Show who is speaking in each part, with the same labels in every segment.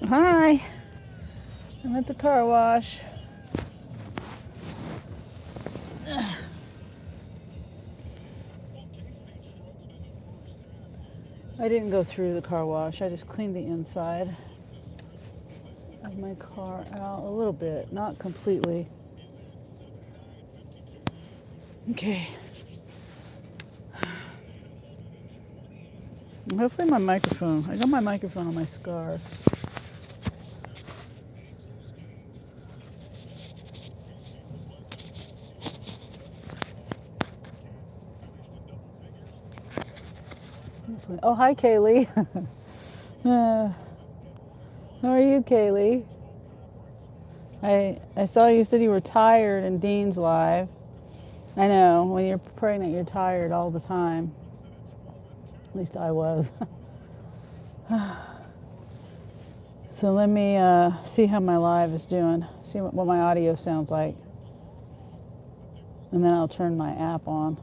Speaker 1: Hi, I'm at the car wash. I didn't go through the car wash. I just cleaned the inside of my car out a little bit, not completely. Okay. Hopefully my microphone. I got my microphone on my scarf. Oh, hi, Kaylee. How are you, Kaylee? I saw you said you were tired in Dean's live. I know, when you're pregnant, you're tired all the time. At least I was. So let me see how my live is doing. See what my audio sounds like. And then I'll turn my app on.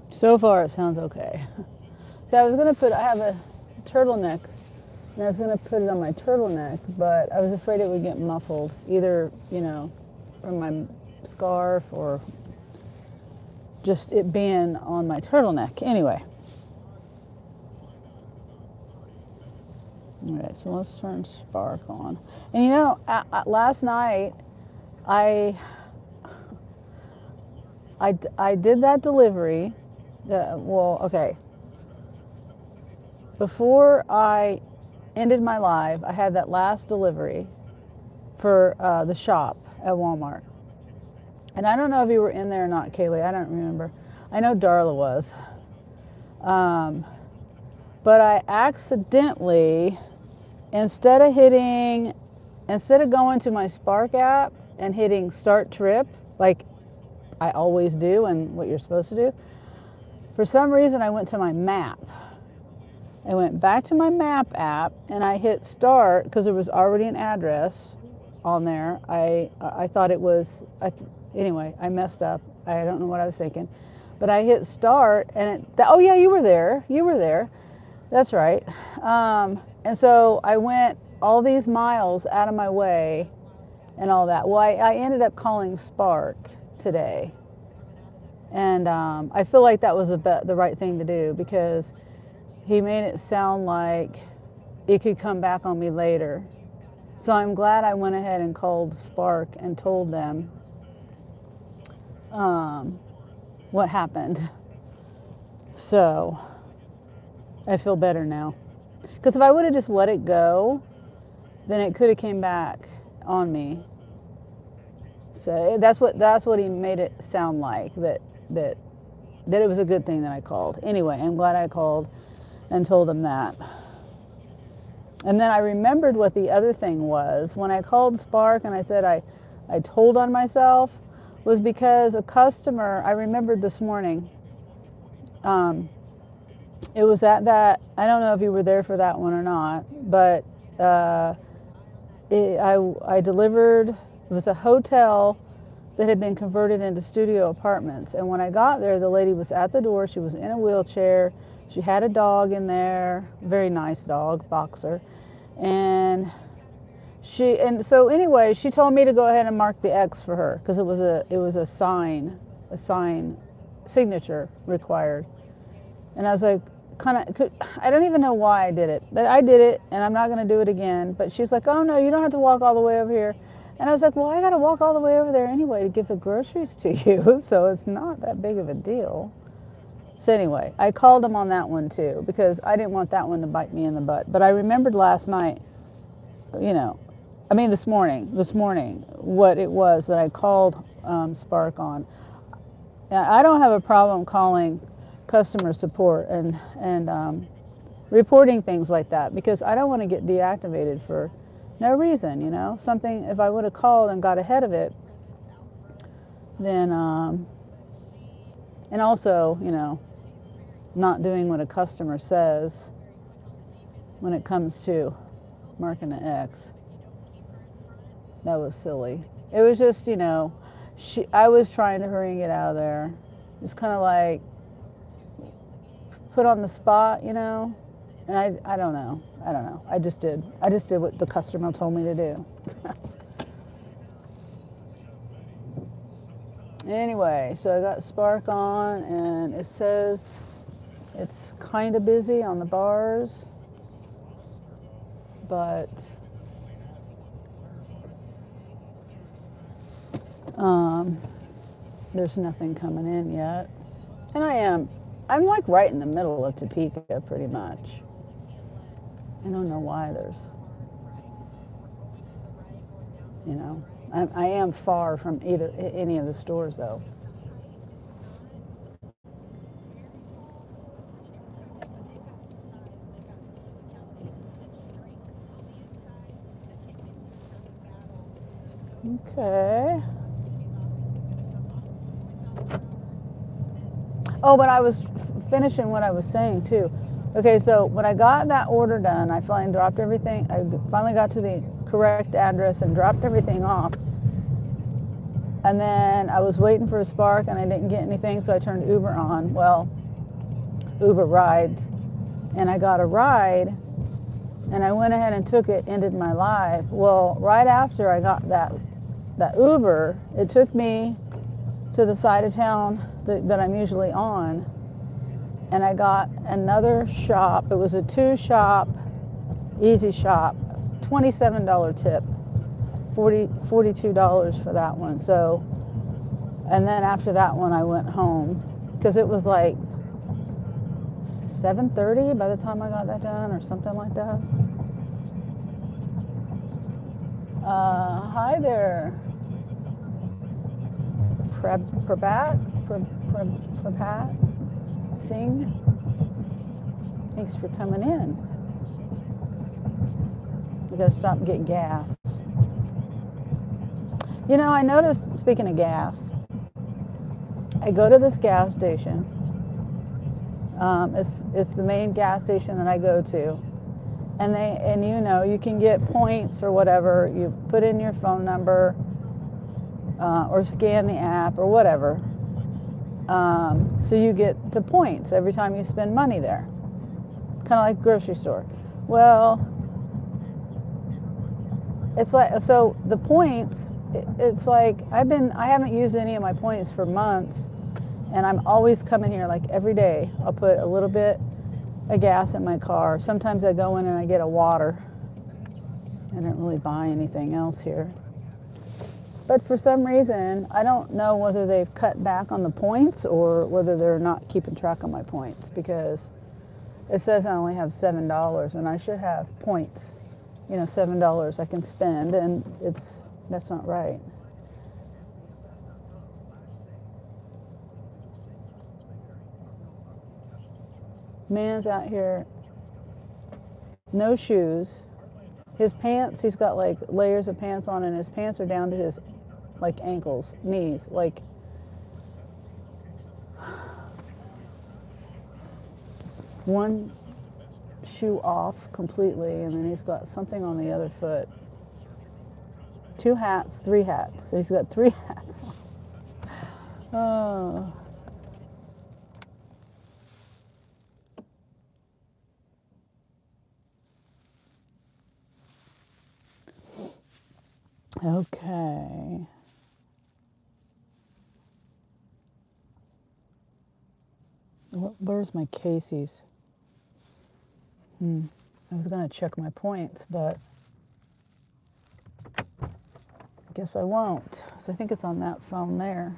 Speaker 1: So far, it sounds okay. So I have a turtleneck, and I was gonna put it on my turtleneck, but I was afraid it would get muffled, either, from my scarf or just it being on my turtleneck. Anyway. All right, so let's turn Spark on. And last night, I, I did that delivery. Okay. Before I ended my live, I had that last delivery for the shop at Walmart. And I don't know if you were in there or not, Kaylee. I don't remember. I know Darla was. But I accidentally, instead of going to my Spark app and hitting start trip, like I always do and what you're supposed to do, for some reason I went to my map. I went back to my map app and I hit start because there was already an address on there. I thought it was, anyway, I messed up. I don't know what I was thinking. But I hit start and oh yeah, you were there. You were there. That's right. And so I went all these miles out of my way and all that. Well, I ended up calling Spark today. And I feel like that was the right thing to do because he made it sound like it could come back on me later. So I'm glad I went ahead and called Spark and told them what happened. So I feel better now. Because if I would have just let it go, then it could have came back on me. So that's what he made it sound like, that it was a good thing that I called. Anyway, I'm glad I called and told him that. And then I remembered what the other thing was. When I called Spark and I said I told on myself, was because a customer, I remembered this morning, it was at that, I don't know if you were there for that one or not, but I delivered, it was a hotel that had been converted into studio apartments. And when I got there, the lady was at the door. She was in a wheelchair. She had a dog in there, very nice dog, boxer. And so anyway, she told me to go ahead and mark the X for her because it was a sign signature required. And I was like, I don't even know why I did it, but I did it and I'm not going to do it again. But she's like, oh no, you don't have to walk all the way over here. And I was like, well, I got to walk all the way over there anyway to give the groceries to you. So it's not that big of a deal. So anyway, I called him on that one too because I didn't want that one to bite me in the butt. But I remembered last night, this morning, what it was that I called Spark on. I don't have a problem calling customer support and reporting things like that because I don't want to get deactivated for no reason. Something, if I would have called and got ahead of it, then and also not doing what a customer says when it comes to marking an X. That was silly. It was just, I was trying to hurry and get out of there. It's kind of like put on the spot. And I don't know. I don't know. I just did what the customer told me to do. Anyway, so I got Spark on, and it says it's kind of busy on the bars, but there's nothing coming in yet. And I'm like right in the middle of Topeka pretty much. I don't know why there's, you know, I am far from any of the stores though. Okay. Oh, but I was finishing what I was saying too. Okay, so when I got that order done, I finally dropped everything. I finally got to the correct address and dropped everything off. And then I was waiting for a Spark and I didn't get anything, so I turned Uber on. Well, Uber rides. And I got a ride and I went ahead and took it, ended my live. Well, right after I got that Uber, it took me to the side of town that I'm usually on, and I got another shop. It was a 2-shop, easy shop, $27 tip, $42 for that one. So, and then after that one, I went home because it was like 7:30 by the time I got that done, or something like that. Hi there, Prabhat Singh. Thanks for coming in. We gotta stop and get gas. You know, I noticed, speaking of gas, I go to this gas station. It's the main gas station that I go to, and you know, you can get points or whatever. You put in your phone number or scan the app or whatever. So you get the points every time you spend money there, kind of like grocery store. Well, it's like, so the points. It's like I haven't used any of my points for months. And I'm always coming here, like every day. I'll put a little bit of gas in my car. Sometimes I go in and I get a water. I don't really buy anything else here. But for some reason, I don't know whether they've cut back on the points or whether they're not keeping track of my points, because it says I only have $7 and I should have points. You know, $7 I can spend, and that's not right. Man's out here, no shoes. His pants, he's got like layers of pants on, and his pants are down to his like ankles, knees, like one shoe off completely, and then he's got something on the other foot. 2 hats, 3 hats. So he's got 3 hats on. Oh. Okay. Where's my Casey's? I was gonna check my points, but I guess I won't. So I think it's on that phone there.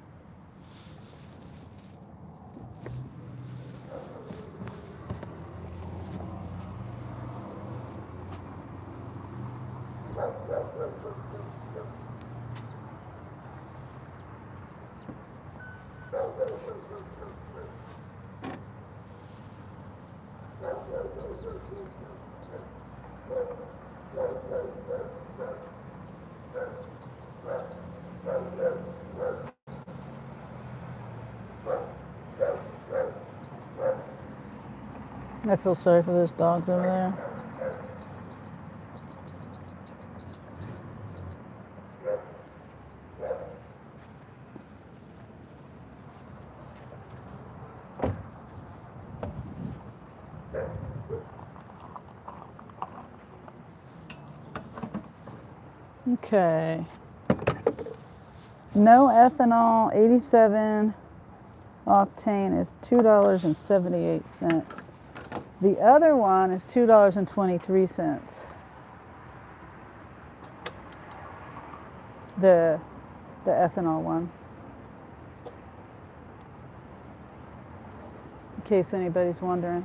Speaker 1: I feel sorry for those dogs over there. Okay. No ethanol, 87 octane is $2.78. The other one is $2.23. The ethanol one. In case anybody's wondering.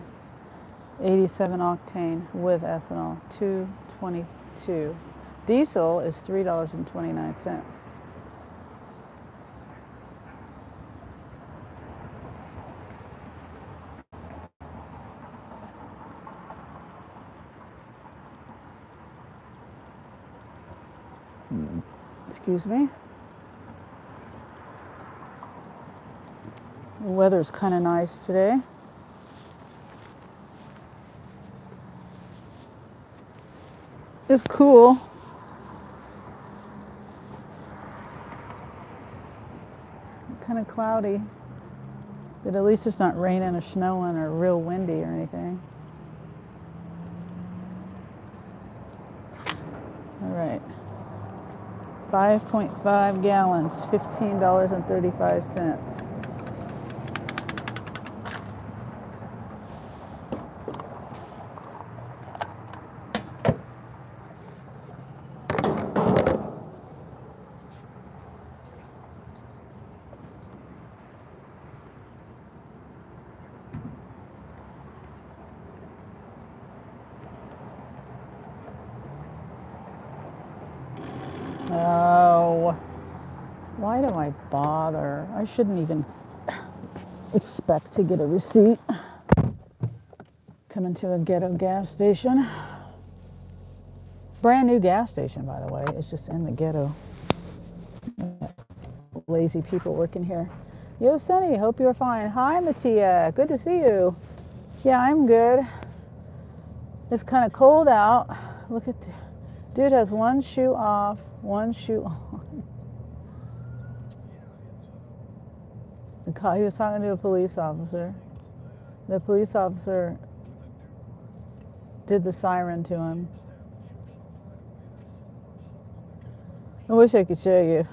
Speaker 1: 87 octane with ethanol, $2.22. Diesel is $3.29. Excuse me. The weather's kind of nice today. It's cool. Kind of cloudy. But at least it's not raining or snowing or real windy or anything. All right. 5.5 gallons, $15.35. Oh, why do I bother? I shouldn't even expect to get a receipt. Coming to a ghetto gas station. Brand new gas station, by the way. It's just in the ghetto. Lazy people working here. Yo, Sunny, hope you're fine. Hi, Mattia. Good to see you. Yeah, I'm good. It's kind of cold out. Look at dude has one shoe off, one shoe on. He was talking to a police officer. The police officer did the siren to him. I wish I could show you.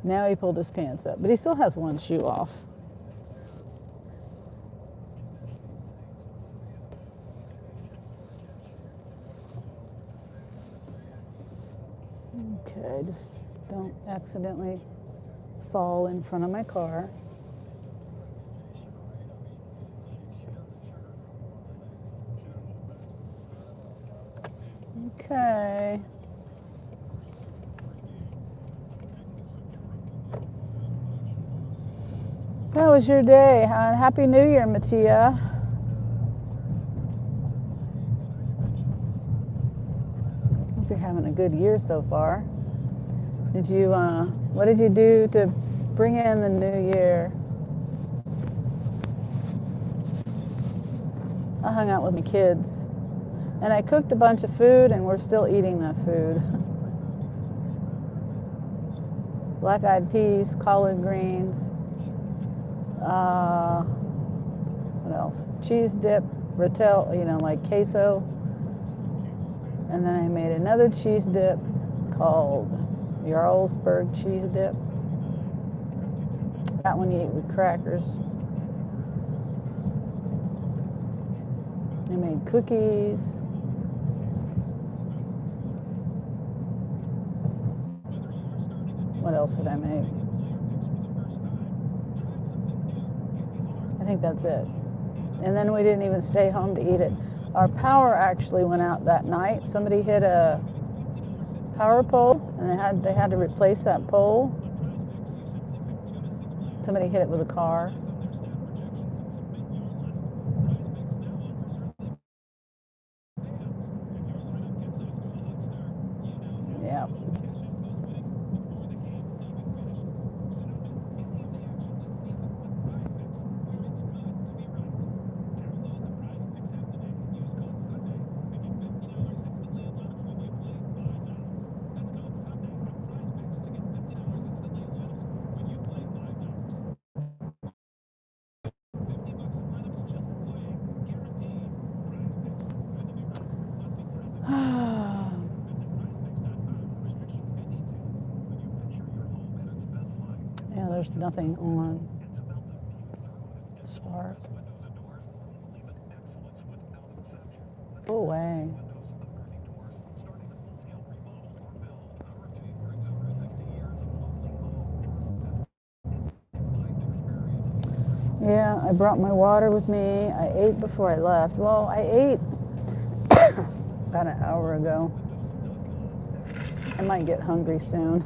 Speaker 1: Now he pulled his pants up, but he still has one shoe off. Okay, just don't accidentally fall in front of my car. Okay. How was your day? Happy New Year, Mattia. Hope you're having a good year so far. What did you do to bring in the new year? I hung out with my kids. And I cooked a bunch of food, and we're still eating that food. Black-eyed peas, collard greens, what else? Cheese dip, rotel, like queso. And then I made another cheese dip called Jarlsberg cheese dip. That one you eat with crackers. I made cookies. What else did I make? I think that's it. And then we didn't even stay home to eat it. Our power actually went out that night. Somebody hit a power pole, and they had to replace that pole. Somebody hit it with a car. Yeah. there's nothing on Spark. Go away. Yeah, I brought my water with me. I ate before I left. Well, I ate about an hour ago. I might get hungry soon.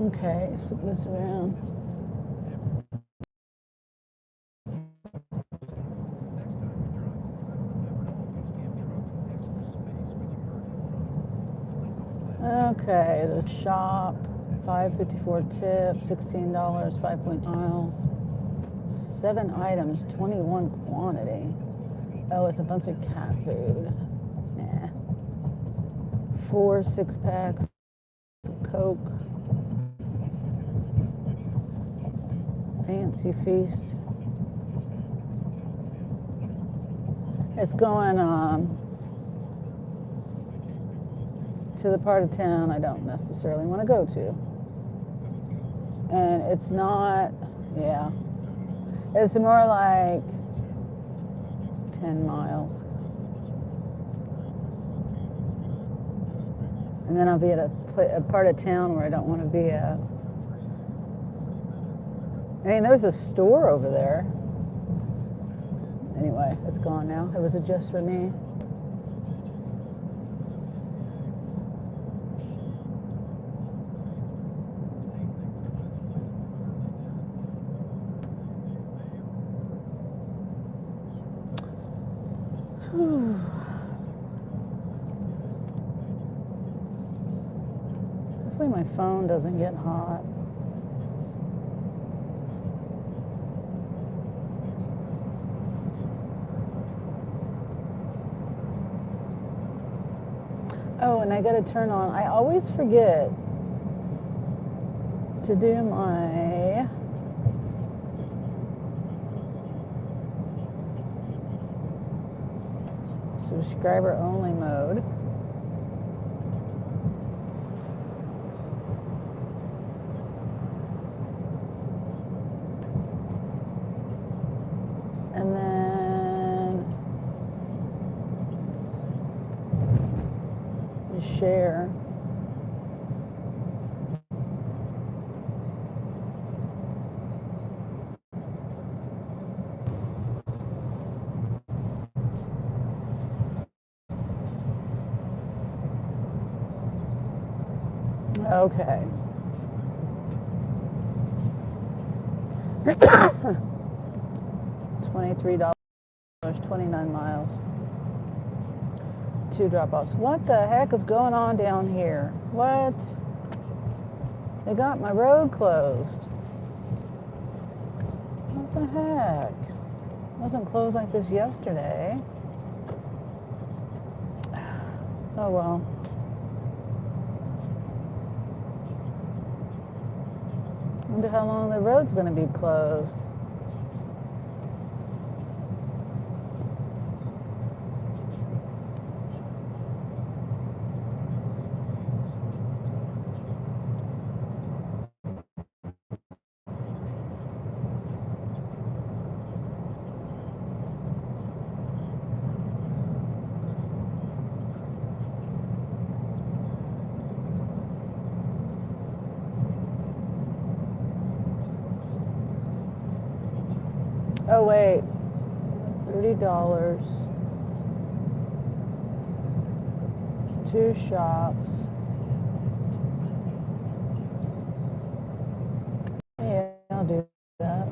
Speaker 1: Okay, flip this around. Okay, the shop, $5.54 tip, $16, 5 miles, 7 items, 21 quantity. Oh, it's a bunch of cat food. Nah. 4 6-packs of Coke. Fancy feast. It's going to the part of town I don't necessarily want to go to. And it's not, yeah. It's more like 10 miles. And then I'll be at a part of town where I don't want to be at. I mean, there's a store over there. Anyway, it's gone now. It was just for me. Hopefully my phone doesn't get hot. Oh, and I got to turn on. I always forget to do my subscriber only mode. And then share. Okay. $23, 29 miles. 2 drop-offs. What the heck is going on down here? What? They got my road closed. What the heck? It wasn't closed like this yesterday. Oh well. Wonder how long the road's going to be closed. Oh wait, $30, 2 shops. Yeah, I'll do that.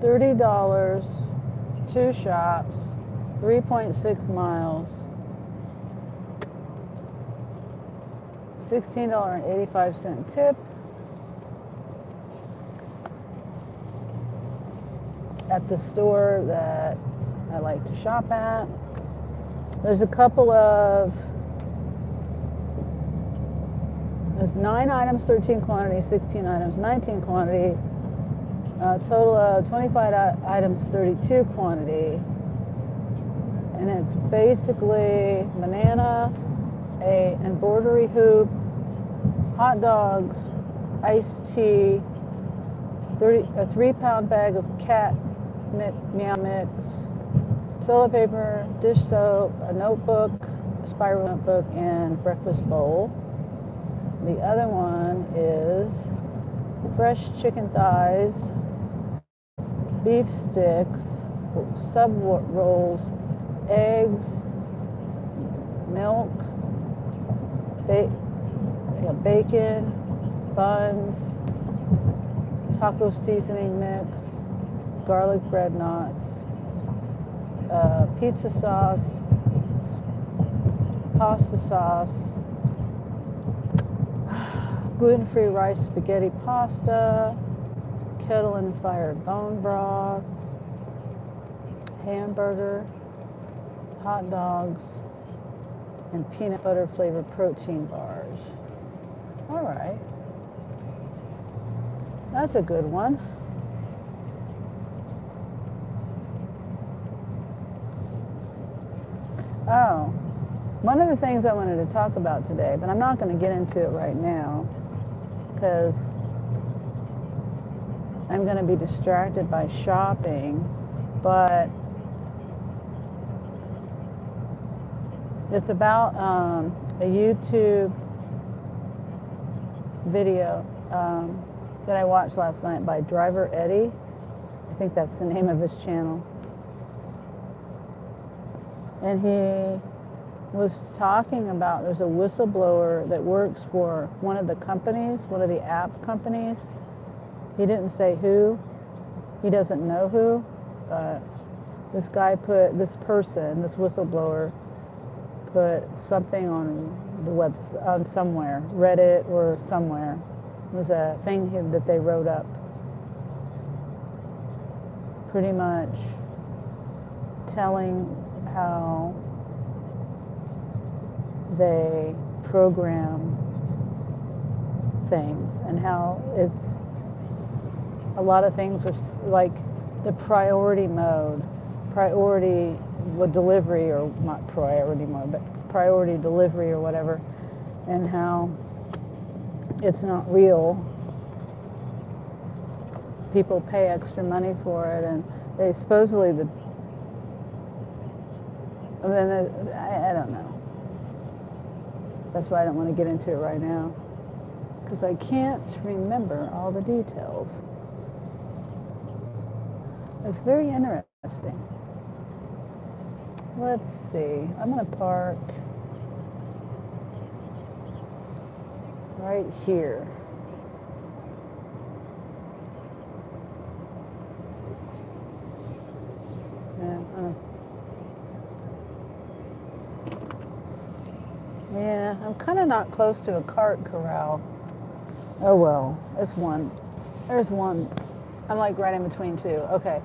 Speaker 1: $30, 2 shops, 3.6 miles, $16.85 tip. At the store that I like to shop at. There's a couple of There's 9 items, 13 quantity, 16 items, 19 quantity, total of 25 items, 32 quantity. And it's basically banana, a embroidery hoop, hot dogs, iced tea, a 3-pound bag of cat meow mix, toilet paper, dish soap, a notebook, a spiral notebook, and breakfast bowl. The other one is fresh chicken thighs, beef sticks, sub rolls, eggs, milk, bacon, buns, taco seasoning mix, garlic bread knots, pizza sauce, pasta sauce, gluten-free rice spaghetti pasta, kettle and fire bone broth, hamburger, hot dogs, and peanut butter flavored protein bars. All right. That's a good one. Oh, one of the things I wanted to talk about today, but I'm not going to get into it right now because I'm going to be distracted by shopping, but it's about a YouTube video that I watched last night by Driver Eddie. I think that's the name of his channel. And he was talking about there's a whistleblower that works for one of the companies, one of the app companies. He didn't say who. He doesn't know who. But this whistleblower put something on the website, on somewhere, Reddit or somewhere. It was a thing that they wrote up. Pretty much telling how they program things and how it's a lot of things are like the priority mode, priority with delivery, or not priority mode, but priority delivery or whatever, and how it's not real. People pay extra money for it, and they supposedly I don't know. That's why I don't want to get into it right now, because I can't remember all the details. It's very interesting. Let's see. I'm going to park right here. Yeah, I'm kind of not close to a cart corral. Oh well, it's one. There's one. I'm like right in between two. Okay.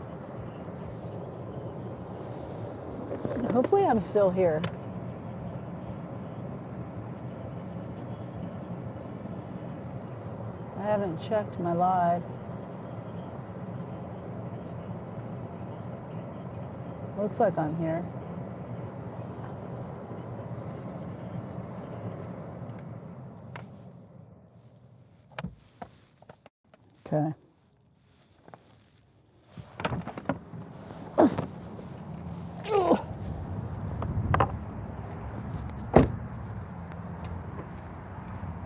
Speaker 1: Hopefully I'm still here. I haven't checked my live. Looks like I'm here. Okay.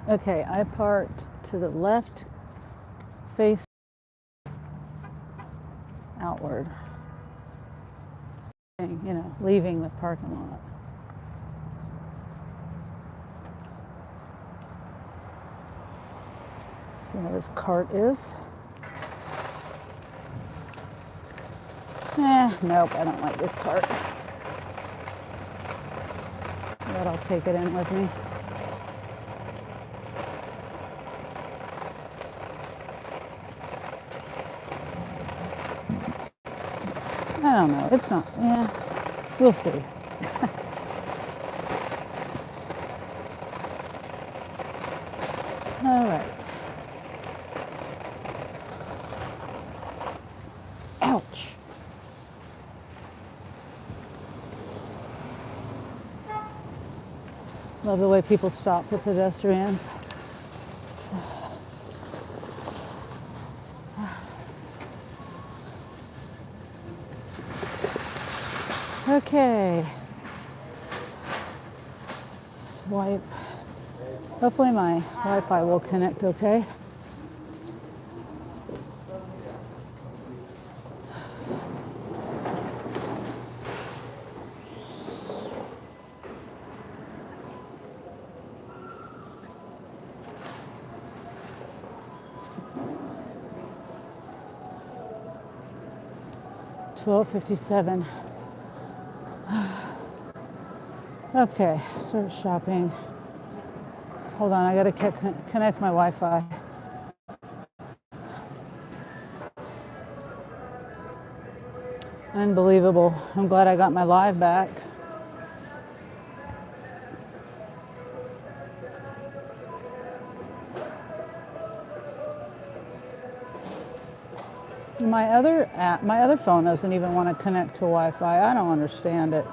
Speaker 1: Okay, I parked to the left, face outward. You know, leaving the parking lot. See how this cart is? Nope, I don't like this cart. But I'll take it in with me. I don't know, it's not, we'll see. Love the way people stop for pedestrians. Okay. Swipe. Hopefully my Wi-Fi will connect okay. $12.57. Okay, start shopping. Hold on, I gotta connect my Wi-Fi. Unbelievable. I'm glad I got my live back. My other app, my other phone doesn't even want to connect to Wi-Fi. I don't understand it.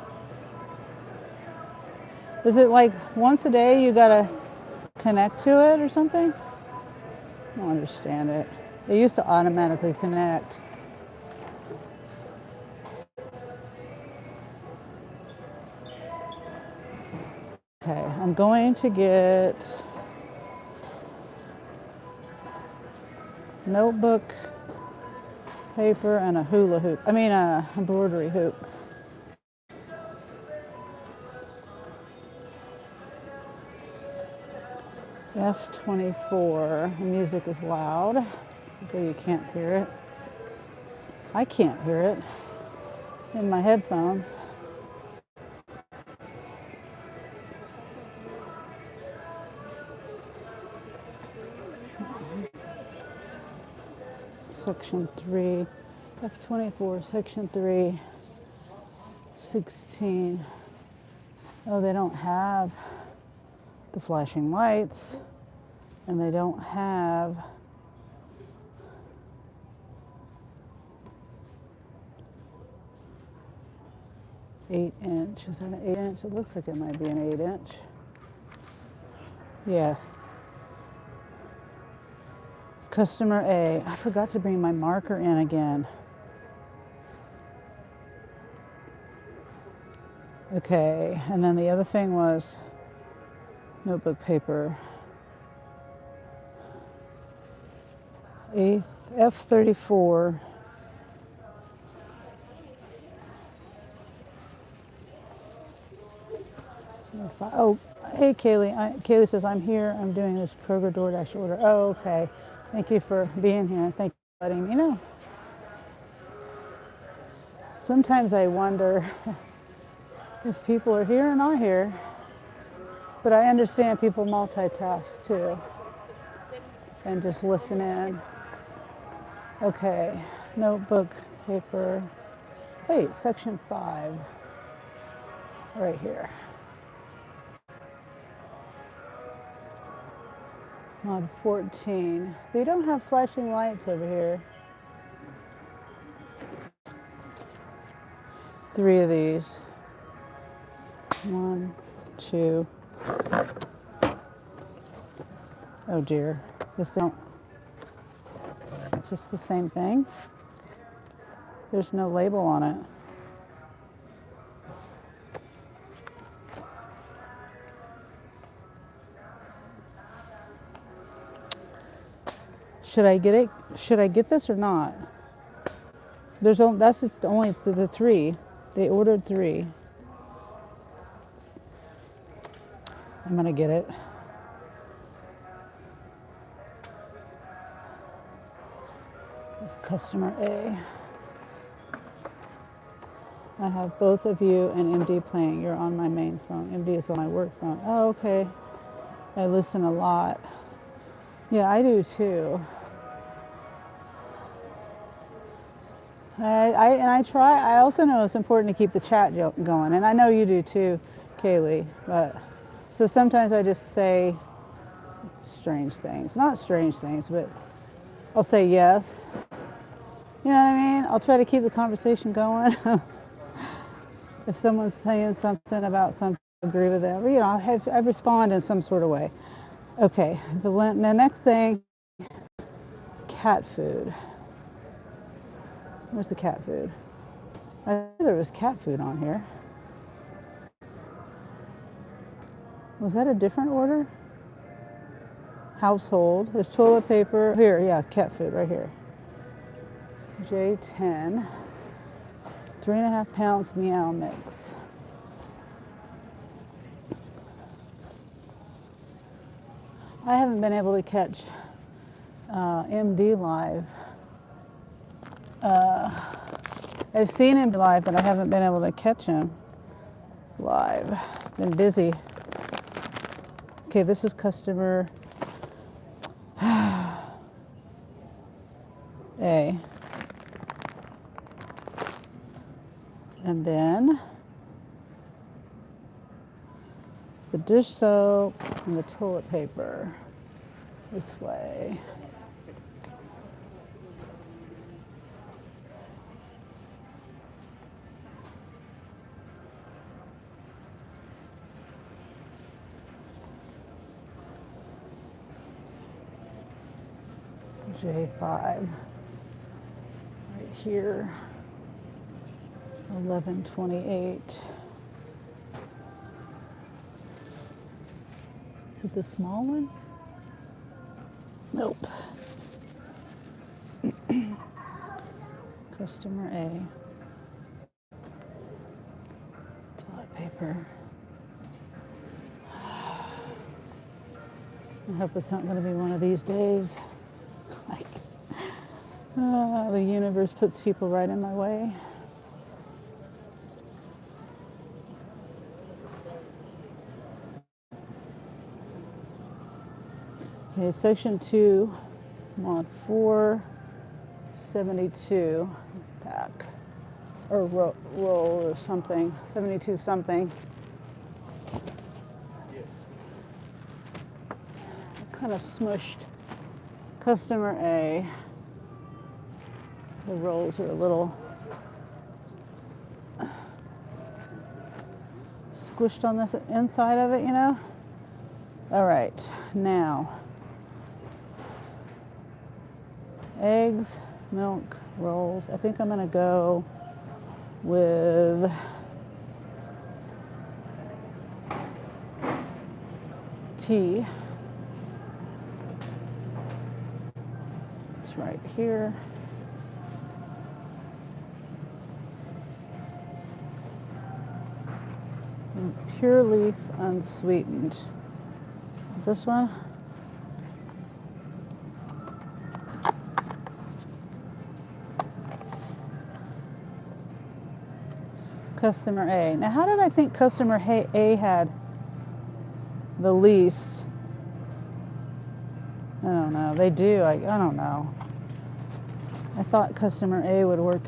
Speaker 1: Is it like once a day you gotta connect to it or something? I don't understand it. It used to automatically connect. Okay, I'm going to get notebook, paper, and a hula hoop. I mean a embroidery hoop. F24. The music is loud. Hopefully you can't hear it. I can't hear it in my headphones. Section 3, F24, Section 3, 16. Oh, they don't have the flashing lights, and they don't have (8" Is that an 8" It looks like it might be an 8". Yeah. Customer A. I forgot to bring my marker in again. Okay, and then the other thing was notebook paper. F34. Oh, hey Kaylee. Kaylee says, I'm here. I'm doing this Kroger DoorDash order. Oh, okay. Thank you for being here. Thank you for letting me know. Sometimes I wonder if people are here or not here, but I understand people multitask too and just listen in. Okay, notebook, paper. Wait, section 5, right here. Mod 14. They don't have flashing lights over here. 3 of these. 1, 2. Oh dear. This don't. It's just the same thing. There's no label on it. Should I get it? Should I get this or not? That's only the 3. They ordered 3. I'm gonna get it. It's customer A. I have both of you and MD playing. You're on my main phone. MD is on my work phone. Oh, okay. I listen a lot. Yeah, I do too. I try. I also know it's important to keep the chat going, and I know you do too, Kaylee. But so sometimes I just say strange things. Not strange things, but I'll say yes. You know what I mean? I'll try to keep the conversation going. If someone's saying something about something agree with that. You know, I respond in some sort of way. Okay, the next thing, cat food. Where's the cat food? I knew there was cat food on here. Was that a different order? Household. There's toilet paper. Here, yeah, cat food right here. J10. 3.5 pounds meow mix. I haven't been able to catch MD live. I've seen him live, but I haven't been able to catch him live. Been busy. Okay, this is customer A. And then the dish soap and the toilet paper this way. J5 right here. 1128. Is it the small one? Nope. Customer A. Toilet paper. I hope it's not going to be one of these days. Like, the universe puts people right in my way. Okay, section 2, mod 472 pack or roll or something, 72 something. Kind of smushed. Customer A. The rolls are a little squished on this inside of it, you know? All right, now eggs, milk, rolls. I think I'm gonna go with tea. It's right here. And pure leaf unsweetened. This one? Customer A. Now, how did I think customer A had the least? I don't know. They do. I don't know. I thought customer A would work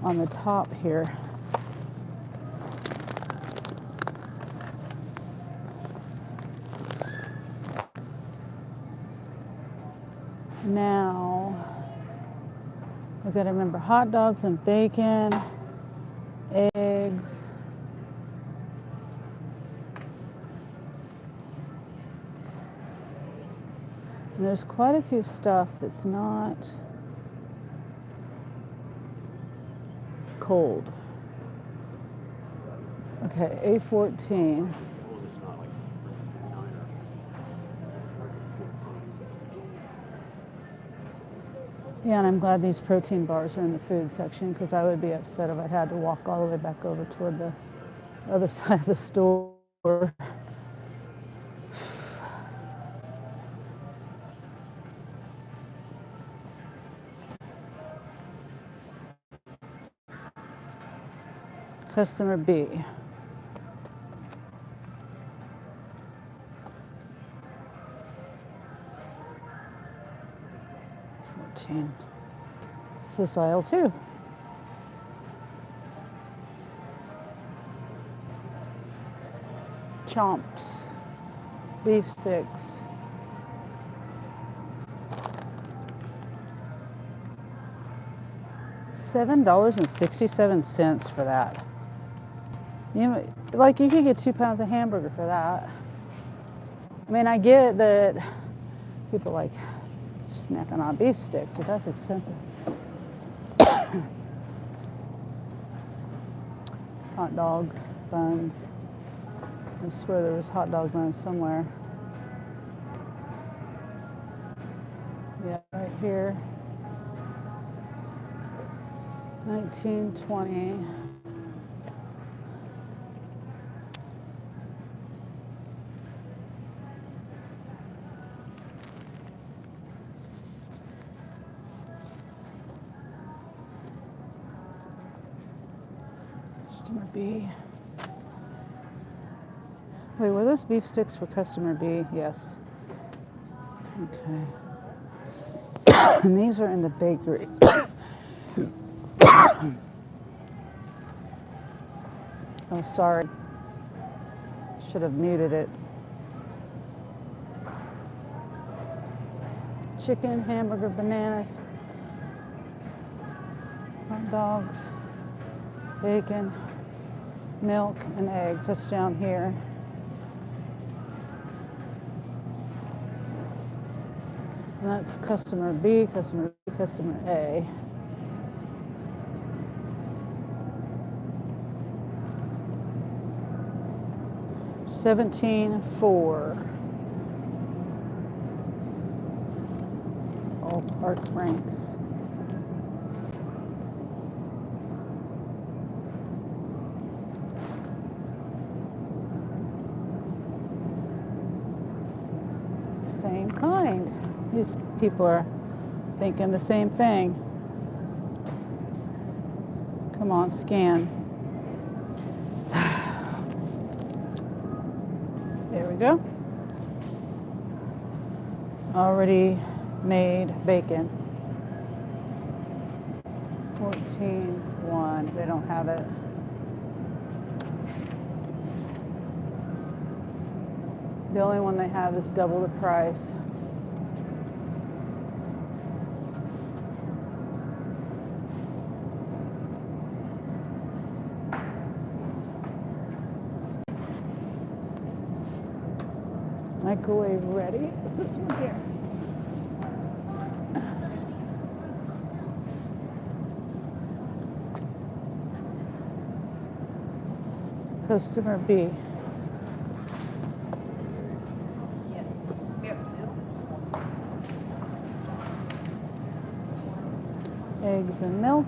Speaker 1: on the top here. Now, we got to remember hot dogs and bacon, eggs. And there's quite a few stuff that's not cold. Okay, A14. Yeah, and I'm glad these protein bars are in the food section because I would be upset if I had to walk all the way back over toward the other side of the store. Customer B. This is aisle 2. Chomps, beef sticks. $7.67 for that. You know, like you could get 2 pounds of hamburger for that. I mean, I get that people like snacking on beef sticks, but that's expensive. Hot dog buns. I swear there was hot dog buns somewhere. Yeah, right here. 1920. Customer B. Wait, were those beef sticks for customer B? Yes. Okay. And these are in the bakery. Oh, sorry. Should have muted it. Chicken, hamburger, bananas, hot dogs, bacon, milk, and eggs. That's down here. And that's customer B, customer B, customer A. $17.04. All Park Franks. Same kind. These people are thinking the same thing. Come on, scan. There we go. Already made bacon. 14.1. They don't have it. The only one they have is double the price. Microwave ready. What's this one here? Customer B. Eggs and milk.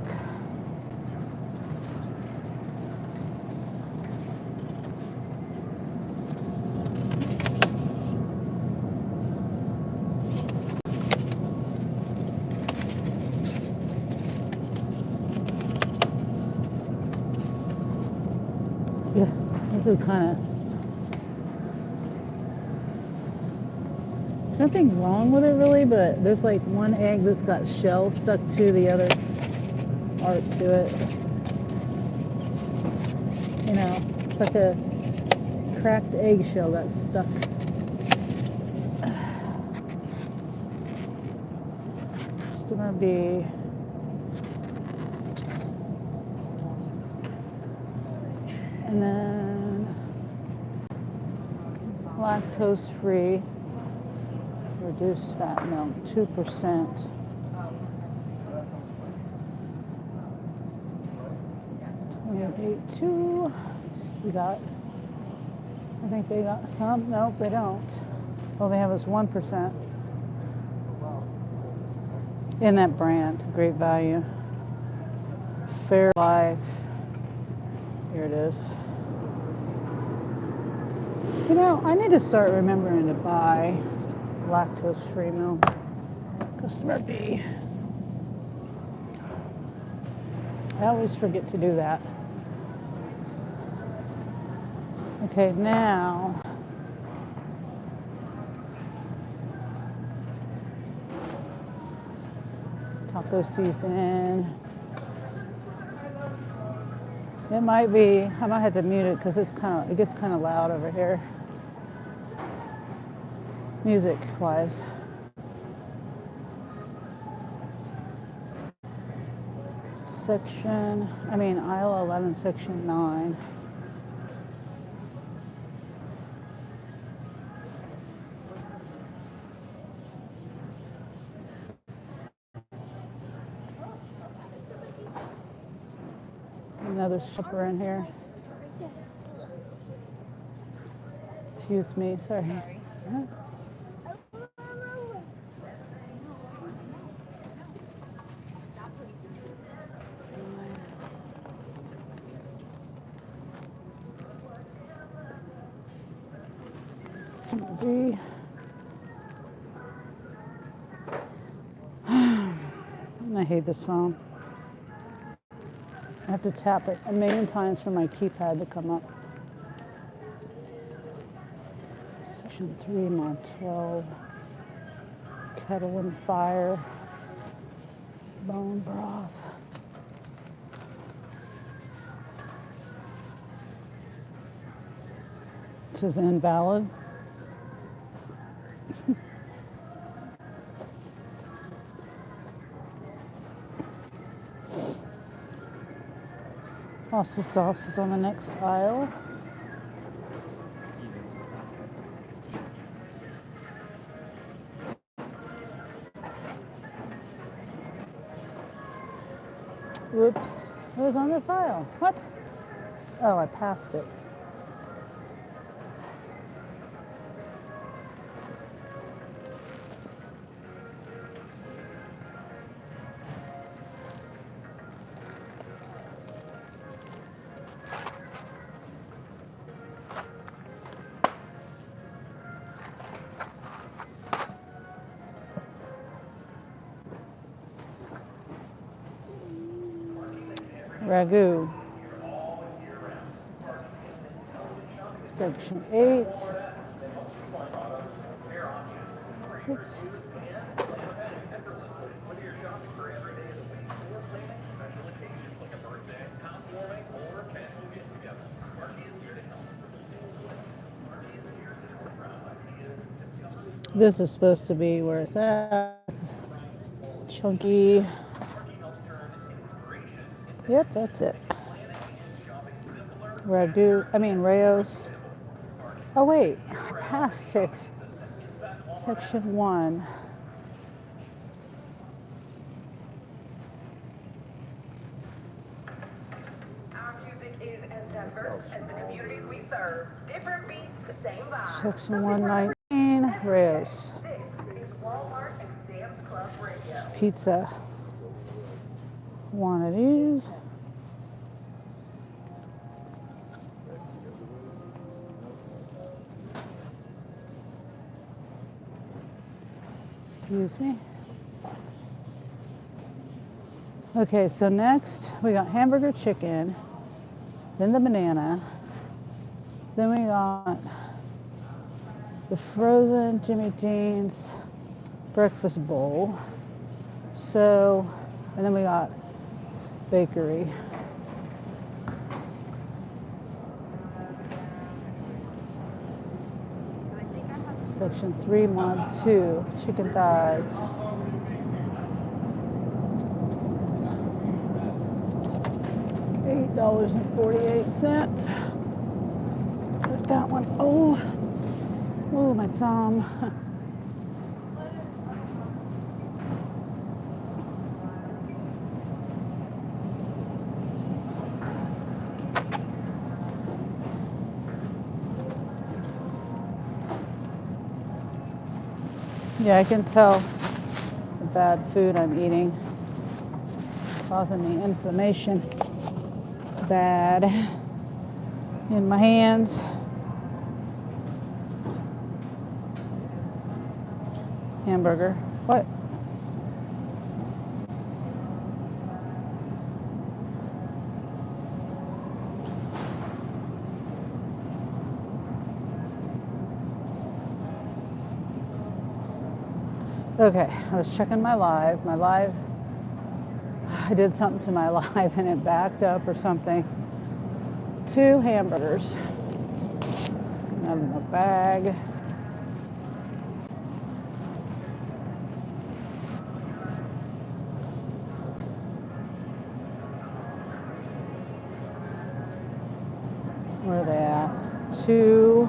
Speaker 1: Yeah, this is kind of. There's nothing wrong with it really, but there's like one egg that's got shell stuck to the other part to it. You know, it's like a cracked eggshell that's stuck. Customer B. And then lactose free reduced fat milk, 2%. 28.2. We got, I think they got some. Nope, they don't. All they have is 1%. In that brand, great value. Fair Life. Here it is. You know, I need to start remembering to buy lactose-free milk. Customer B. I always forget to do that. Okay, now taco season. It might be. I might have to mute it because it gets kind of loud over here, music-wise. Aisle 11, section 9. another shopper in here. Excuse me, sorry. I hate this phone. I have to tap it a million times for my keypad to come up. Section 3, mod 12. Kettle and fire. Bone broth. It says invalid. Pasta sauce is on the next aisle. Whoops, it was on the file. What? Oh, I passed it. Ragu. Section 8. Oops. This is supposed to be where it's at. Chunky. Yep, that's it. Rayos. Oh wait, I passed it. Section 1.
Speaker 2: Our music is as diverse as the communities we serve. Different beats, the same vibe.
Speaker 1: Section 119, Rayos.
Speaker 2: This is Walmart and Sam's Club Radio.
Speaker 1: Pizza. One of these. Excuse me. Okay, so next we got hamburger chicken, then the banana, then we got the frozen Jimmy Dean's breakfast bowl. So, and then we got bakery. Section 3, mod 2, chicken thighs. $8.48. Put that one. Oh, my thumb. Yeah, I can tell the bad food I'm eating causing me inflammation. Bad in my hands. Hamburger. What? Okay, I was checking my live. I did something to my live and it backed up or something. 2 hamburgers. Another in a bag. Where are they at? 2.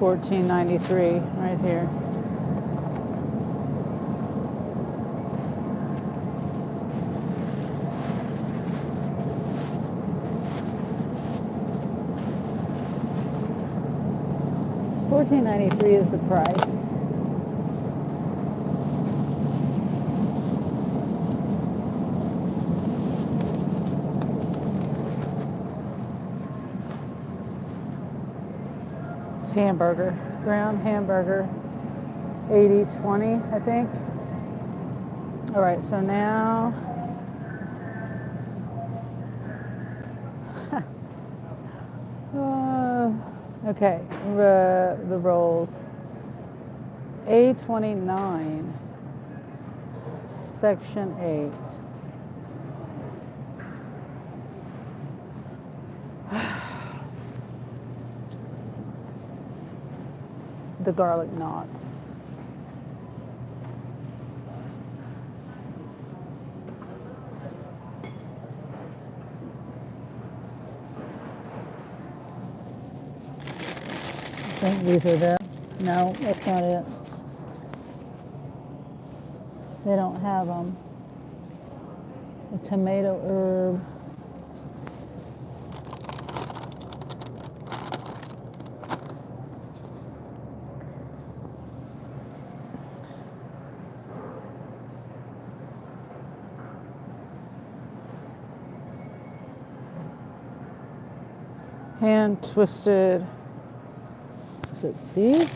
Speaker 1: $14.93 right here. $14.93 is the price. It's hamburger, ground hamburger, 80/20, I think. All right, so now okay, the rolls. A29, section 8. The garlic knots. I think these are them. No, that's not it. They don't have them. A tomato herb. Hand twisted. Is it beef?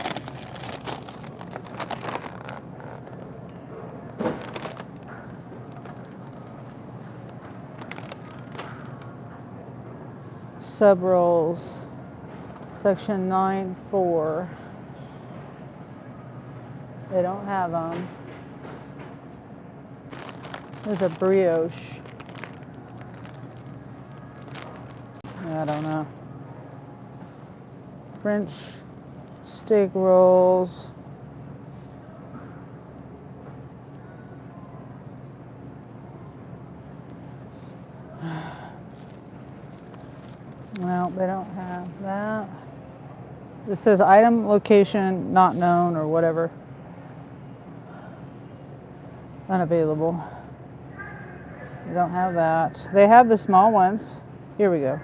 Speaker 1: Sub rolls, section 9.4. They don't have them. There's a brioche. I don't know. French steak rolls. Well, they don't have that. This says item location not known or whatever. Unavailable. They don't have that. They have the small ones. Here we go.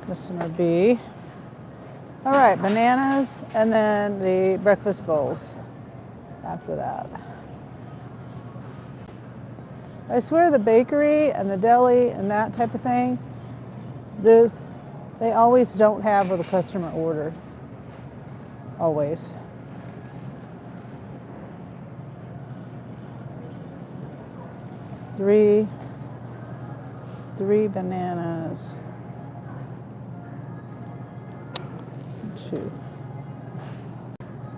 Speaker 1: Customer B. All right, bananas and then the breakfast bowls after that. I swear the bakery and the deli and that type of thing, they always don't have what the customer order. Always. Three bananas. 2,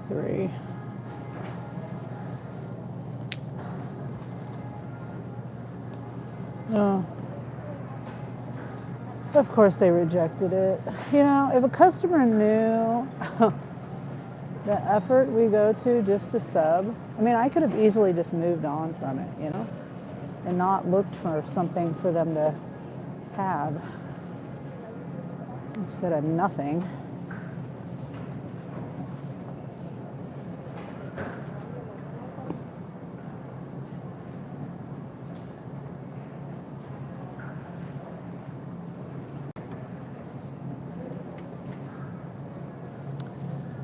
Speaker 1: 3. No. Of course they rejected it. You know, if a customer knew the effort we go to just to sub, I mean, I could have easily just moved on from it, you know, and not looked for something for them to have instead of nothing.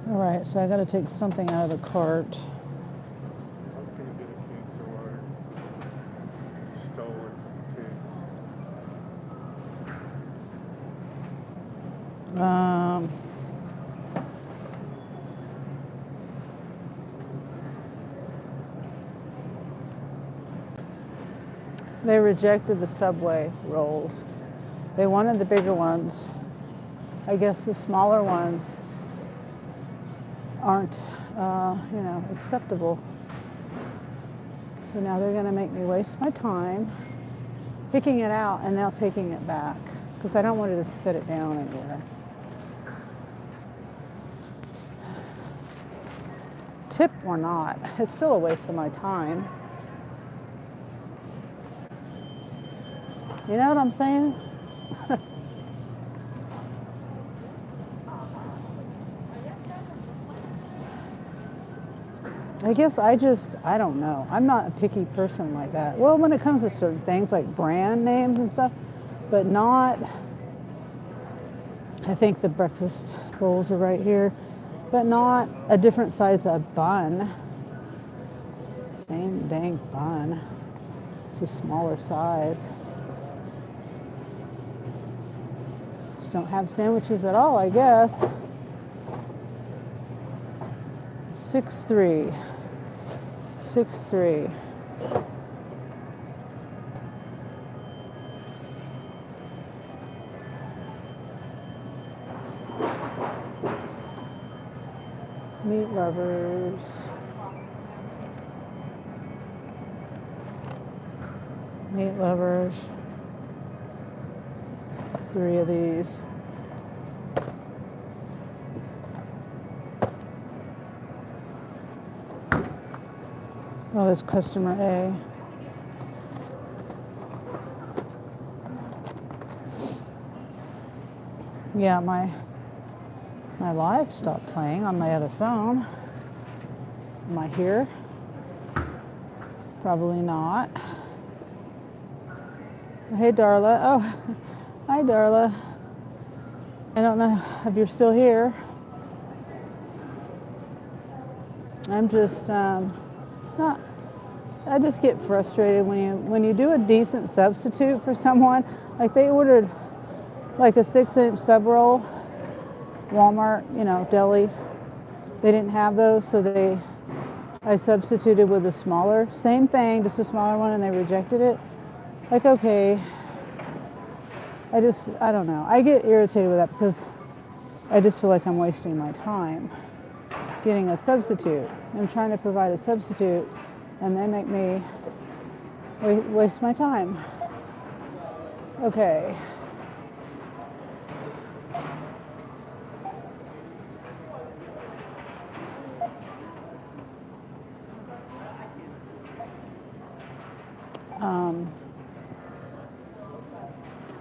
Speaker 1: All right, so I got to take something out of the cart.
Speaker 3: I was going to get a cancer water. Stolen from
Speaker 1: They rejected the Subway rolls. They wanted the bigger ones. I guess the smaller ones aren't, you know, acceptable. So now they're going to make me waste my time picking it out and now taking it back because I don't want to just set it down anywhere. Tip or not, it's still a waste of my time. You know what I'm saying? I guess I don't know. I'm not a picky person like that. Well, when it comes to certain things like brand names and stuff, but not, I think the breakfast bowls are right here, but not a different size of bun. Same dang bun. It's a smaller size. Just don't have sandwiches at all, I guess. 6'3". 6'3". Meat lovers. Meat lovers. 3 of these. Oh, this customer A. Yeah, my live stopped playing on my other phone. Am I here? Probably not. Hey, Darla. Oh, hi, Darla. I don't know if you're still here. I'm just not. I just get frustrated when you do a decent substitute for someone. Like they ordered like a 6-inch sub roll, Walmart, deli. They didn't have those, so I substituted with a smaller, same thing, just a smaller one, and they rejected it. Like, okay, I don't know. I get irritated with that because I just feel like I'm wasting my time getting a substitute. I'm trying to provide a substitute, and they make me waste my time. Okay.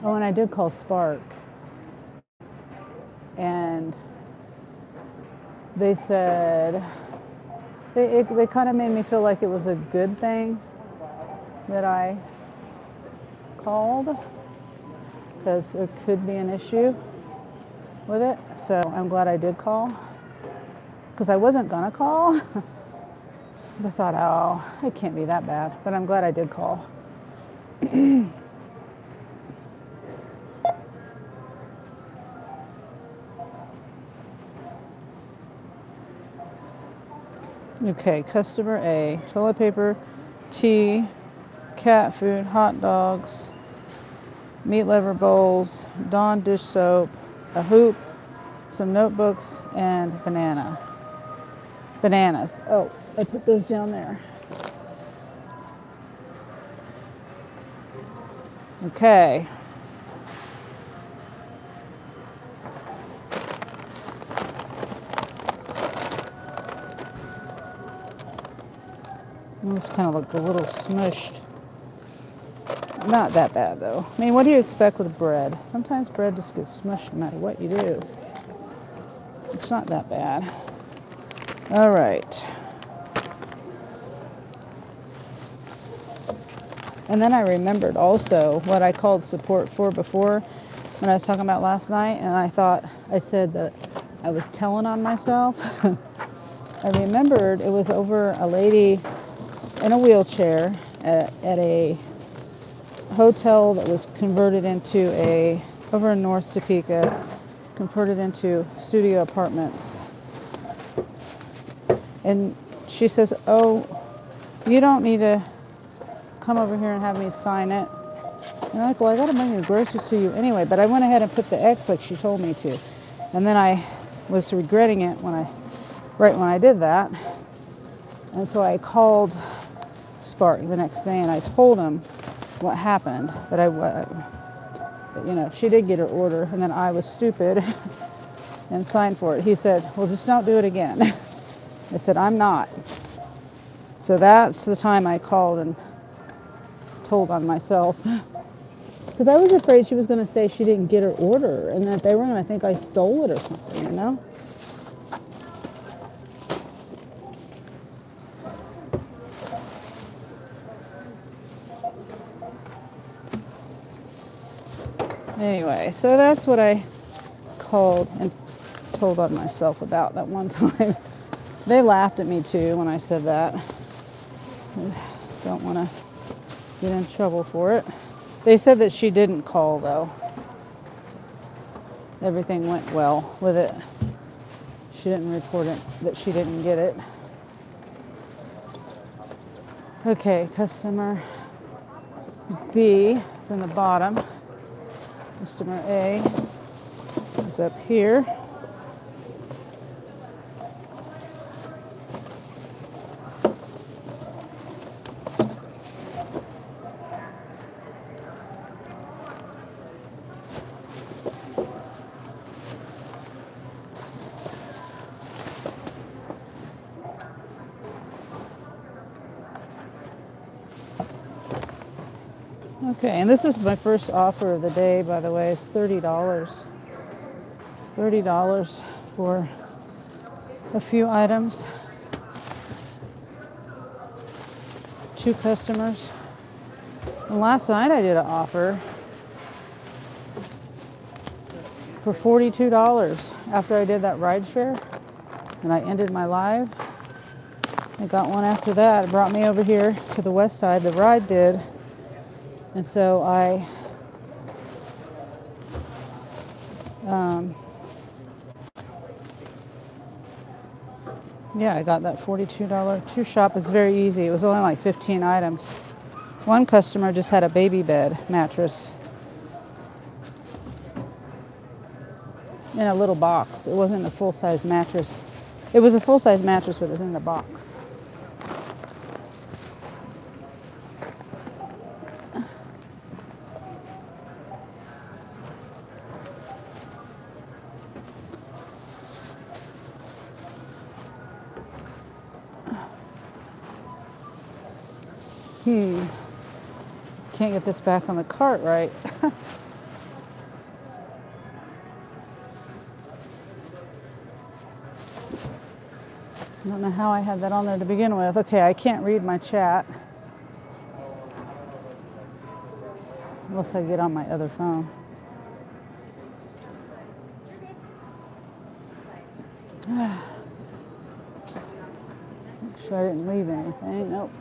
Speaker 1: Oh, and I did call Spark, and they said they kind of made me feel like it was a good thing that I called because there could be an issue with it. So I'm glad I did call because I wasn't gonna call because I thought, oh, it can't be that bad. But I'm glad I did call. Okay, customer A, toilet paper, tea, cat food, hot dogs, meat liver bowls, Dawn dish soap, a hoop, some notebooks, and bananas. Oh, I put those down there. Okay. This kind of looked a little smushed. Not that bad though. I mean, what do you expect with bread? Sometimes bread just gets smushed no matter what you do. It's not that bad. All right. And then I remembered also what I called support for before when I was talking about last night, and I said that I was telling on myself. I remembered it was over a lady in a wheelchair at a hotel that was converted into over in North Topeka, converted into studio apartments. And she says, oh, you don't need to come over here and have me sign it. And I'm like, well, I got to bring your groceries to you anyway. But I went ahead and put the X like she told me to. And then I was regretting it right when I did that. And so I called Spark the next day and I told him what happened. That she did get her order and then I was stupid and signed for it. He said, well, just don't do it again. I said, I'm not. So that's the time I called and told on myself. Because I was afraid she was going to say she didn't get her order and that they were going to think I stole it or something, Anyway, so that's what I called and told on myself about that one time. They laughed at me too when I said that. Don't want to get in trouble for it. They said that she didn't call though. Everything went well with it. She didn't report it, that she didn't get it. Okay, customer B is in the bottom. Customer A is up here. Okay, and this is my first offer of the day, by the way. It's $30. $30 for a few items. 2 customers. And last night I did an offer for $42 after I did that ride share and I ended my live. I got one after that. It brought me over here to the west side. The ride did. And so I I got that $42 2 shop. It's very easy. It was only like 15 items. One customer just had a baby bed mattress in a little box. It wasn't a full-size mattress. It was a full-size mattress, but it was in the box. Can't get this back on the cart right. I don't know how I had that on there to begin with. Okay, I can't read my chat unless I get on my other phone. Make sure I didn't leave anything. Nope.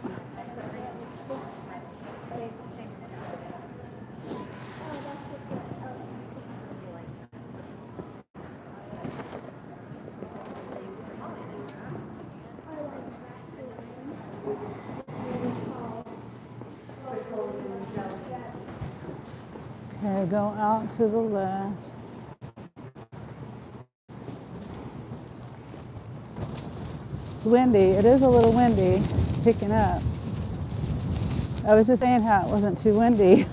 Speaker 1: Okay, go out to the left. It's windy. It is a little windy, picking up. I was just saying how it wasn't too windy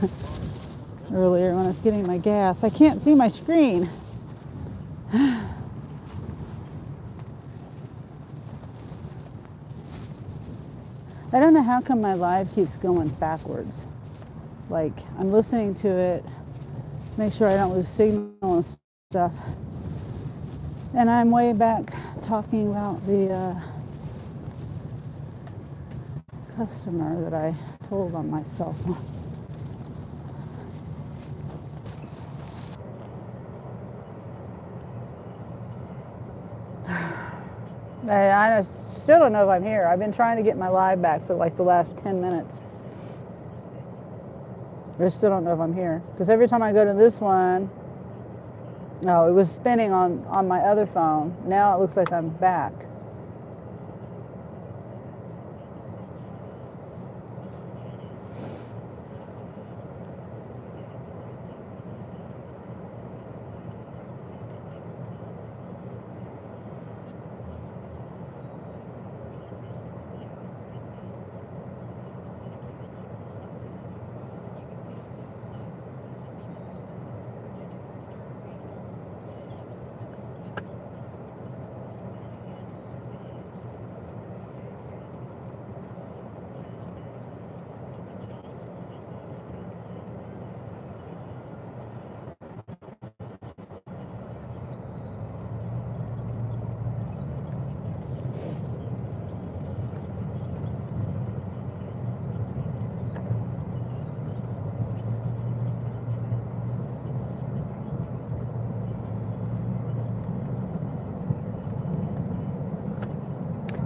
Speaker 1: earlier when I was getting my gas. I can't see my screen. I don't know how come my live keeps going backwards. Like, I'm listening to it, make sure I don't lose signal and stuff. And I'm way back talking about the customer that I told on my cell phone. I still don't know if I'm here. I've been trying to get my live back for like the last 10 minutes. I still don't know if I'm here. Because every time I go to this one, no, it was spinning on my other phone. Now it looks like I'm back.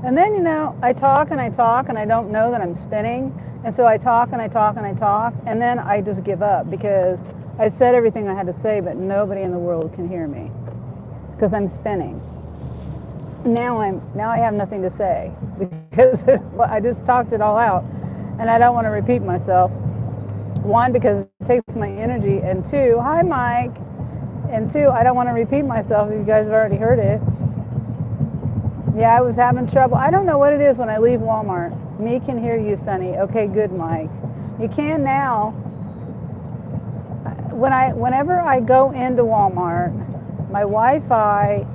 Speaker 1: And then, I talk and I talk and I don't know that I'm spinning. And so I talk and I talk and I talk. And then I just give up because I said everything I had to say, but nobody in the world can hear me because I'm spinning. Now I have nothing to say because I just talked it all out. And I don't want to repeat myself. One, because it takes my energy. And two, hi, Mike. And two, I don't want to repeat myself. You guys have already heard it. Yeah, I was having trouble. I don't know what it is when I leave Walmart. Me can hear you, Sonny. Okay, good, Mike. You can now. Whenever I go into Walmart, my Wi-Fi,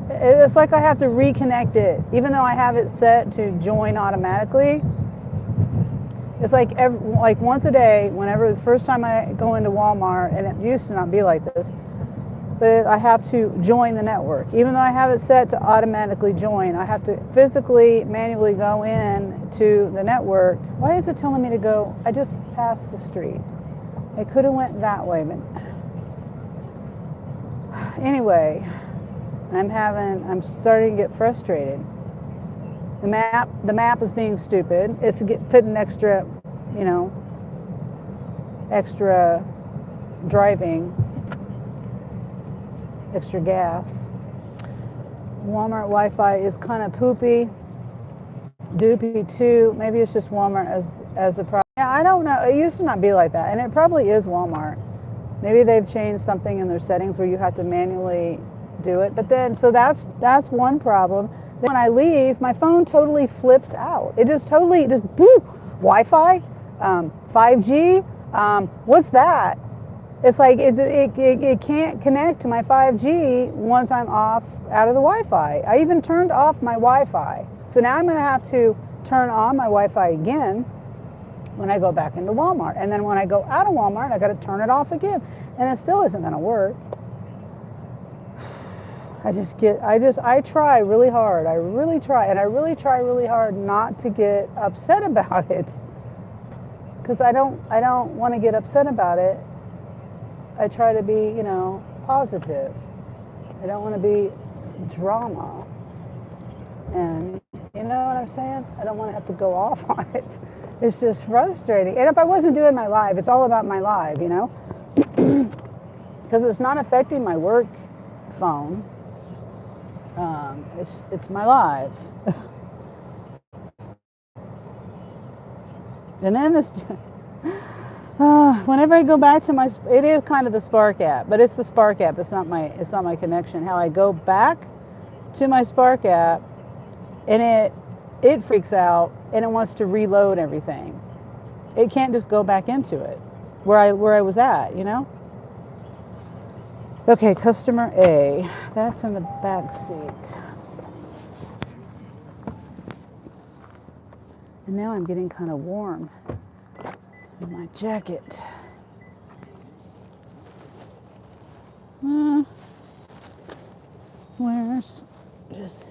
Speaker 1: it's like I have to reconnect it, even though I have it set to join automatically. It's like once a day. Whenever the first time I go into Walmart, and it used to not be like this, but I have to join the network. Even though I have it set to automatically join, I have to physically, manually go in to the network. Why is it telling me to go? I just passed the street. I could have went that way, but anyway, I'm starting to get frustrated. The map is being stupid. It's putting you know, extra driving, extra gas. Walmart Wi-Fi is kind of poopy. Doopy too. Maybe it's just Walmart as the problem. Yeah, I don't know. It used to not be like that, and it probably is Walmart. Maybe they've changed something in their settings where you have to manually do it. But then, so that's one problem. Then when I leave, my phone totally flips out. It just totally just boop. Wi-Fi, 5G. What's that? It's like it can't connect to my 5G once I'm off out of the Wi-Fi. I even turned off my Wi-Fi. So now I'm going to have to turn on my Wi-Fi again when I go back into Walmart. And then when I go out of Walmart, I got to turn it off again. And it still isn't going to work. I try really hard. I really try. And I really try really hard not to get upset about it. Because I don't want to get upset about it. I try to be, positive. I don't want to be drama. And you know what I'm saying? I don't want to have to go off on it. It's just frustrating. And if I wasn't doing my live, it's all about my live, because it's not affecting my work phone. It's my live. And then whenever I go back to it is kind of the Spark app, but it's the Spark app. It's not my connection. How I go back to my Spark app, and it freaks out and it wants to reload everything. It can't just go back into it where I was at, Okay, customer A. That's in the back seat. And now I'm getting kind of warm in my jacket. Where's just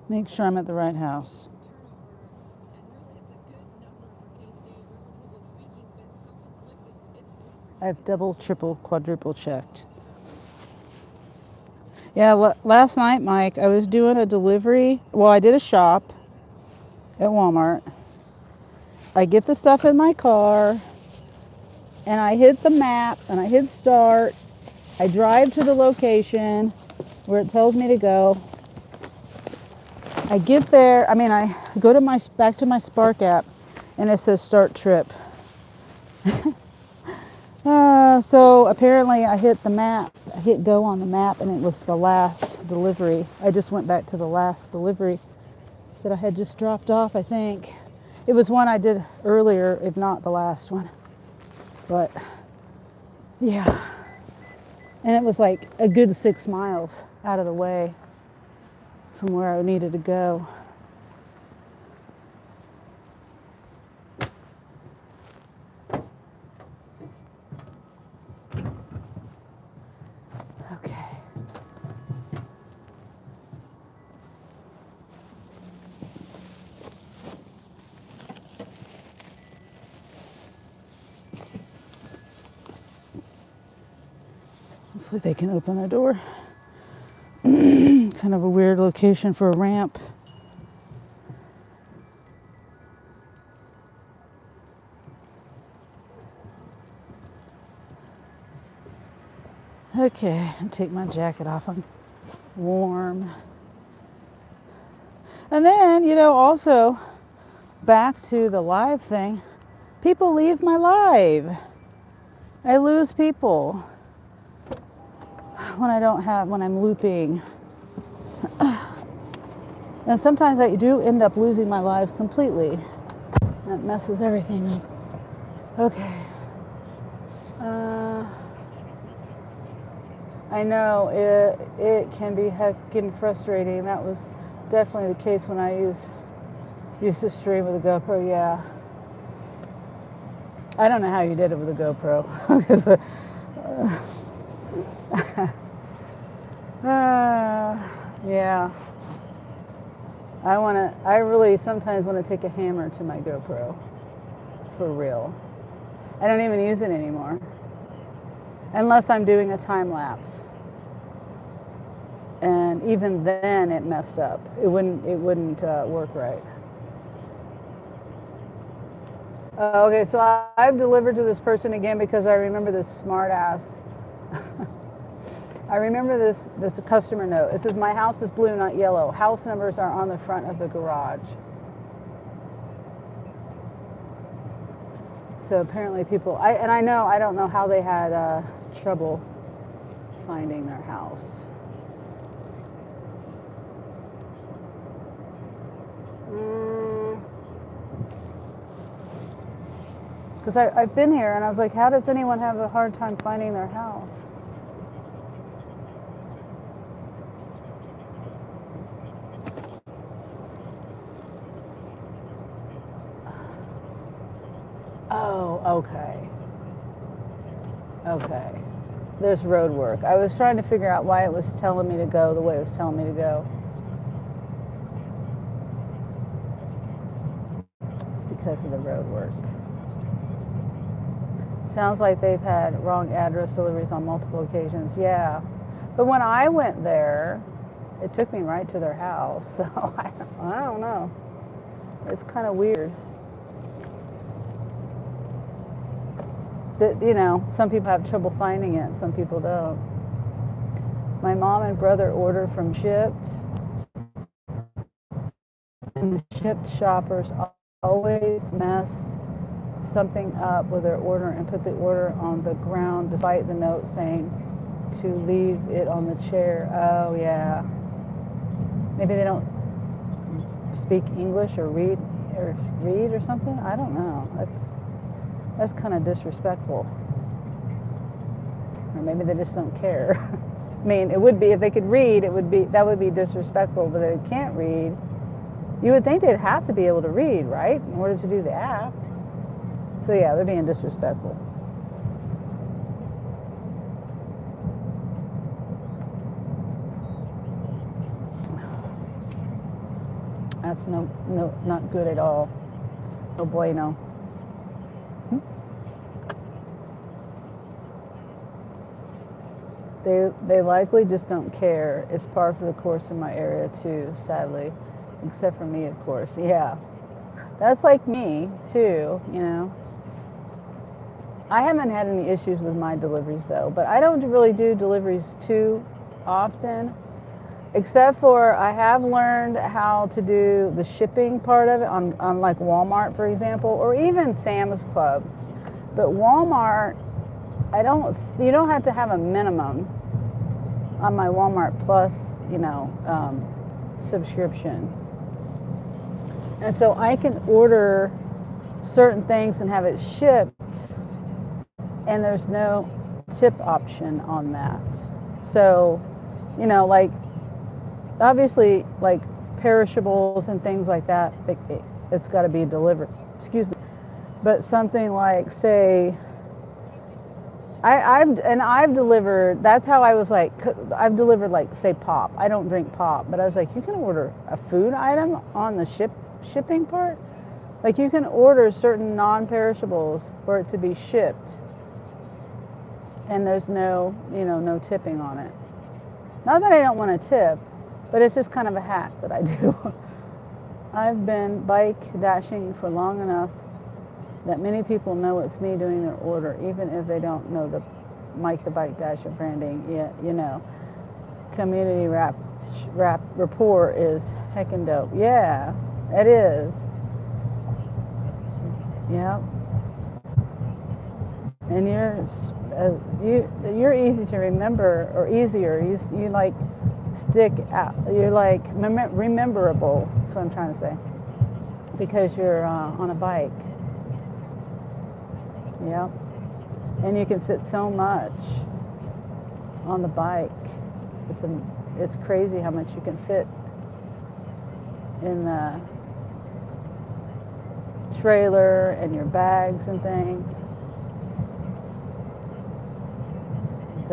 Speaker 1: make sure I'm at the right house. I've double, triple, quadruple checked. Yeah, last night, Mike, I was doing a delivery. Well, I did a shop at Walmart. I get the stuff in my car, and I hit the map, and I hit start. I drive to the location where it tells me to go. I get there. I go to back to my Spark app, and it says start trip. So apparently I hit the map. I hit go on the map, and it was the last delivery. I just went back to the last delivery that I had just dropped off, I think. It was one I did earlier, if not the last one. But, yeah. And it was like a good 6 miles out of the way from where I needed to go. Okay. Hopefully they can open their door. Kind of a weird location for a ramp. Okay, I'll take my jacket off. I'm warm. And then, also back to the live thing, people leave my live. I lose people when I'm looping. And sometimes I do end up losing my live completely. That messes everything up. Okay. I know it can be heckin' frustrating. That was definitely the case when I used to stream with a GoPro. Yeah. I don't know how you did it with a GoPro. Yeah. I really sometimes want to take a hammer to my GoPro. For real. I don't even use it anymore. Unless I'm doing a time lapse. And even then it messed up. It wouldn't work right. Okay, so I've delivered to this person again because I remember this smart ass. I remember this customer note. It says, "My house is blue, not yellow. House numbers are on the front of the garage." So apparently people, I don't know how they had trouble finding their house. Because I've been here and I was like, how does anyone have a hard time finding their house? Oh, okay. Okay. There's road work. I was trying to figure out why it was telling me to go the way it was telling me to go. It's because of the road work. Sounds like they've had wrong address deliveries on multiple occasions. Yeah. But when I went there, it took me right to their house. So I don't know. It's kind of weird. That, some people have trouble finding it, some people don't. My mom and brother order from Shipped, and the Shipped shoppers always mess something up with their order and put the order on the ground despite the note saying to leave it on the chair. Oh yeah. Maybe they don't speak English or read or something. I don't know. That's kind of disrespectful. Or maybe they just don't care. I mean, it would be if they could read, that would be disrespectful, but they can't read. You would think they'd have to be able to read, right? In order to do the app. So yeah, they're being disrespectful. That's not good at all. No bueno. They likely just don't care. It's par for the course in my area too, sadly. Except for me, of course. Yeah. That's like me too. I haven't had any issues with my deliveries though, but I don't really do deliveries too often. Except for I have learned how to do the shipping part of it on like Walmart, for example, or even Sam's Club. But Walmart, you don't have to have a minimum on my Walmart Plus, subscription. And so I can order certain things and have it shipped, and there's no tip option on that. So, like, obviously, like perishables and things like that, it's got to be delivered. Excuse me. But something like, say, I've delivered. That's how I was like. I've delivered like, say, pop. I don't drink pop, but I was like, you can order a food item on the shipping part. Like you can order certain non-perishables for it to be shipped. and there's no, no tipping on it. Not that I don't want to tip, but it's just kind of a hack that I do. I've been bike dashing for long enough that many people know it's me doing their order, even if they don't know the Mike the Bike Dasher branding. Yeah, community rap rapport is heckin' dope. Yeah, it is. Yeah, and you're easy to remember, or easier. You like stick out. You're like rememberable. That's what I'm trying to say. Because you're on a bike. Yep. And you can fit so much on the bike. It's crazy how much you can fit in the trailer and your bags and things. It's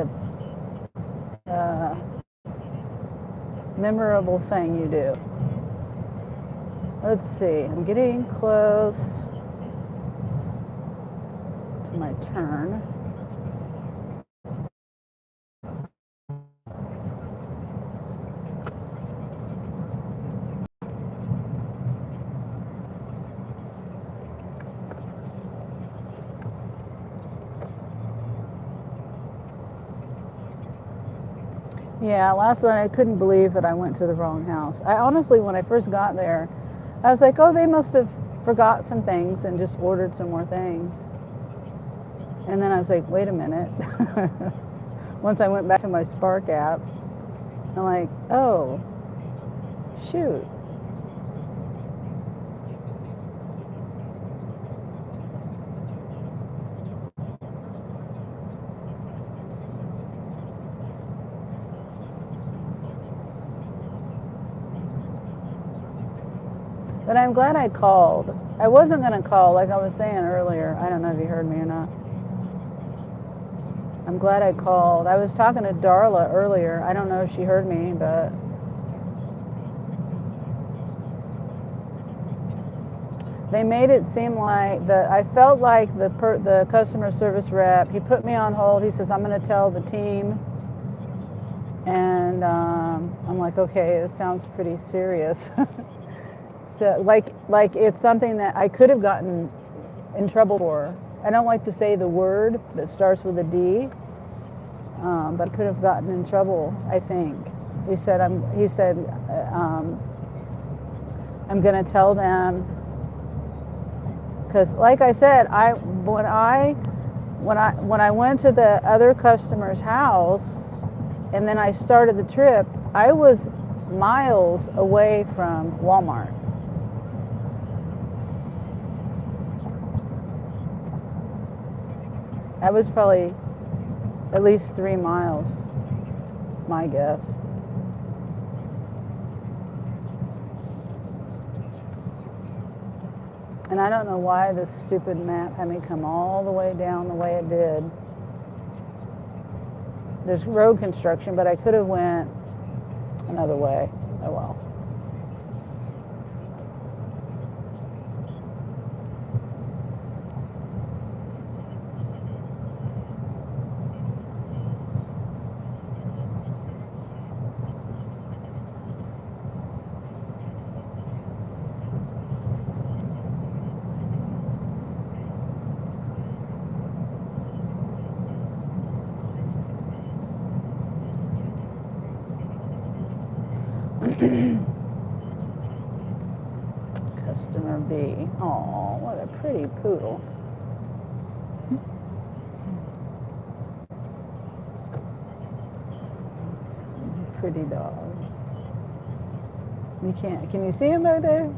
Speaker 1: a memorable thing you do. Let's see, I'm getting close to my turn. Yeah, last night I couldn't believe that I went to the wrong house. I honestly, when I first got there, I was like, oh, they must have forgot some things and just ordered some more things. And then I was like, wait a minute. Once I went back to my Spark app, I'm like, oh, shoot. But I'm glad I called. I wasn't going to call, like I was saying earlier. I don't know if you heard me or not. I'm glad I called. I was talking to Darla earlier. I don't know if she heard me, but they made it seem like I felt like the customer service rep, he put me on hold. He says, I'm going to tell the team. And I'm like, okay, it sounds pretty serious. So like it's something that I could have gotten in trouble for. I don't like to say the word that starts with a D, but I could have gotten in trouble, I think. He said, I'm going to tell them, because like I said, when I went to the other customer's house and then I started the trip, I was miles away from Walmart. I was probably at least 3 miles, my guess. And I don't know why this stupid map had me come all the way down the way it did. There's road construction, but I could have went another way. Oh well. Customer B. Oh, what a pretty poodle. Pretty dog. Can you see him back there?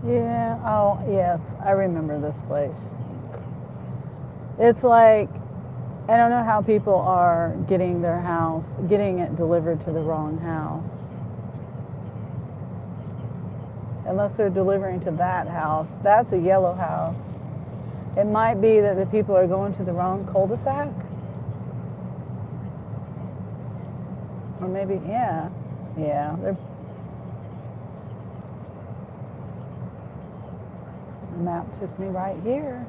Speaker 1: Yeah, oh, yes, I remember this place. It's like, I don't know how people are getting it delivered to the wrong house. unless they're delivering to that house. That's a yellow house. It might be that the people are going to the wrong cul-de-sac. Or maybe, yeah. Yeah, the map took me right here.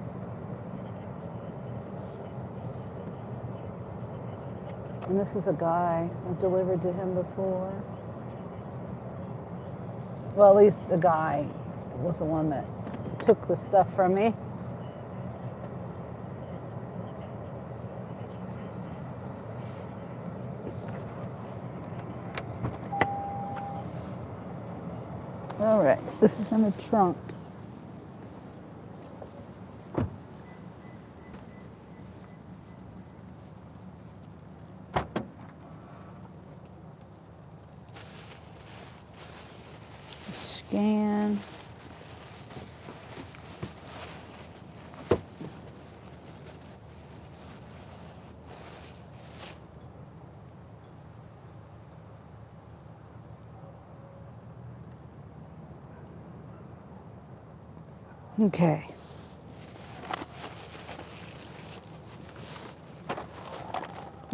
Speaker 1: And this is a guy. I've delivered to him before. Well, at least the guy was the one that took the stuff from me. All right, this is in the trunk. Scan. Okay.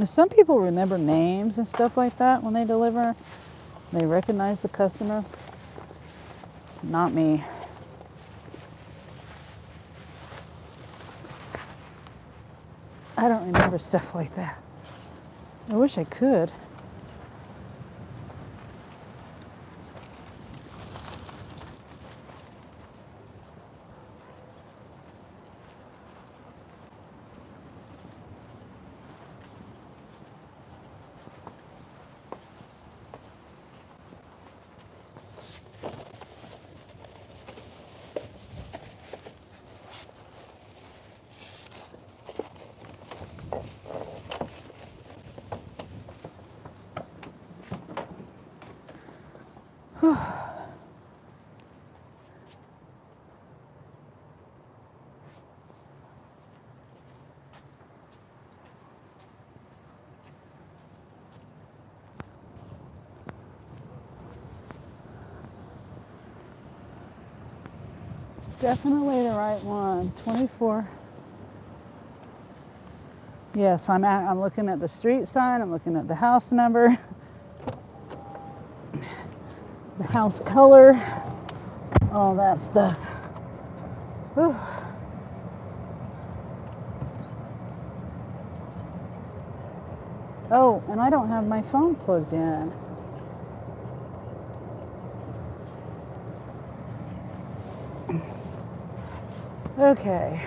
Speaker 1: Some people remember names and stuff like that when they deliver. They recognize the customer. Not me. I don't remember stuff like that. I wish I could. Definitely the right one. 24. Yes, I'm looking at the street sign. I'm looking at the house number, the house color, all that stuff. Whew. Oh, and I don't have my phone plugged in. Okay.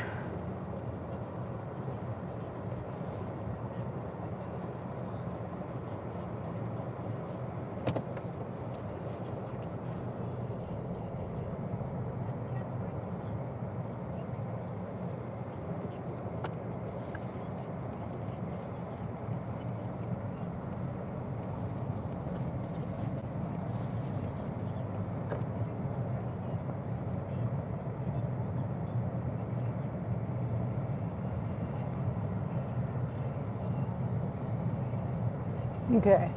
Speaker 1: Okay.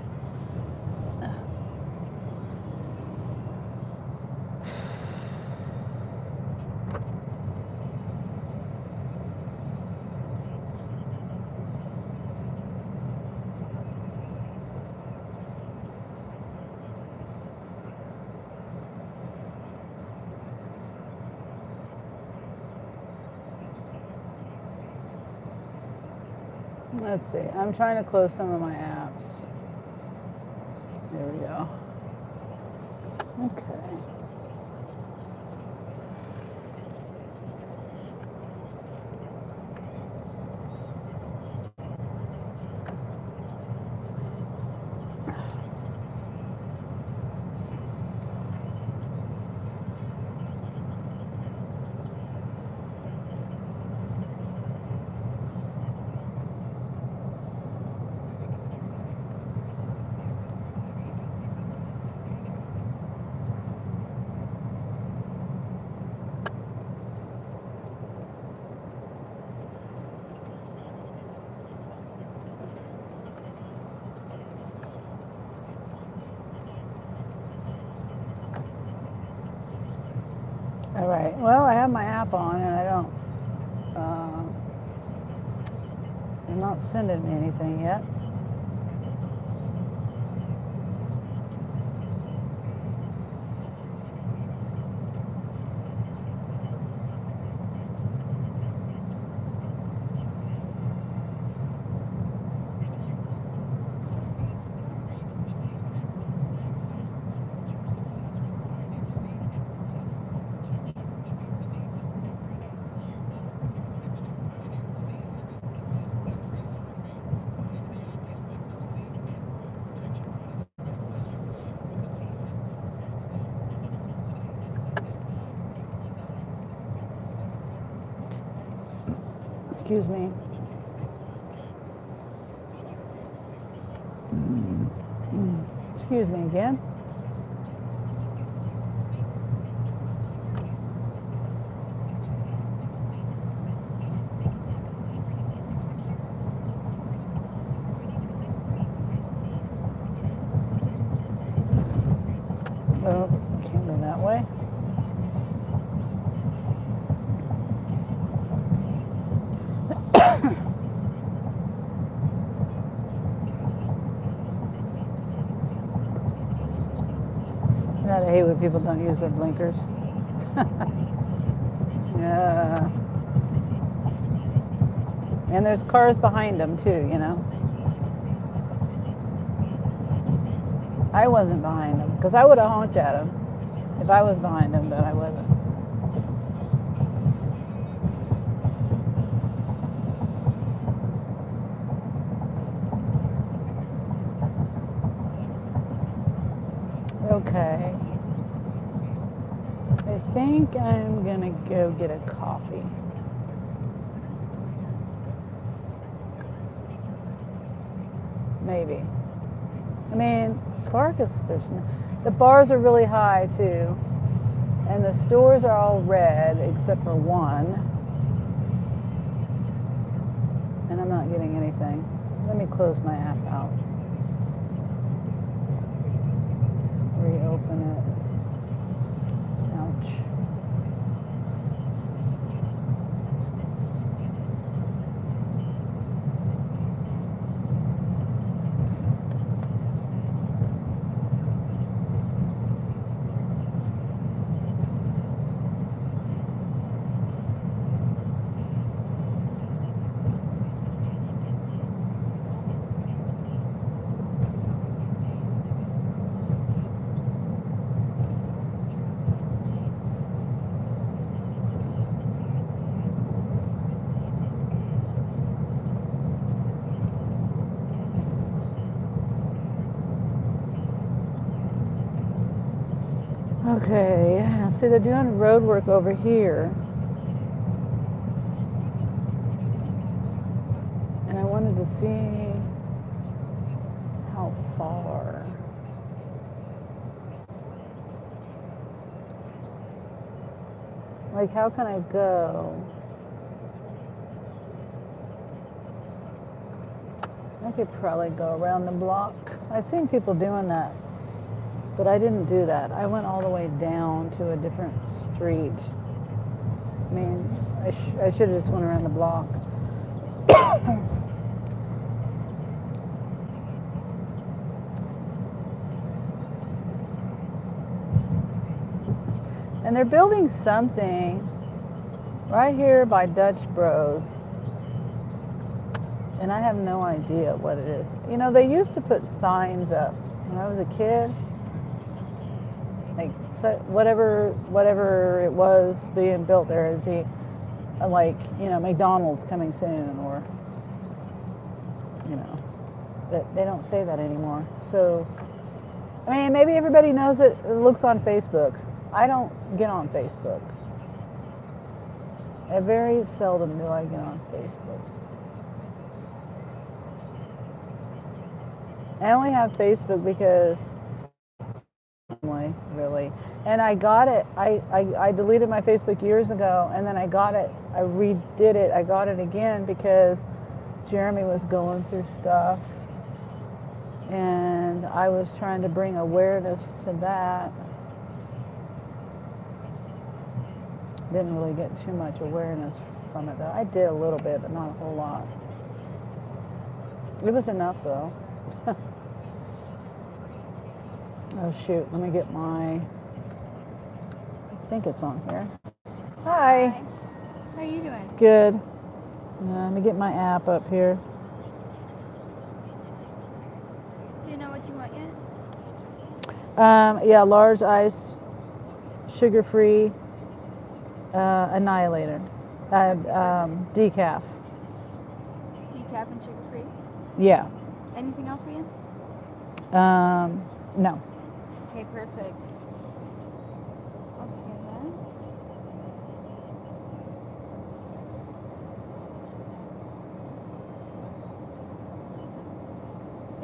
Speaker 1: Let's see. I'm trying to close some of my apps. There we go. Okay. All right. Well, I have my app on, and I don't. They're not sending me anything yet. Excuse me. Excuse me again. Oh, can't go that way. God, I hate when people don't use their blinkers. Yeah. And there's cars behind them too, you know. I wasn't behind them because I would have honked at them if I was behind them, but I wasn't. Okay. I think I'm gonna go get a coffee. Maybe. I mean, Spark is the bars are really high too, and the stores are all red except for one, and I'm not getting anything. Let me close my app out. Reopen it. Ouch. Okay, see they're doing road work over here. And I wanted to see how far. Like, how can I go? I could probably go around the block. I've seen people doing that, but I didn't do that. I went all the way down to a different street. I mean, I should have just went around the block. And they're building something right here by Dutch Bros. And I have no idea what it is. You know, they used to put signs up when I was a kid. Like, so whatever it was being built there, it'd be like, you know, McDonald's coming soon, or, you know, but they don't say that anymore. So, I mean, maybe everybody knows it looks on Facebook. I don't get on Facebook. Very seldom do I get on Facebook. I only have Facebook because really, and I got it. I deleted my Facebook years ago, and then I got it. I redid it. I got it again because Jeremy was going through stuff, and I was trying to bring awareness to that. Didn't really get too much awareness from it though. I did a little bit, but not a whole lot. It was enough though. Oh shoot, let me get my, I think it's on here. Hi.
Speaker 4: How are you doing?
Speaker 1: Good. Let me get my app up here.
Speaker 4: Do you know what you want yet?
Speaker 1: Yeah, large iced, sugar-free, annihilator, decaf.
Speaker 4: Decaf and sugar free.
Speaker 1: Yeah.
Speaker 4: Anything else for you?
Speaker 1: No.
Speaker 4: Okay, perfect. I'll scan that.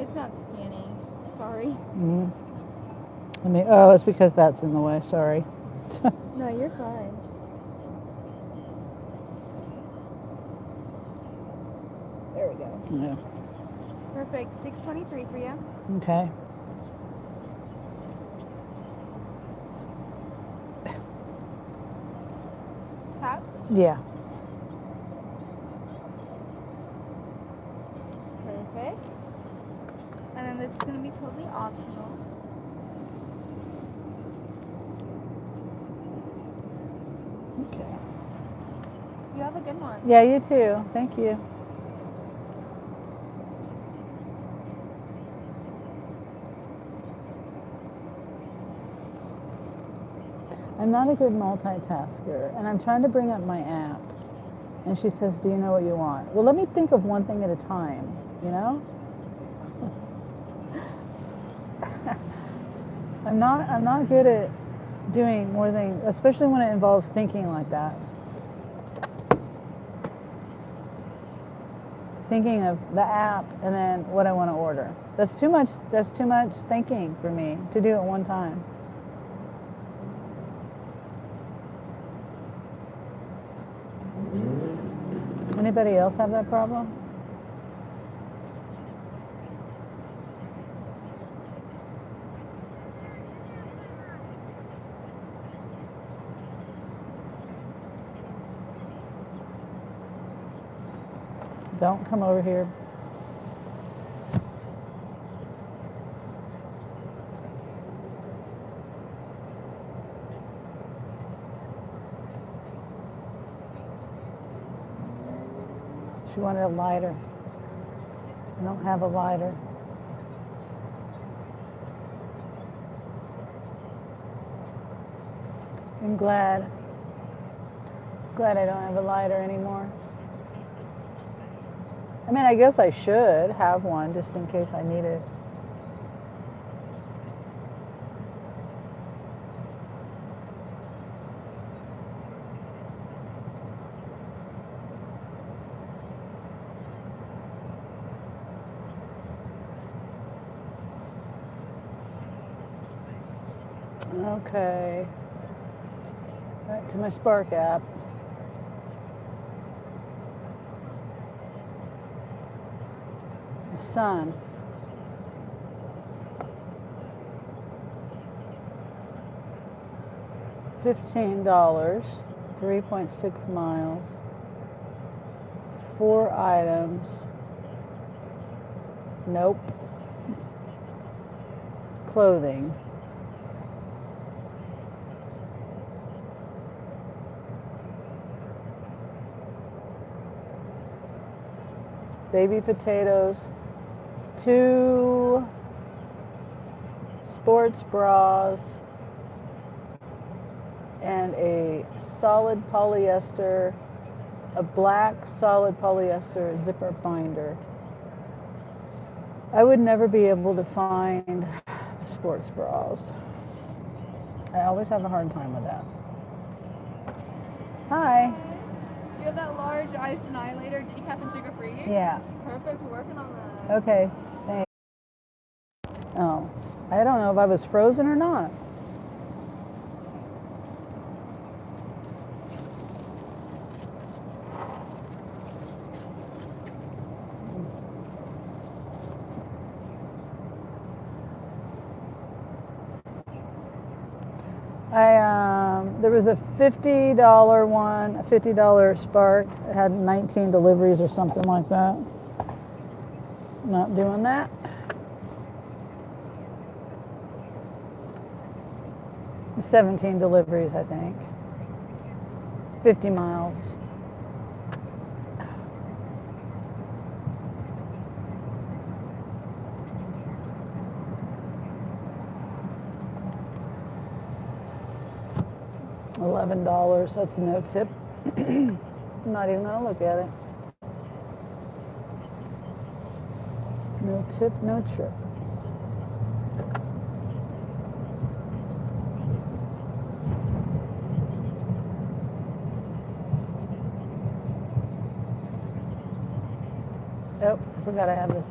Speaker 4: It's not scanning. Sorry.
Speaker 1: Mm. Oh, it's because that's in the way. Sorry.
Speaker 4: No, you're fine. There we go.
Speaker 1: Yeah.
Speaker 4: Perfect. 623 for you.
Speaker 1: Okay.
Speaker 4: Tap.
Speaker 1: Yeah.
Speaker 4: Perfect. And then this is going to be totally optional.
Speaker 1: Okay.
Speaker 4: You have a good one.
Speaker 1: Yeah, you too. Thank you. I'm not a good multitasker, and I'm trying to bring up my app. And she says, "Do you know what you want?" Well, let me think of one thing at a time, you know? I'm not good at doing more things, especially when it involves thinking like that. Thinking of the app and then what I want to order. That's too much thinking for me to do at one time. Anybody else have that problem? Don't come over here. She wanted a lighter. I don't have a lighter. I'm glad I don't have a lighter anymore. I mean, I guess I should have one just in case I need it. Okay. Back to my Spark app. Sun. $15, 3.6 miles, 4 items. Nope. Clothing. Baby potatoes. 2 sports bras. And a black solid polyester zipper binder. I would never be able to find the sports bras. I always have a hard time with that. Hi.
Speaker 4: You have that large iced annihilator, decaf and sugar free?
Speaker 1: Yeah.
Speaker 4: Perfect. We're working on that.
Speaker 1: Okay. Thanks. Oh, I don't know if I was frozen or not. There was a $50 one, a $50 Spark. It had 19 deliveries or something like that. Not doing that. $17 deliveries, I think. 50 miles. $11. That's no tip. I'm not even gonna look at it. No tip, no trip. Oh, I forgot I have this.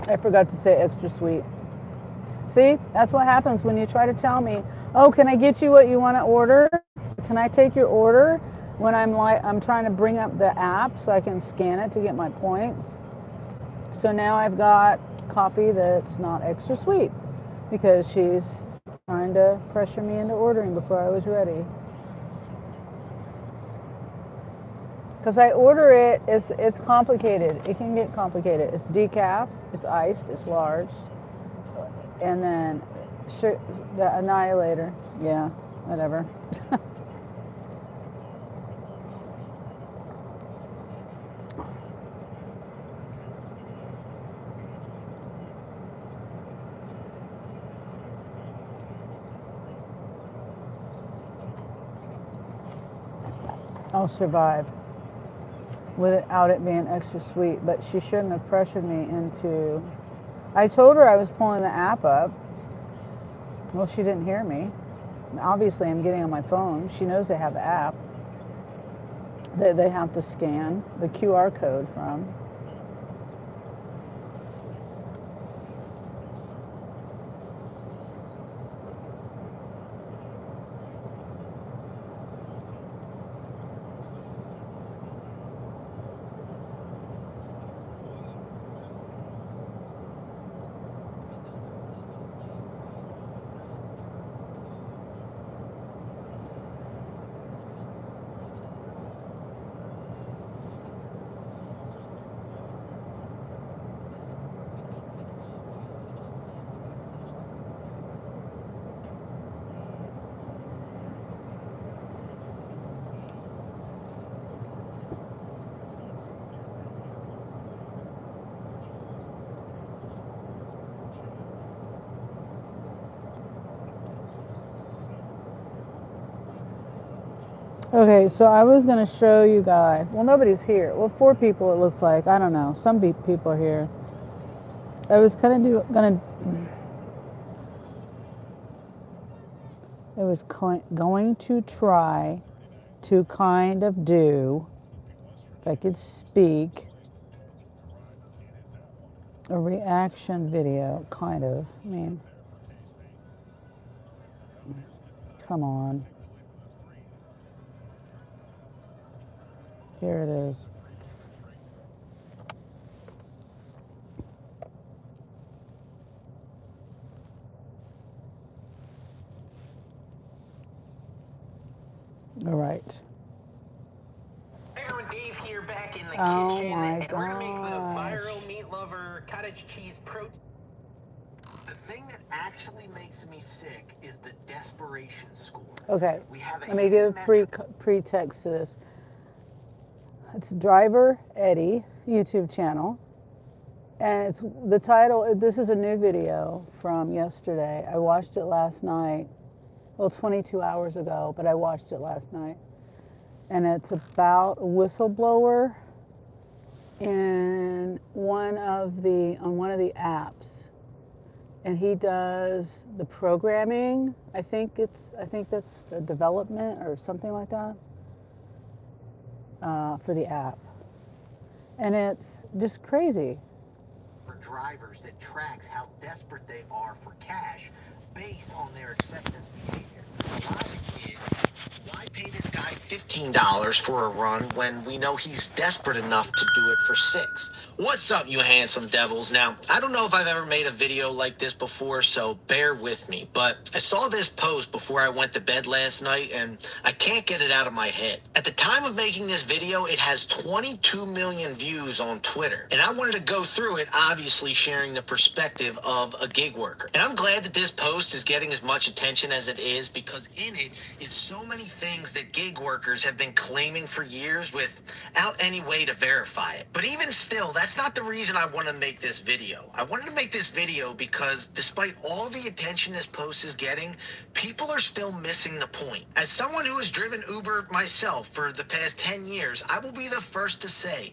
Speaker 1: I forgot to say extra sweet. See, that's what happens when you try to tell me, "Oh, can I get you what you want to order? Can I take your order?" When I'm trying to bring up the app so I can scan it to get my points. So now I've got coffee that's not extra sweet because she's trying to pressure me into ordering before I was ready. Because I order it, it's complicated. It can get complicated. It's decaf, it's iced, it's large, and then the annihilator. Yeah, whatever. I'll survive without it being extra sweet, but she shouldn't have pressured me into. I told her I was pulling the app up. Well, she didn't hear me. Obviously, I'm getting on my phone. She knows they have the app that they have to scan the QR code from. Okay, so I was gonna show you guys. Well, nobody's here. Well, 4 people it looks like. I don't know. Some people are here. I was gonna. I was going to try to kind of do, if I could speak, a reaction video, kind of. I mean, come on. Here it is. All right.
Speaker 5: Hey everyone, Dave here, back in the
Speaker 1: Oh
Speaker 5: kitchen,
Speaker 1: my
Speaker 5: and we're gonna make the
Speaker 1: gosh.
Speaker 5: viral meat lover cottage cheese protein. The thing that actually makes me sick is the desperation score.
Speaker 1: Okay.
Speaker 5: We have a
Speaker 1: Let me give pretext to this. It's Driver Eddie YouTube channel, and it's the title. This is a new video from yesterday. I watched it last night. Well, 22 hours ago, but I watched it last night. And it's about a whistleblower in on one of the apps. And he does the programming. I think that's the development or something like that for the app. And it's just crazy.
Speaker 5: For drivers that tracks how desperate they are for cash based on their acceptance behavior. The logic is Why pay this guy $15 for a run when we know he's desperate enough to do it for 6? What's up, you handsome devils? Now, I don't know if I've ever made a video like this before, so bear with me, but I saw this post before I went to bed last night, and I can't get it out of my head. At the time of making this video, it has 22 million views on Twitter, and I wanted to go through it, obviously sharing the perspective of a gig worker. And I'm glad that this post is getting as much attention as it is, because in it is so many things that gig workers have been claiming for years without any way to verify it. But even still, that's not the reason I want to make this video. I wanted to make this video because despite all the attention this post is getting, people are still missing the point. As someone who has driven Uber myself for the past 10 years, I will be the first to say,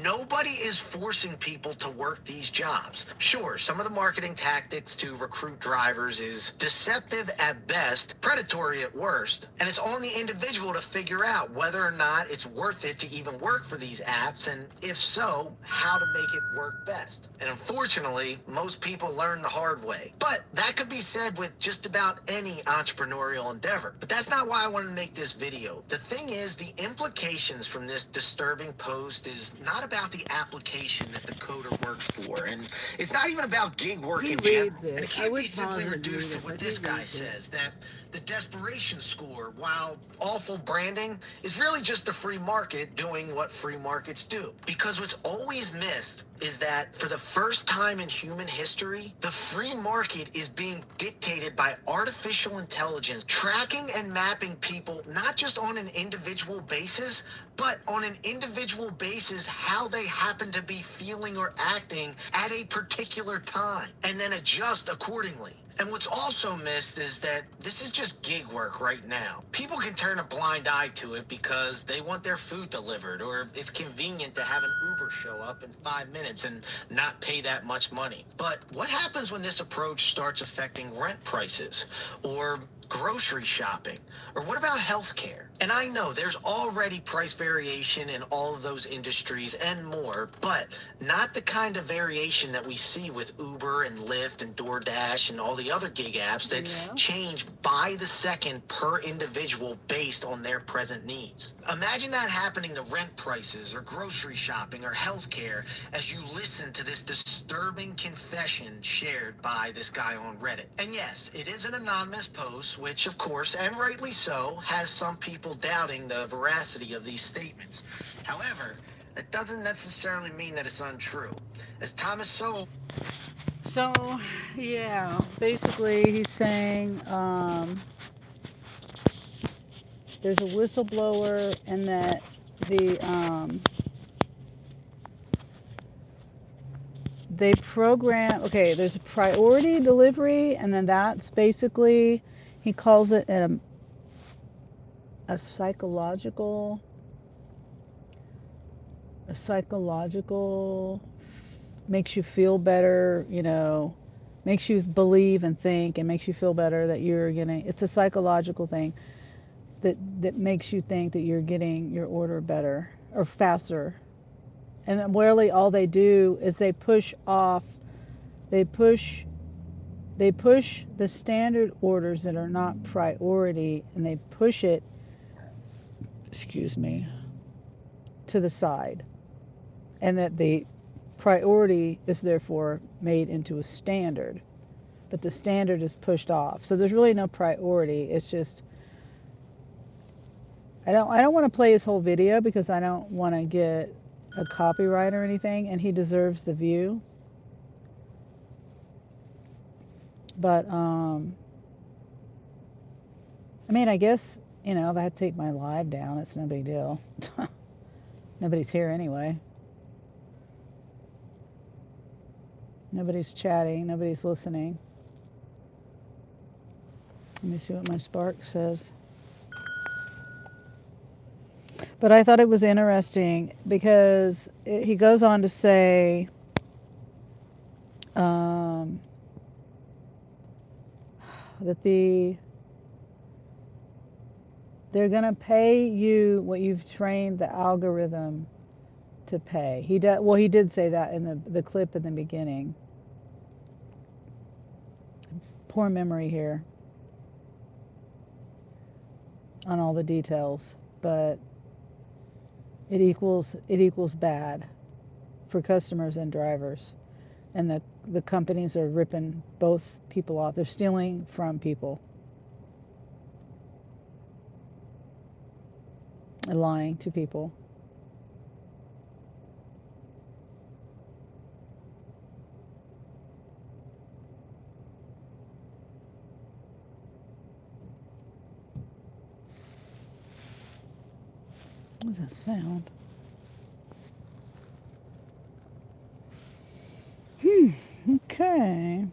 Speaker 5: nobody is forcing people to work these jobs. Sure, some of the marketing tactics to recruit drivers is deceptive at best, predatory at worst, and it's on the individual to figure out whether or not it's worth it to even work for these apps, and if so, how to make it work best. And unfortunately, most people learn the hard way. But that could be said with just about any entrepreneurial endeavor. But that's not why I wanted to make this video. The thing is, the implications from this disturbing post is not about the application that the coder works for, and it's not even about gig work
Speaker 1: He
Speaker 5: in general.
Speaker 1: reads
Speaker 5: And
Speaker 1: it.
Speaker 5: it
Speaker 1: I
Speaker 5: can't be
Speaker 1: would
Speaker 5: simply
Speaker 1: pause and read
Speaker 5: reduced to
Speaker 1: it,
Speaker 5: what
Speaker 1: but he
Speaker 5: this guy
Speaker 1: reads it.
Speaker 5: says, that the desperation score, while awful branding, is really just the free market doing what free markets do. Because what's always missed is that for the first time in human history, the free market is being dictated by artificial intelligence, tracking and mapping people not just on an individual basis, but on an individual basis how they happen to be feeling or acting at a particular time, and then adjust accordingly. And what's also missed is that this is just gig work right now. People can turn a blind eye to it because they want their food delivered, or it's convenient to have an Uber show up in 5 minutes and not pay that much money. But what happens when this approach starts affecting rent prices, or grocery shopping, or what about healthcare? And I know there's already price variation in all of those industries and more, but not the kind of variation that we see with Uber and Lyft and DoorDash and all the other gig apps that change by the second per individual based on their present needs. Imagine that happening to rent prices or grocery shopping or healthcare as you listen to this disturbing confession shared by this guy on Reddit. And yes, it is an anonymous post, which of course, and rightly so, has some people doubting the veracity of these statements. However, that doesn't necessarily mean that it's untrue. As Thomas Sowell...
Speaker 1: So, yeah, basically he's saying there's a whistleblower and that they program, okay, there's a priority delivery, and then that's basically, he calls it a psychological, makes you feel better, makes you believe and think and makes you feel better that you're getting, it's a psychological thing that makes you think that you're getting your order better or faster. And then really all they do is they push the standard orders that are not priority, and they push it, excuse me, to the side. And that the priority is therefore made into a standard, but the standard is pushed off. So there's really no priority. It's just, I don't want to play his whole video because I don't want to get a copyright or anything, and he deserves the view. But I mean, I guess, if I had to take my live down, it's no big deal. Nobody's here anyway. Nobody's chatting, nobody's listening. Let me see what my Spark says. But I thought it was interesting because he goes on to say that they're going to pay you what you've trained the algorithm to pay. He did say that in the clip in the beginning. Poor memory here. on all the details, but it equals bad for customers and drivers. And the companies are ripping both people off. They're stealing from people and lying to people. What's that sound? Okay.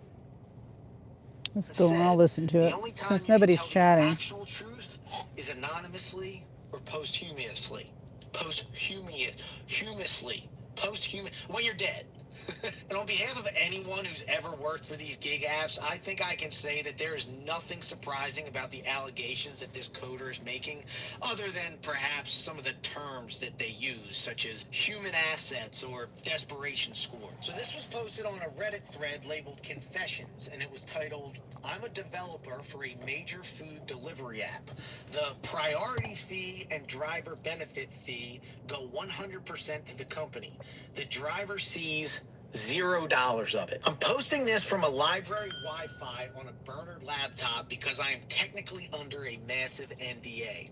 Speaker 1: Let's go and I'll listen to
Speaker 5: The
Speaker 1: it.
Speaker 5: only time
Speaker 1: Since
Speaker 5: you can
Speaker 1: nobody's
Speaker 5: tell the
Speaker 1: chatting.
Speaker 5: actual truth is anonymously or posthumously. When you're dead. And on behalf of anyone who's ever worked for these gig apps, I think I can say that there is nothing surprising about the allegations that this coder is making, other than perhaps some of the terms that they use, such as human assets or desperation score. So this was posted on a Reddit thread labeled Confessions, and it was titled, "I'm a developer for a major food delivery app. The priority fee and driver benefit fee go 100% to the company. The driver sees $0 of it. I'm posting this from a library Wi-Fi on a burner laptop because I am technically under a massive NDA.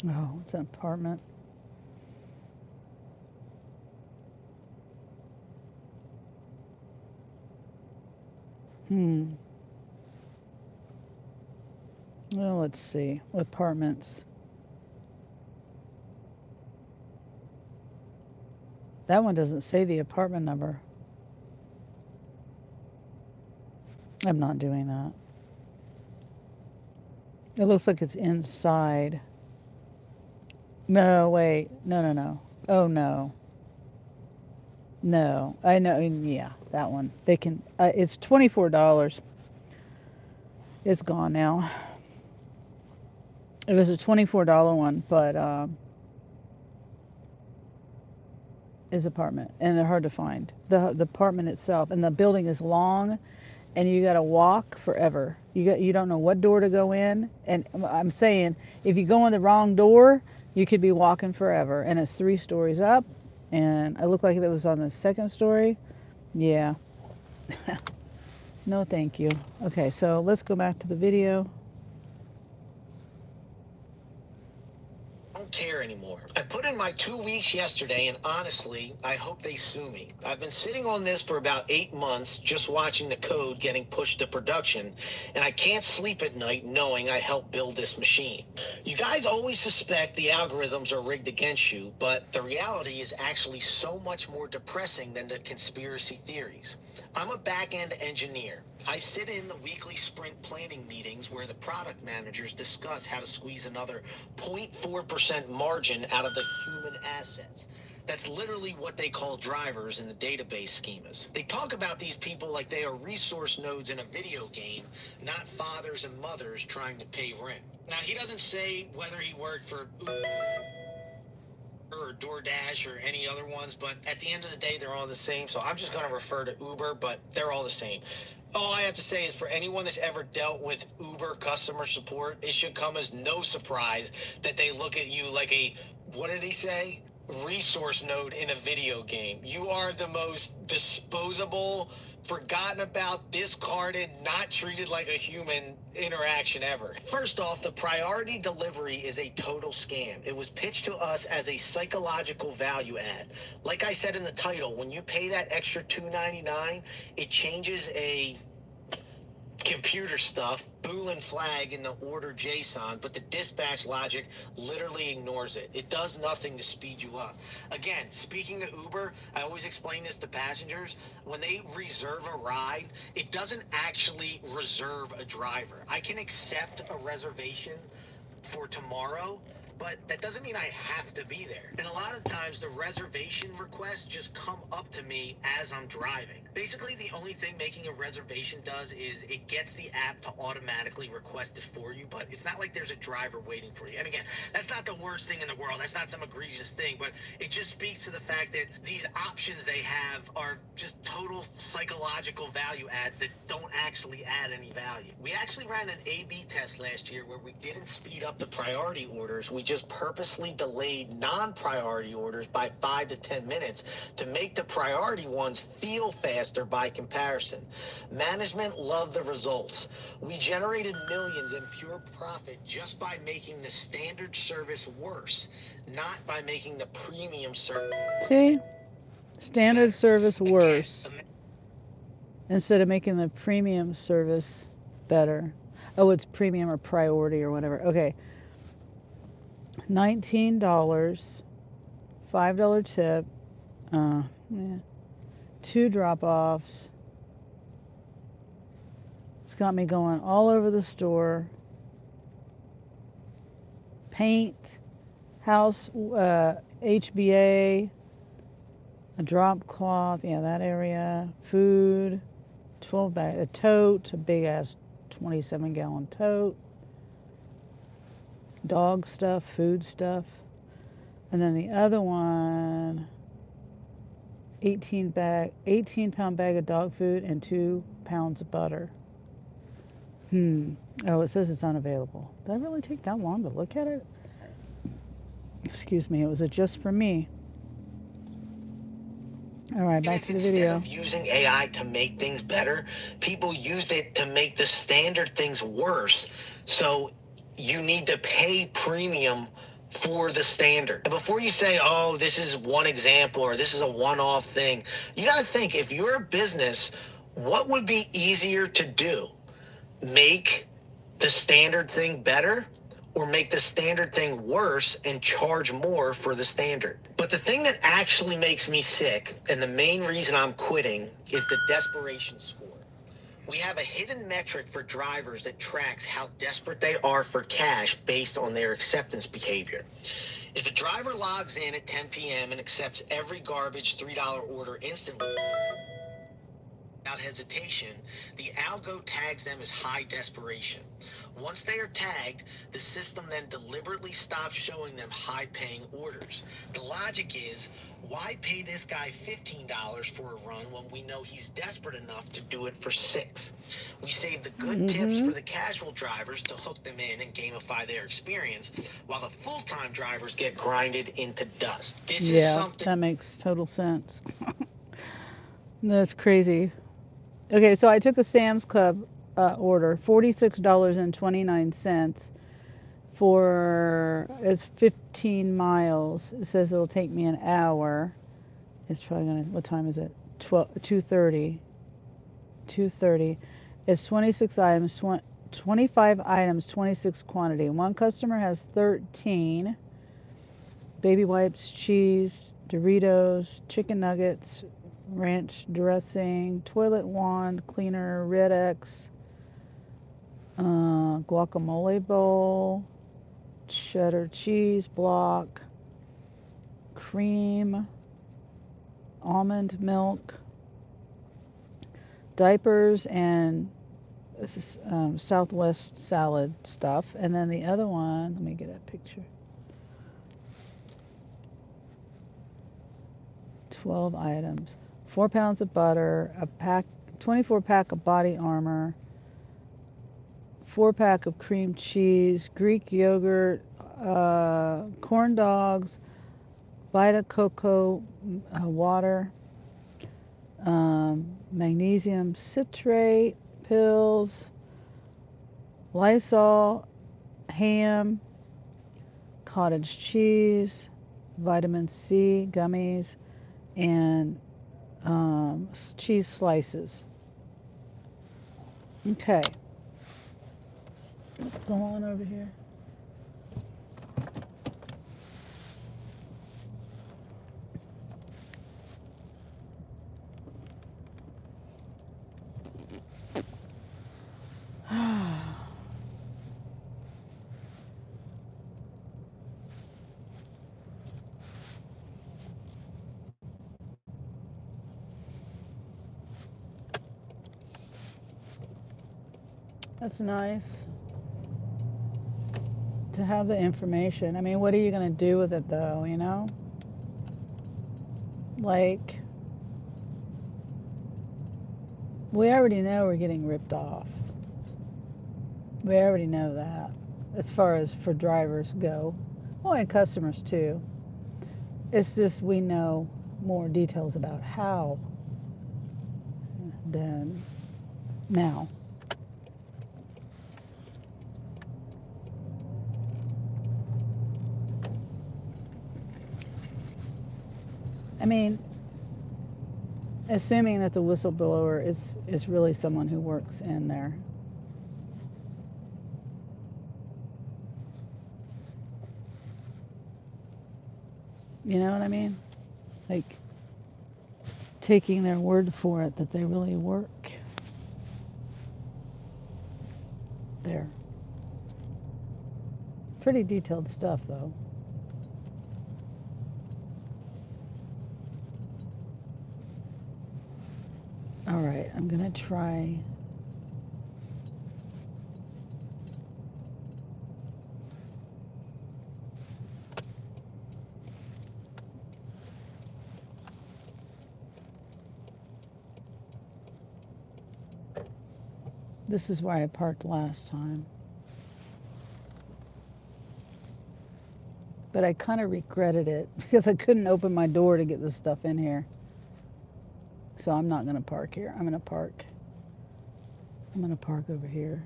Speaker 1: Oh, it's an apartment. Well, let's see. Apartments. That one doesn't say the apartment number. I'm not doing that. It looks like it's inside. No, wait. No. Oh, no. No. I know. Yeah, that one. They can. It's $24. It's gone now. It was a $24 one, but is apartment, and they're hard to find. The apartment itself, and the building is long, and you got to walk forever. You don't know what door to go in, and I'm saying if you go in the wrong door, you could be walking forever. And it's 3 stories up, and it looked like it was on the 2nd story. Yeah. No, thank you. Okay, so let's go back to the video.
Speaker 5: I don't care anymore. I put in my 2 weeks yesterday, and honestly, I hope they sue me. I've been sitting on this for about 8 months, just watching the code getting pushed to production, and I can't sleep at night knowing I helped build this machine. You guys always suspect the algorithms are rigged against you, but the reality is actually so much more depressing than the conspiracy theories. I'm a back-end engineer. I sit in the weekly sprint planning meetings where the product managers discuss how to squeeze another 0.4% margin out of the human assets. That's literally what they call drivers in the database schemas. They talk about these people like they are resource nodes in a video game, not fathers and mothers trying to pay rent. Now, he doesn't say whether he worked for Uber or DoorDash or any other ones, but at the end of the day, they're all the same. So I'm just going to refer to Uber, but they're all the same. All I have to say is for anyone that's ever dealt with Uber customer support, it should come as no surprise that they look at you like a, what did he say? Resource node in a video game. You are the most disposable, forgotten about, discarded, not treated like a human interaction ever. First off, the priority delivery is a total scam. It was pitched to us as a psychological value add. Like I said in the title, when you pay that extra $2.99, it changes a computer stuff, Boolean flag in the order JSON, but the dispatch logic literally ignores it. It does nothing to speed you up. Again, speaking to Uber, I always explain this to passengers. When they reserve a ride, it doesn't actually reserve a driver. I can accept a reservation for tomorrow, but that doesn't mean I have to be there. And a lot of times the reservation requests just come up to me as I'm driving. Basically, the only thing making a reservation does is it gets the app to automatically request it for you, but it's not like there's a driver waiting for you. And again, that's not the worst thing in the world. That's not some egregious thing, but it just speaks to the fact that these options they have are just total psychological value adds that don't actually add any value. We actually ran an A/B test last year where we didn't speed up the priority orders. We just purposely delayed non-priority orders by 5 to 10 minutes to make the priority ones feel faster by comparison. Management loved the results. We generated millions in pure profit just by making the standard service worse, not by making the premium service.
Speaker 1: See? Standard service worse instead of making the premium service better. Oh, it's premium or priority or whatever. Okay. $19, $5 tip, yeah, 2 drop-offs. It's got me going all over the store. Paint, house, HBA, a drop cloth, yeah, that area. Food, 12 bag, a tote, a big ass 27-gallon tote. Dog stuff, food stuff. And then the other one, 18-pound bag of dog food and 2 pounds of butter. Oh, it says it's unavailable. Did I really take that long to look at it? Excuse me, it was a just for me. All right, back to the video.
Speaker 5: Instead of using AI to make things better, people used it to make the standard things worse. So you need to pay premium for the standard. And before you say, oh, this is one example or this is a one-off thing, you got to think, if you're a business, what would be easier to do? Make the standard thing better or make the standard thing worse and charge more for the standard? But the thing that actually makes me sick, and the main reason I'm quitting, is the desperation score. We have a hidden metric for drivers that tracks how desperate they are for cash based on their acceptance behavior. If a driver logs in at 10 p.m. and accepts every garbage $3 order instantly, without hesitation, the algo tags them as high desperation. Once they are tagged, the system then deliberately stops showing them high-paying orders. The logic is, why pay this guy $15 for a run when we know he's desperate enough to do it for $6? We save the good tips for the casual drivers to hook them in and gamify their experience, while the full-time drivers get grinded into dust. This is something
Speaker 1: that makes total sense. That's crazy. Okay, so I took a Sam's Club order, $46.29 for, it's 15 miles. It says it'll take me an hour. It's probably gonna, what time is it? 2:30. 2:30. It's 26 items, 25 items, 26 quantity. One customer has 13. Baby wipes, cheese, Doritos, chicken nuggets, ranch dressing, toilet wand cleaner, Red X, guacamole bowl, cheddar cheese block, cream, almond milk, diapers, and Southwest salad stuff. And then the other one, let me get a picture. 12 items. 4 pounds of butter, a pack, 24 pack of body armor, 4 pack of cream cheese, Greek yogurt, corn dogs, Vita Coco water, magnesium citrate pills, Lysol, ham, cottage cheese, vitamin C gummies, and cheese slices. Okay, let's go on over here. That's nice to have the information. I mean, what are you going to do with it though, you know? Like, we already know we're getting ripped off. We already know that as far as for drivers go. Well, and customers too. It's just we know more details about how than now. I mean, assuming that the whistleblower is really someone who works in there. You know what I mean? Like taking their word for it that they really work there. Pretty detailed stuff though. All right, I'm gonna try. This is where I parked last time. But I kind of regretted it because I couldn't open my door to get this stuff in here. So I'm not gonna park here. I'm gonna park over here.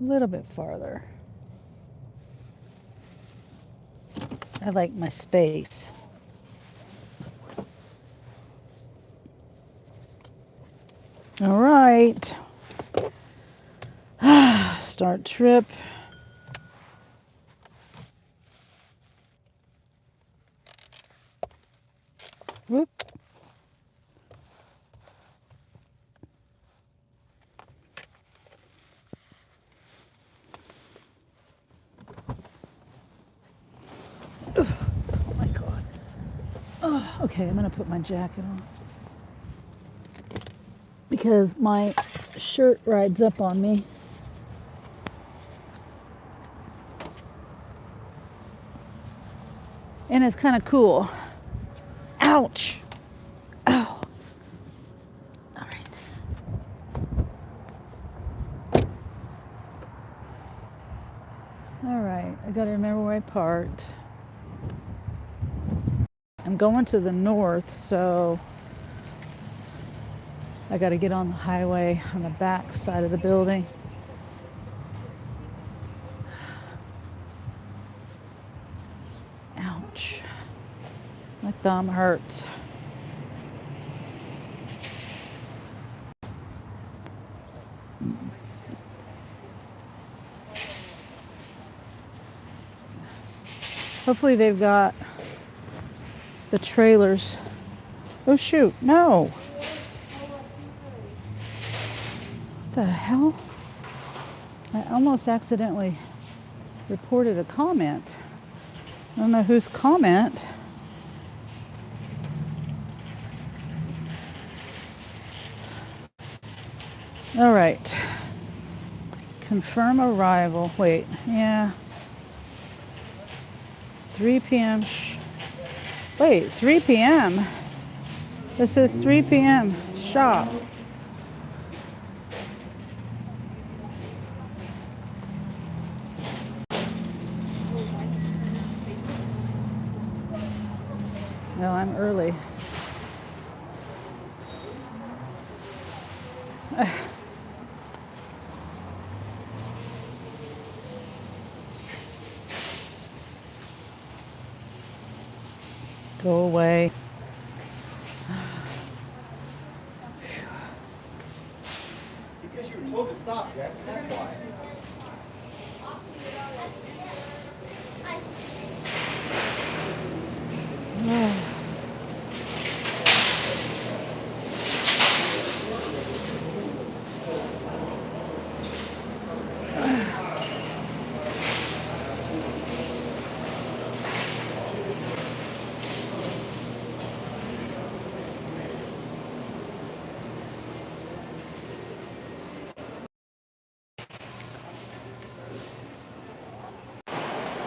Speaker 1: A little bit farther. I like my space. All right. Start trip. Whoop. Oh my God. Oh, okay, I'm gonna put my jacket on because my shirt rides up on me. And it's kind of cool. Ouch. Ow. All right. All right, I gotta remember where I parked. I'm going to the north, so I gotta get on the highway on the back side of the building. Ouch. My thumb hurts. Hopefully they've got the trailers. Oh shoot, no. What the hell? I almost accidentally reported a comment. I don't know whose comment. All right. Confirm arrival. Wait, yeah. 3 p.m. Wait, 3 p.m. This is 3 p.m. shop. No, I'm early. Go away.
Speaker 6: Because you were told to stop, yes, that's why.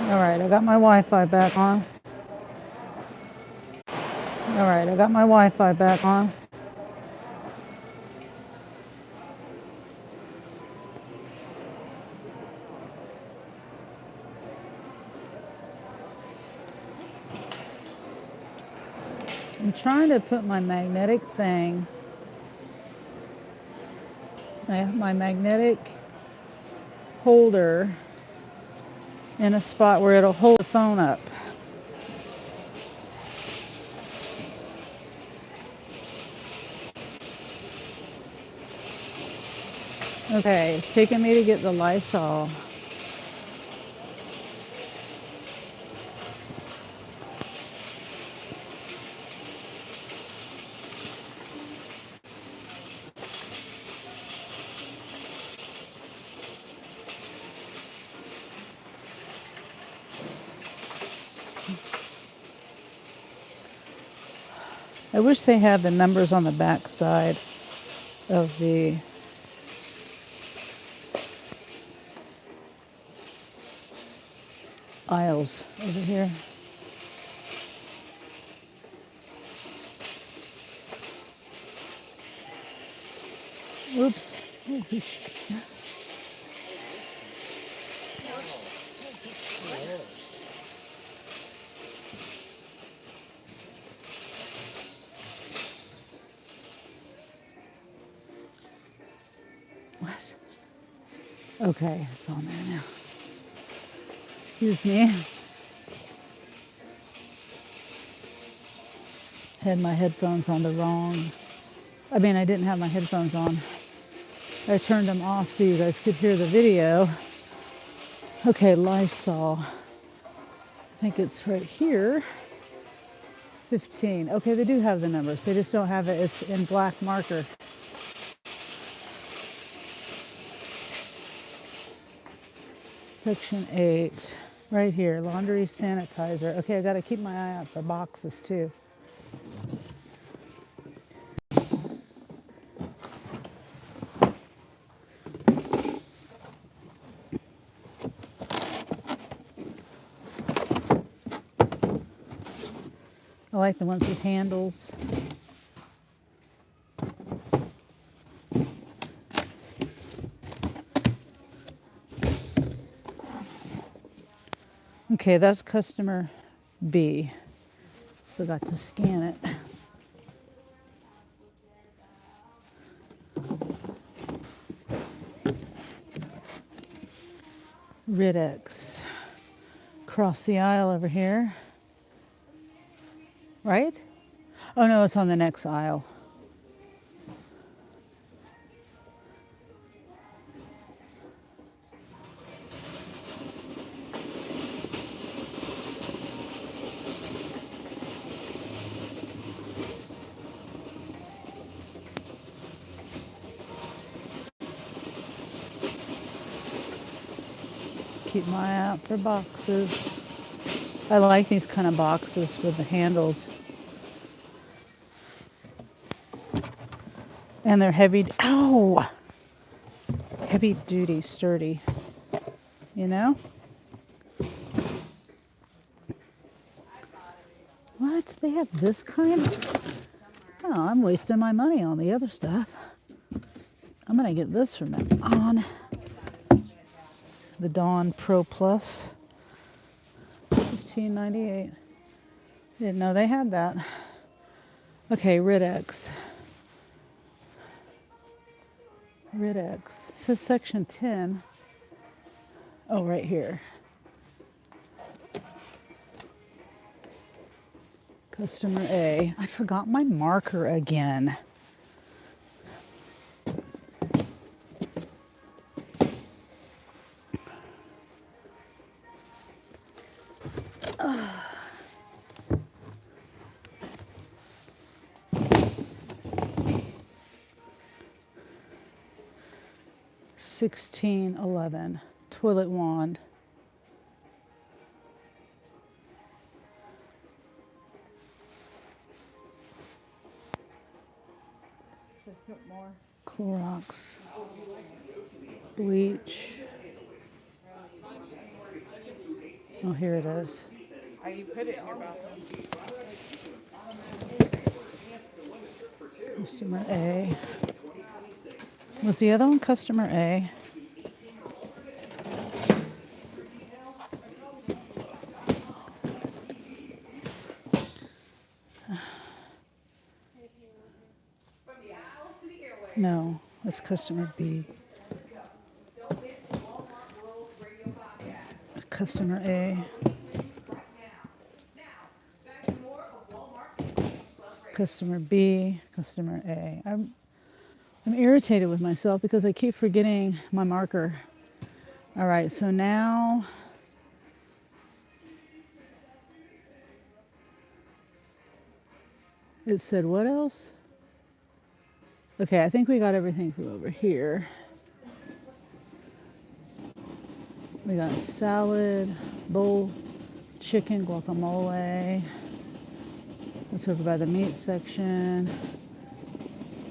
Speaker 1: All right, I got my Wi-Fi back on. All right, I got my Wi-Fi back on. I'm trying to put my magnetic thing, my magnetic holder in a spot where it'll hold the phone up. Okay, it's taking me to get the Lysol. I wish they had the numbers on the back side of the aisles over here. Oops. What? Okay, it's on there now. Excuse me. Had my headphones on the wrong. I didn't have my headphones on. I turned them off so you guys could hear the video. Okay, Lysol. I think it's right here. 15. Okay, they do have the numbers. They just don't have it. It's in black marker. Section 8. Right here, laundry sanitizer. Okay, I gotta keep my eye out for boxes too. I like the ones with handles. Okay, that's customer B. Forgot to scan it. Riddex. Across the aisle over here. Right? Oh no, it's on the next aisle. Keep my eye out for boxes. I like these kind of boxes with the handles. And they're heavy, ow! Heavy duty, sturdy. You know? What? They have this kind? Oh, I'm wasting my money on the other stuff. I'm gonna get this from now on. The Dawn Pro Plus. $15.98. Didn't know they had that. Okay, Riddex. Riddex. It says section 10. Oh, right here. Customer A. I forgot my marker again. $16.11. Toilet wand. Clorox. Bleach. Oh, here it is.
Speaker 3: You put it in your bathroom.
Speaker 1: Customer A. Was the other one customer A? No, it's customer B. Customer A. Customer B. Customer A. I'm irritated with myself because I keep forgetting my marker. All right, so now it said what else? Okay, I think we got everything from over here. We got salad, bowl, chicken, guacamole. Let's over by the meat section.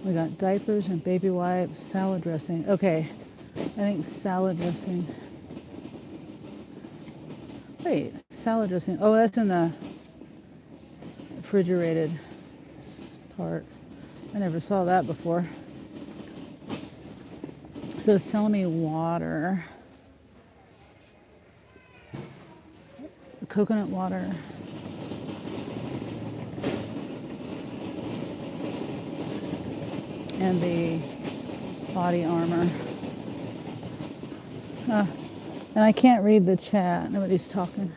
Speaker 1: We got diapers and baby wipes, salad dressing. Okay, I think salad dressing. Wait, salad dressing. Oh, that's in the refrigerated part. I never saw that before. So it's telling me water. Coconut water. And the body armor. And I can't read the chat. Nobody's talking.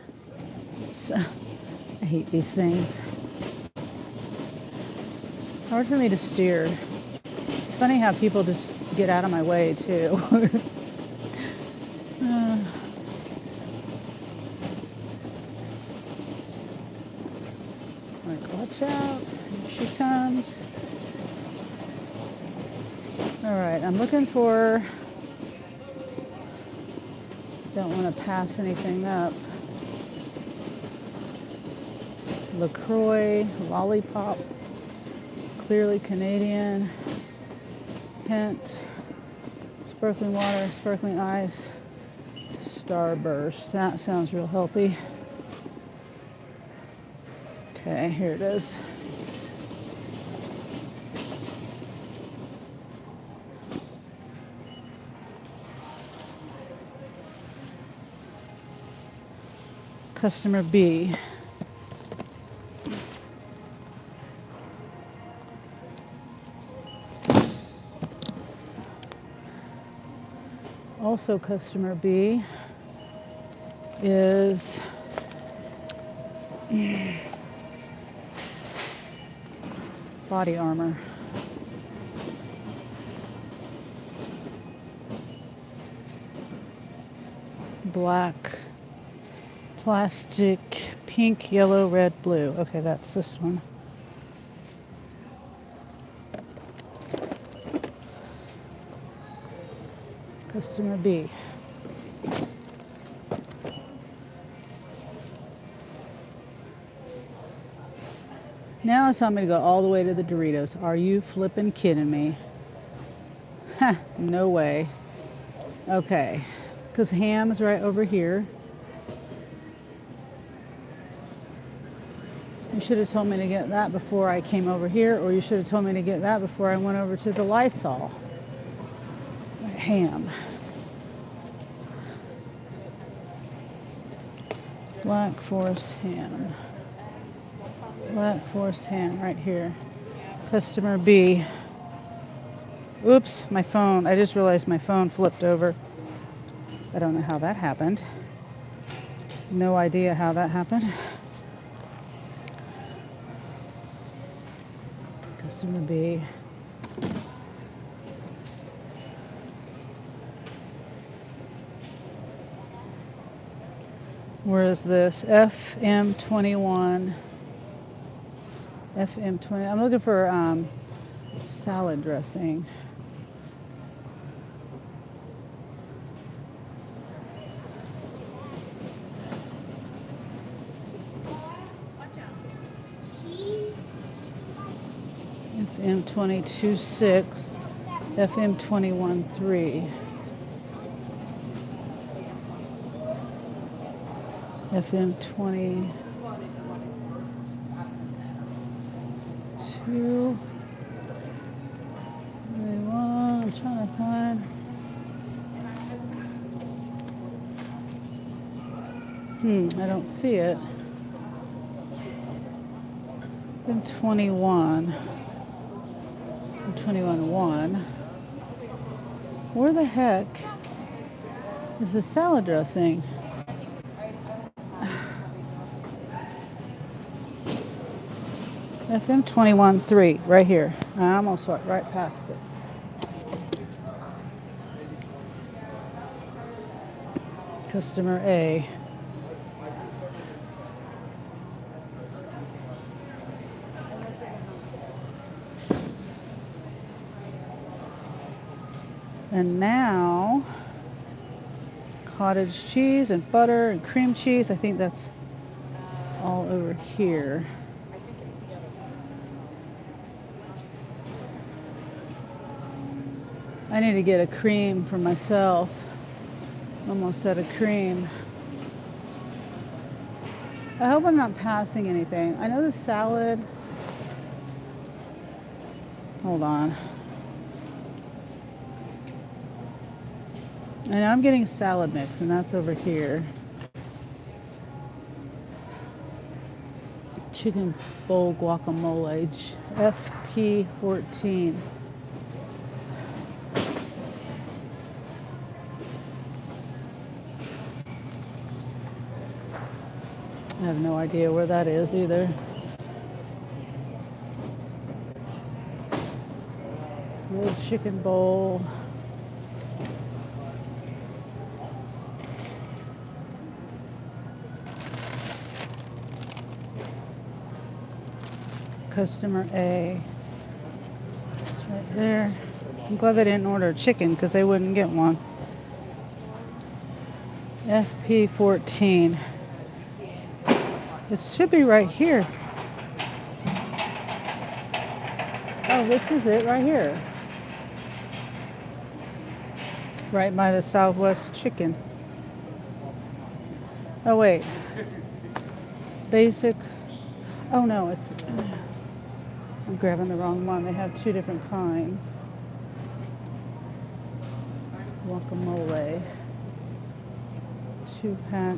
Speaker 1: So, I hate these things. Hard for me to steer. It's funny how people just get out of my way too. Like, watch out. Here she comes. All right, I'm looking for, don't want to pass anything up. LaCroix, Lollipop, Clearly Canadian, Hint, Sparkling Water, Sparkling Ice, Starburst. That sounds real healthy. Okay, here it is. Customer B. Also customer B is body armor. Black, plastic, pink, yellow, red, blue. Okay, that's this one. Customer B. Now it's telling me to go all the way to the Doritos. Are you flipping kidding me? Ha, no way. Okay, because ham is right over here. You should have told me to get that before I came over here, or you should have told me to get that before I went over to the Lysol. Ham. Black Forest ham. Black Forest ham right here. Customer B. Oops, my phone. I just realized my phone flipped over. I don't know how that happened. No idea how that happened. Customer B. Where is this? FM21. FM20. I'm looking for salad dressing. FM22.6. FM21.3. FM 22. I'm trying to find. I don't see it. FM 21. 21.1. Where the heck is the salad dressing? FM 21.3, right here. I almost went right past it. Customer A. And now, cottage cheese and butter and cream cheese. I think that's all over here. I need to get a cream for myself. Almost out of cream. I hope I'm not passing anything. I know the salad. Hold on. I know I'm getting salad mix, and that's over here. Chicken bowl guacamole, FP14. I have no idea where that is either. Grilled chicken bowl. Customer A. It's right there. I'm glad they didn't order chicken because they wouldn't get one. FP14. It should be right here. Oh, this is it right here. Right by the Southwest Chicken. Oh, wait. Basic. Oh, no, it's. I'm grabbing the wrong one. They have two different kinds. Guacamole. 2-pack.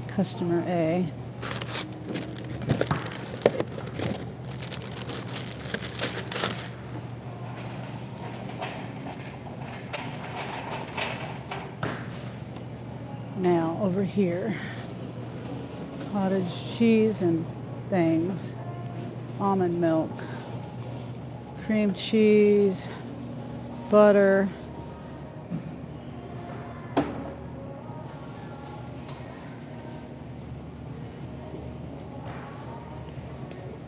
Speaker 1: Customer A. Now over here, cottage cheese and things, almond milk, cream cheese, butter,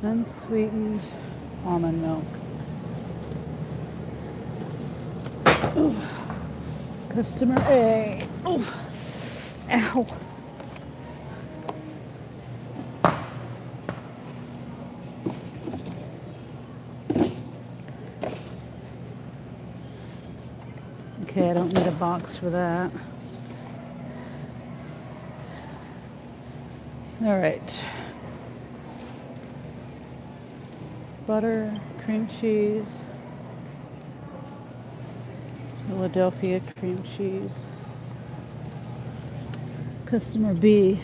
Speaker 1: unsweetened almond milk. Ooh. Customer A. Ooh. Ow. Okay, I don't need a box for that. All right. Butter, cream cheese, Philadelphia cream cheese. Customer B.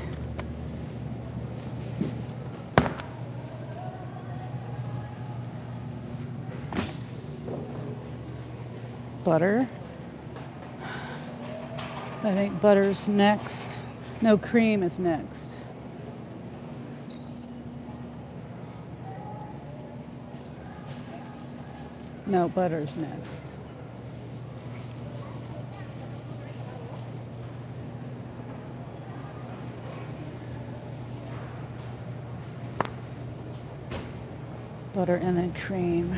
Speaker 1: Butter. I think butter's next. No, cream is next. No, butter's next. Butter and then cream.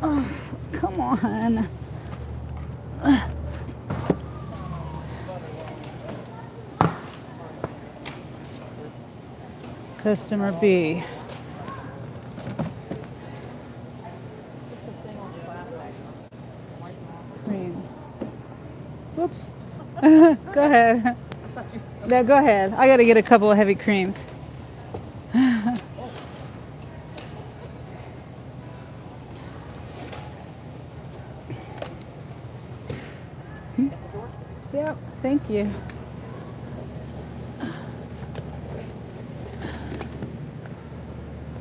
Speaker 1: Oh, come on. Customer B. Cream. Whoops. Go ahead. No, go ahead. I got to get a couple of heavy creams. Yep, thank you.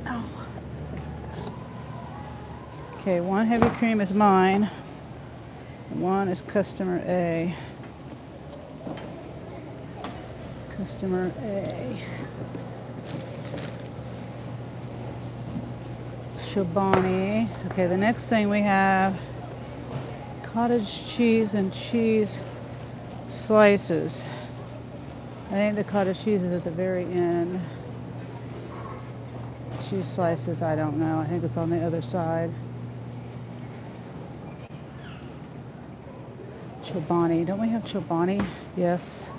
Speaker 1: Oh. Okay, one heavy cream is mine. One is customer A. Customer A. Chobani. Okay, the next thing we have cottage cheese and cheese slices. I think the cottage cheese is at the very end. Cheese slices, I don't know. I think it's on the other side. Chobani. Don't we have Chobani? Yes.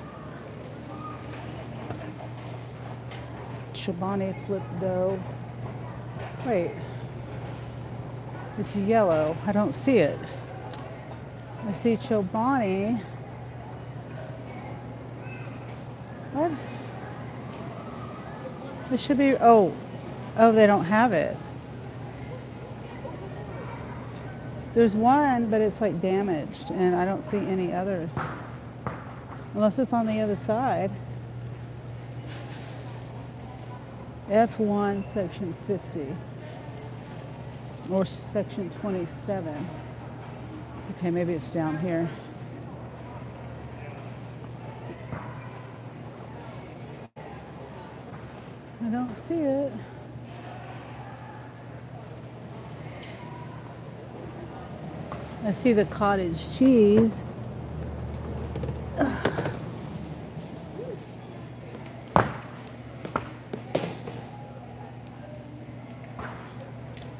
Speaker 1: Chobani flip dough. Wait. It's yellow. I don't see it. I see Chobani. What? It should be. Oh, they don't have it. There's one, but it's like damaged, and I don't see any others. Unless it's on the other side. F1, section 50. Or section 27. Okay, maybe it's down here. I don't see it. I see the cottage cheese.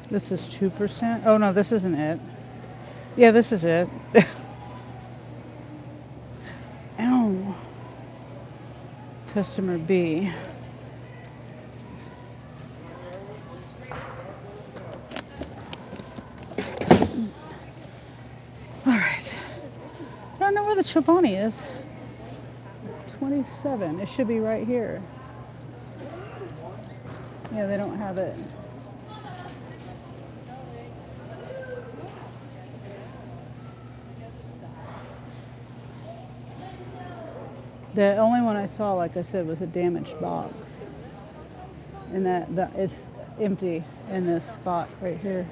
Speaker 1: This is 2%. Oh no, this isn't it. Yeah, this is it. Ow. Customer B. All right. I don't know where the Chobani is. 27. It should be right here. Yeah, they don't have it. The only one I saw, like I said, was a damaged box. And that it's empty in this spot right here.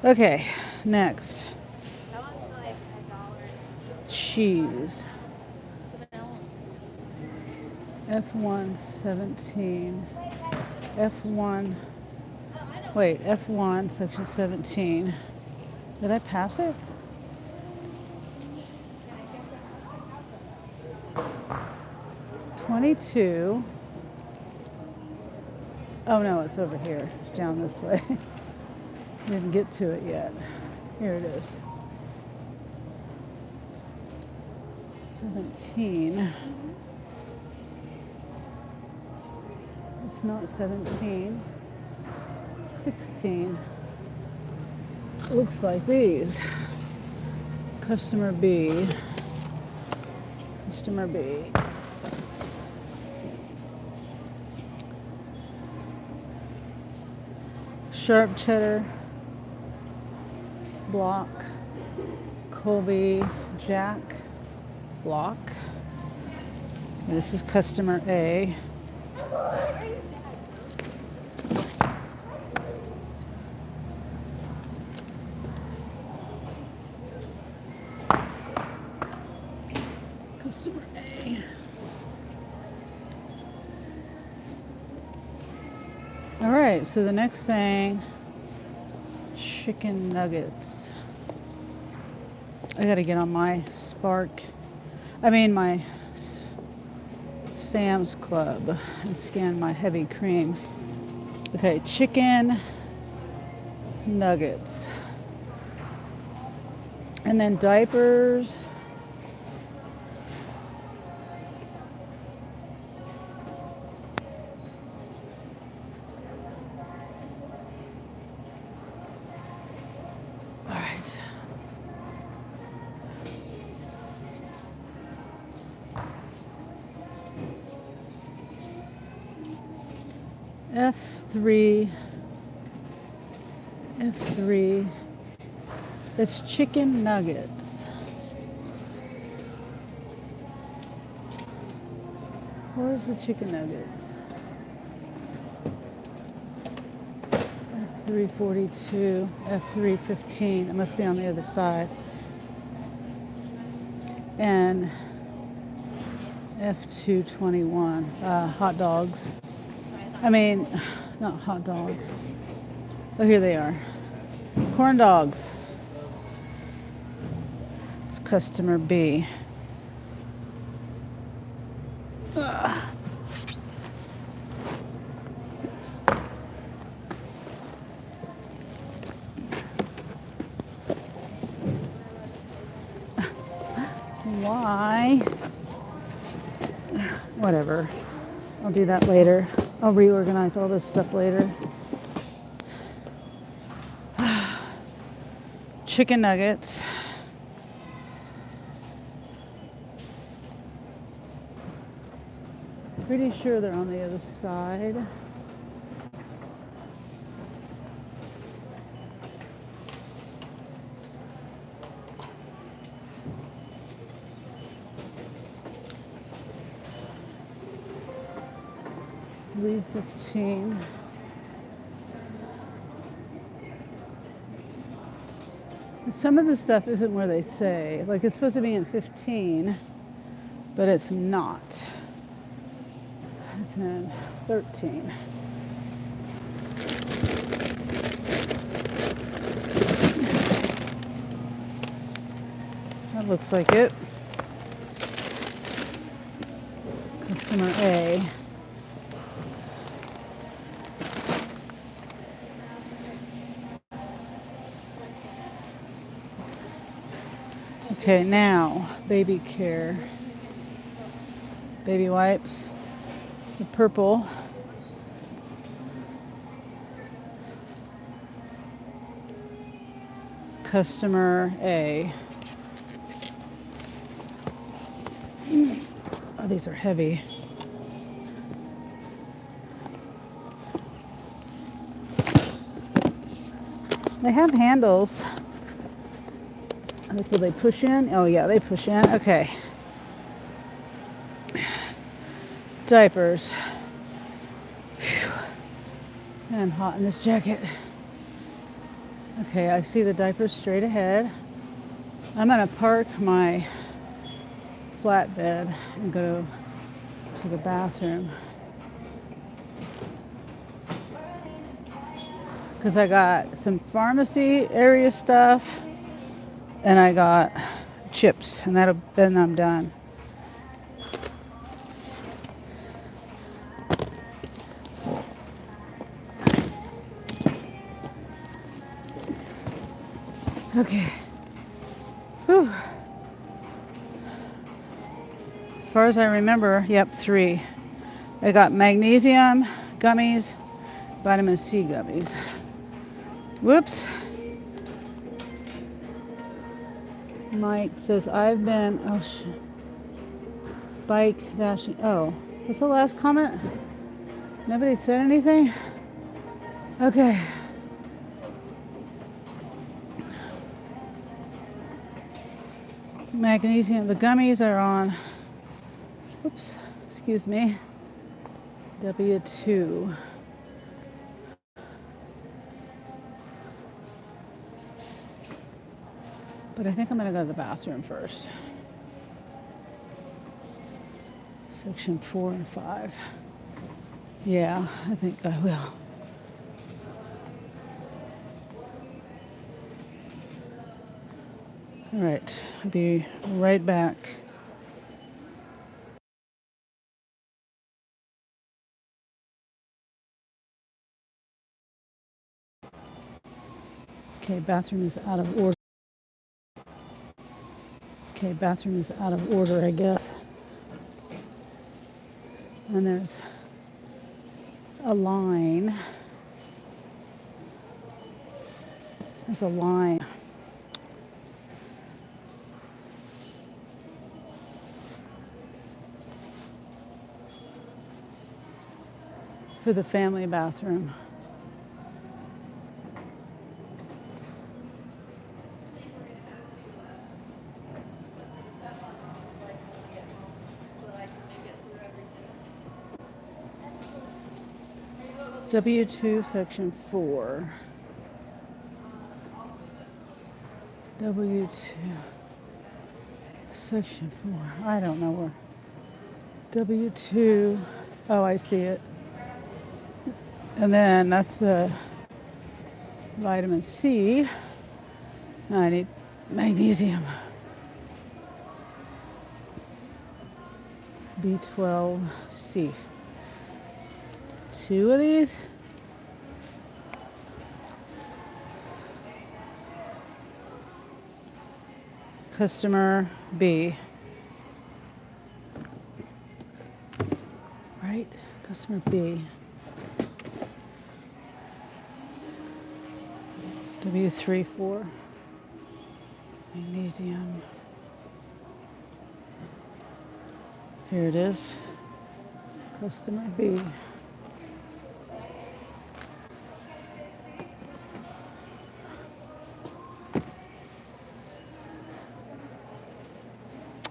Speaker 1: Okay, next. Cheese. F1 17. F1. Wait, F1 section 17. Did I pass it? $22. Oh no, it's over here. It's down this way. Didn't get to it yet. Here it is. 17. It's not 17. 16. Looks like these. Customer B. Customer B. Sharp cheddar. Block. Colby Jack. Block. This is customer A. Customer A. All right, so the next thing, chicken nuggets. I gotta get on my my Sam's Club and scan my heavy cream. Okay, chicken nuggets. And then diapers. All right. F3. F3. It's chicken nuggets. Where's the chicken nuggets? F342, F315. It must be on the other side. And F221, hot dogs. I mean, not hot dogs. Oh, here they are. Corn dogs. It's customer B. Ugh. Why? Whatever. I'll do that later. I'll reorganize all this stuff later. Chicken nuggets. Pretty sure they're on the other side. $3.15. Some of the stuff isn't where they say. Like it's supposed to be in 15, but it's not. It's in 13. That looks like it. Customer A. Okay, now baby care. Baby wipes. The purple. Customer A. Oh, these are heavy. They have handles. Will they push in? Oh yeah, they push in. Okay. Diapers. Whew. I'm hot in this jacket. Okay, I see the diapers straight ahead. I'm gonna park my flatbed and go to the bathroom. Because I got some pharmacy area stuff and I got chips, and then I'm done. Okay. Whew. As far as I remember, yep, 3. I got magnesium gummies, vitamin C gummies. Whoops. Mike says, I've been, bike dashing. Oh, what's the last comment? Nobody said anything? Okay. Magnesium, the gummies are on, oops, excuse me, W2. But I think I'm gonna go to the bathroom first. Section 4 and 5. Yeah, I think I will. All right, I'll be right back. Okay, bathroom is out of order. Okay, bathroom is out of order, I guess. And there's a line. There's a line. for the family bathroom. W2 section 4. W2 section 4. I don't know where. W2. Oh, I see it. And then that's the vitamin C. I need magnesium. B12C. 2 of these. Customer B. Right? Customer B. W34. Magnesium. Here it is. Customer B.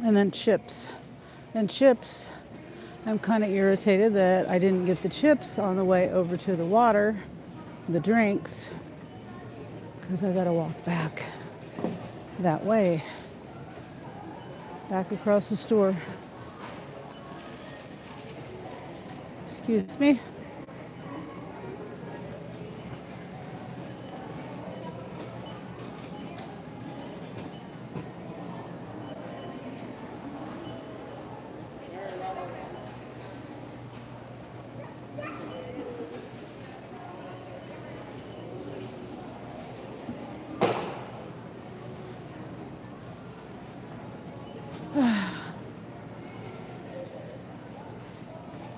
Speaker 1: And then chips. And chips, I'm kind of irritated that I didn't get the chips on the way over to the water, the drinks, because I gotta walk back that way, back across the store. Excuse me.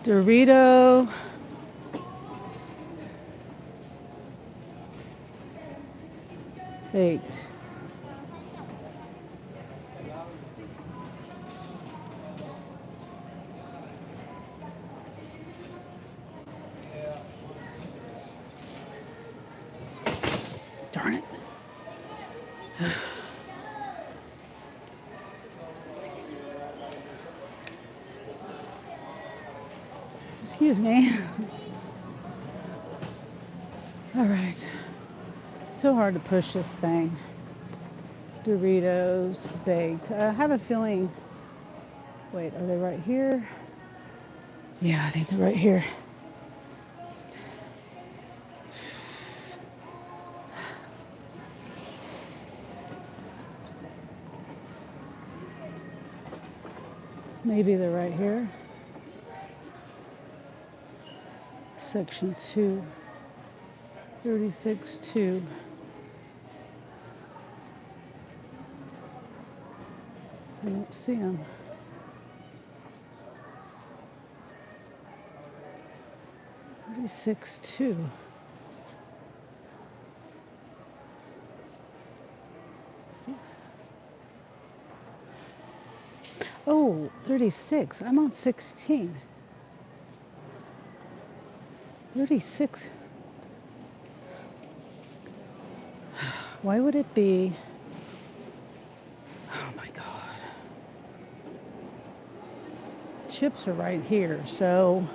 Speaker 1: Dorito. Baked. Darn it. Excuse me. All right. So hard to push this thing. Doritos baked. I have a feeling. Wait, are they right here? Yeah, I think they're right here. Maybe they're right here. Section 2. 36-2. I don't see them. 36-2. Oh, 36. I'm on 16. 36. Why would it be? Oh my God. Chips are right here, so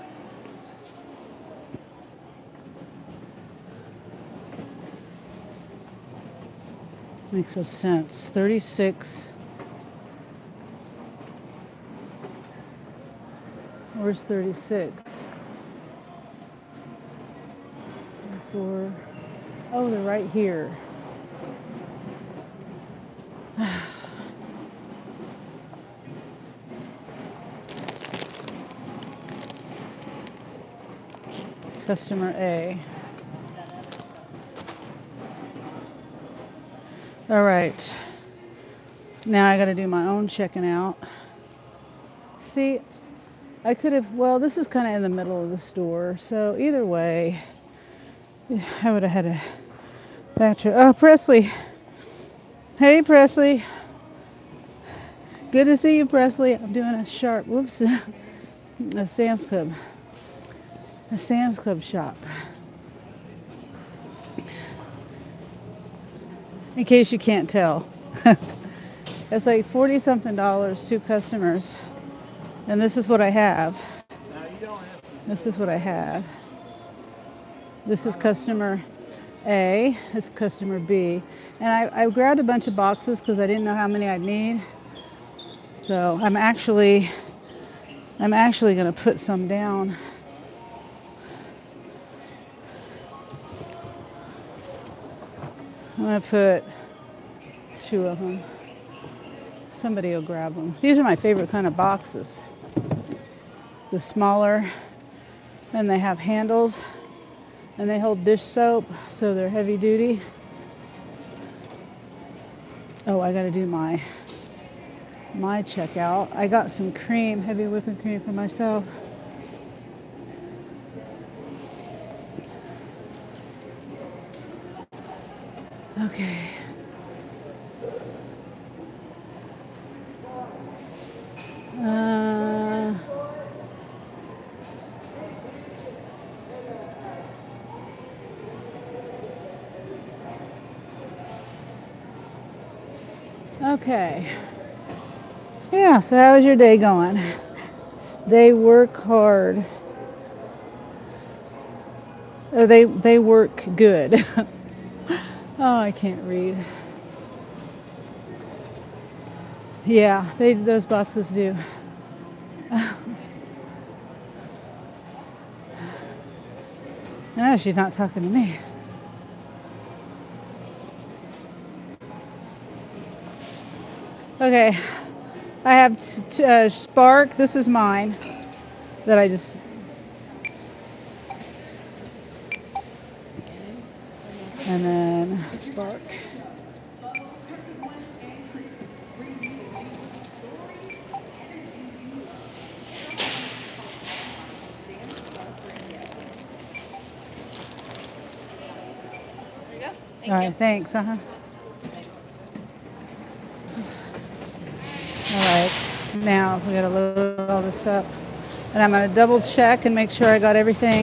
Speaker 1: makes no sense. 36. Where's 36? 4. Oh, they're right here. Customer A. All right. Now I got to do my own checking out. See, I could have, well, this is kind of in the middle of the store, so either way, I would have had a backtrack. Oh, Presley. Hey, Presley. Good to see you, Presley. I'm doing a sharp, whoops, a Sam's Club. a Sam's Club shop. In case you can't tell. It's like 40 something dollars, 2 customers. And this is what I have. This is what I have. This is customer A, it's customer B. And I grabbed a bunch of boxes because I didn't know how many I'd need. So I'm actually going to put some down. I'm going to put 2 of them. Somebody will grab them. These are my favorite kind of boxes. The smaller, and they have handles, and they hold dish soap, so they're heavy duty. Oh, I got to do my checkout. I got some cream, heavy whipping cream for myself. Okay. Okay. Yeah, so how was your day going? They work hard. Or they work good. Oh, I can't read. Yeah, those boxes do. No, she's not talking to me. Okay, I have Spark. This is mine that I just. And then Spark. All right, thanks. All right, now we gotta load all this up, and I'm gonna double check and make sure I got everything.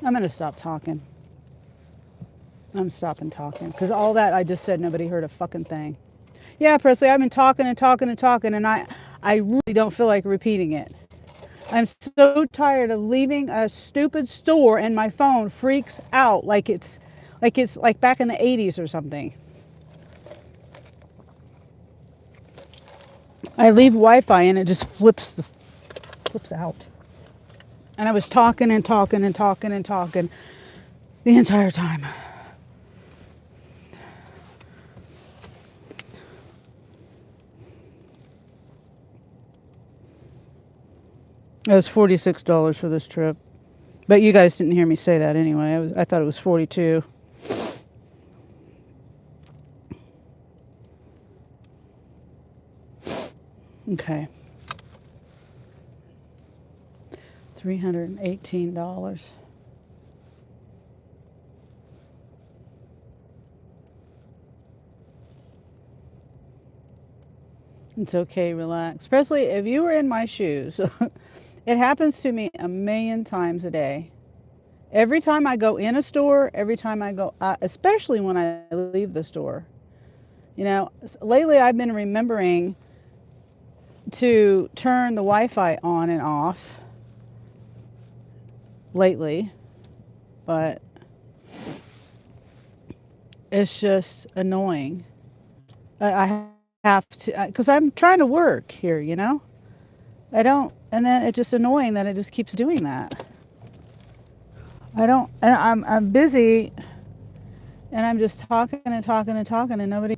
Speaker 1: I'm gonna stop talking. I'm stopping talking because all that I just said, nobody heard a fucking thing. Yeah, Presley, I've been talking and talking and talking, and I really don't feel like repeating it. I'm so tired of leaving a stupid store and my phone freaks out like it's like back in the 80s or something. I leave Wi-Fi and it just flips out. And I was talking and talking and talking and talking the entire time. It was $46 for this trip. But you guys didn't hear me say that anyway. I thought it was 42. Okay. $318. It's okay, relax. Presley, if you were in my shoes, it happens to me a million times a day. Every time I go in a store, every time I go, especially when I leave the store. You know, lately I've been remembering to turn the Wi-Fi on and off lately, but it's just annoying. I have to, because I'm trying to work here, you know? I don't, and then it's just annoying that it just keeps doing that. I don't, and I'm busy, and I'm just talking and talking and talking, and nobody.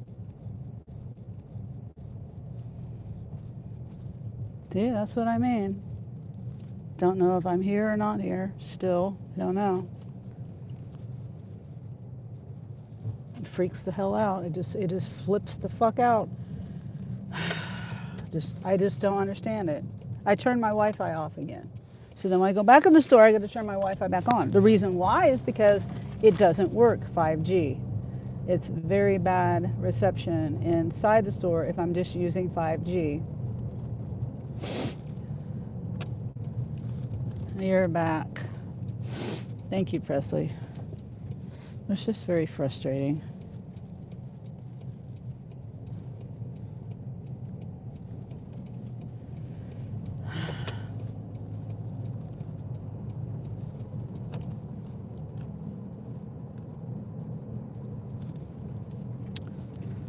Speaker 1: See, that's what I mean. Don't know if I'm here or not here. Still, I don't know. It freaks the hell out. It just flips the fuck out. I just don't understand it. I turned my Wi-Fi off again. So then when I go back in the store, I got to turn my Wi-Fi back on. The reason why is because it doesn't work 5G. It's very bad reception inside the store if I'm just using 5G. You're back. Thank you, Presley. It's just very frustrating.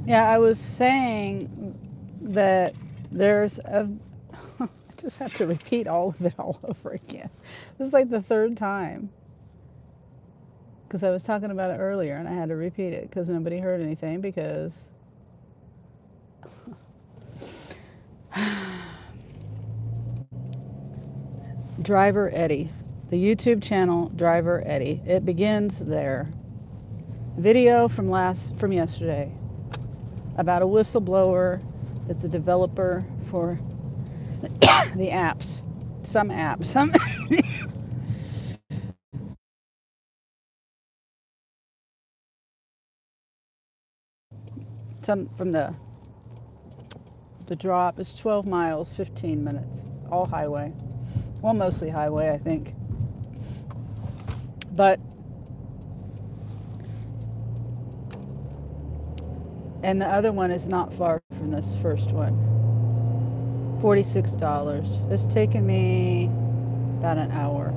Speaker 1: Yeah, I was saying that there's a. I just have to repeat all of it all over again. This is like the third time because I was talking about it earlier and I had to repeat it because nobody heard anything because. Driver Eddie, the YouTube channel Driver Eddie. It begins there. Video from yesterday about a whistleblower that's a developer for the apps. Some apps. Some from the drop is 12 miles, 15 minutes. All highway. Well, mostly highway, I think. But and the other one is not far from this first one. $46. It's taken me about an hour.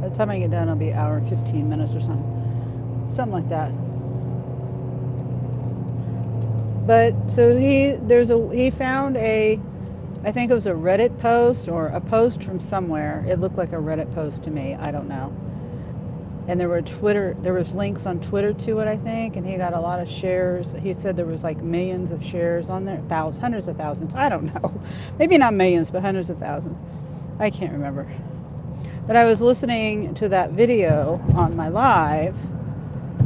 Speaker 1: By the time I get done, it'll be an hour and 15 minutes or something. Something like that. But so he found I think it was a Reddit post or a post from somewhere. It looked like a Reddit post to me. I don't know. And there was links on Twitter to it, I think, and he got a lot of shares. He said there was like millions of shares on there, hundreds of thousands. I don't know. Maybe not millions, but hundreds of thousands. I can't remember. But I was listening to that video on my live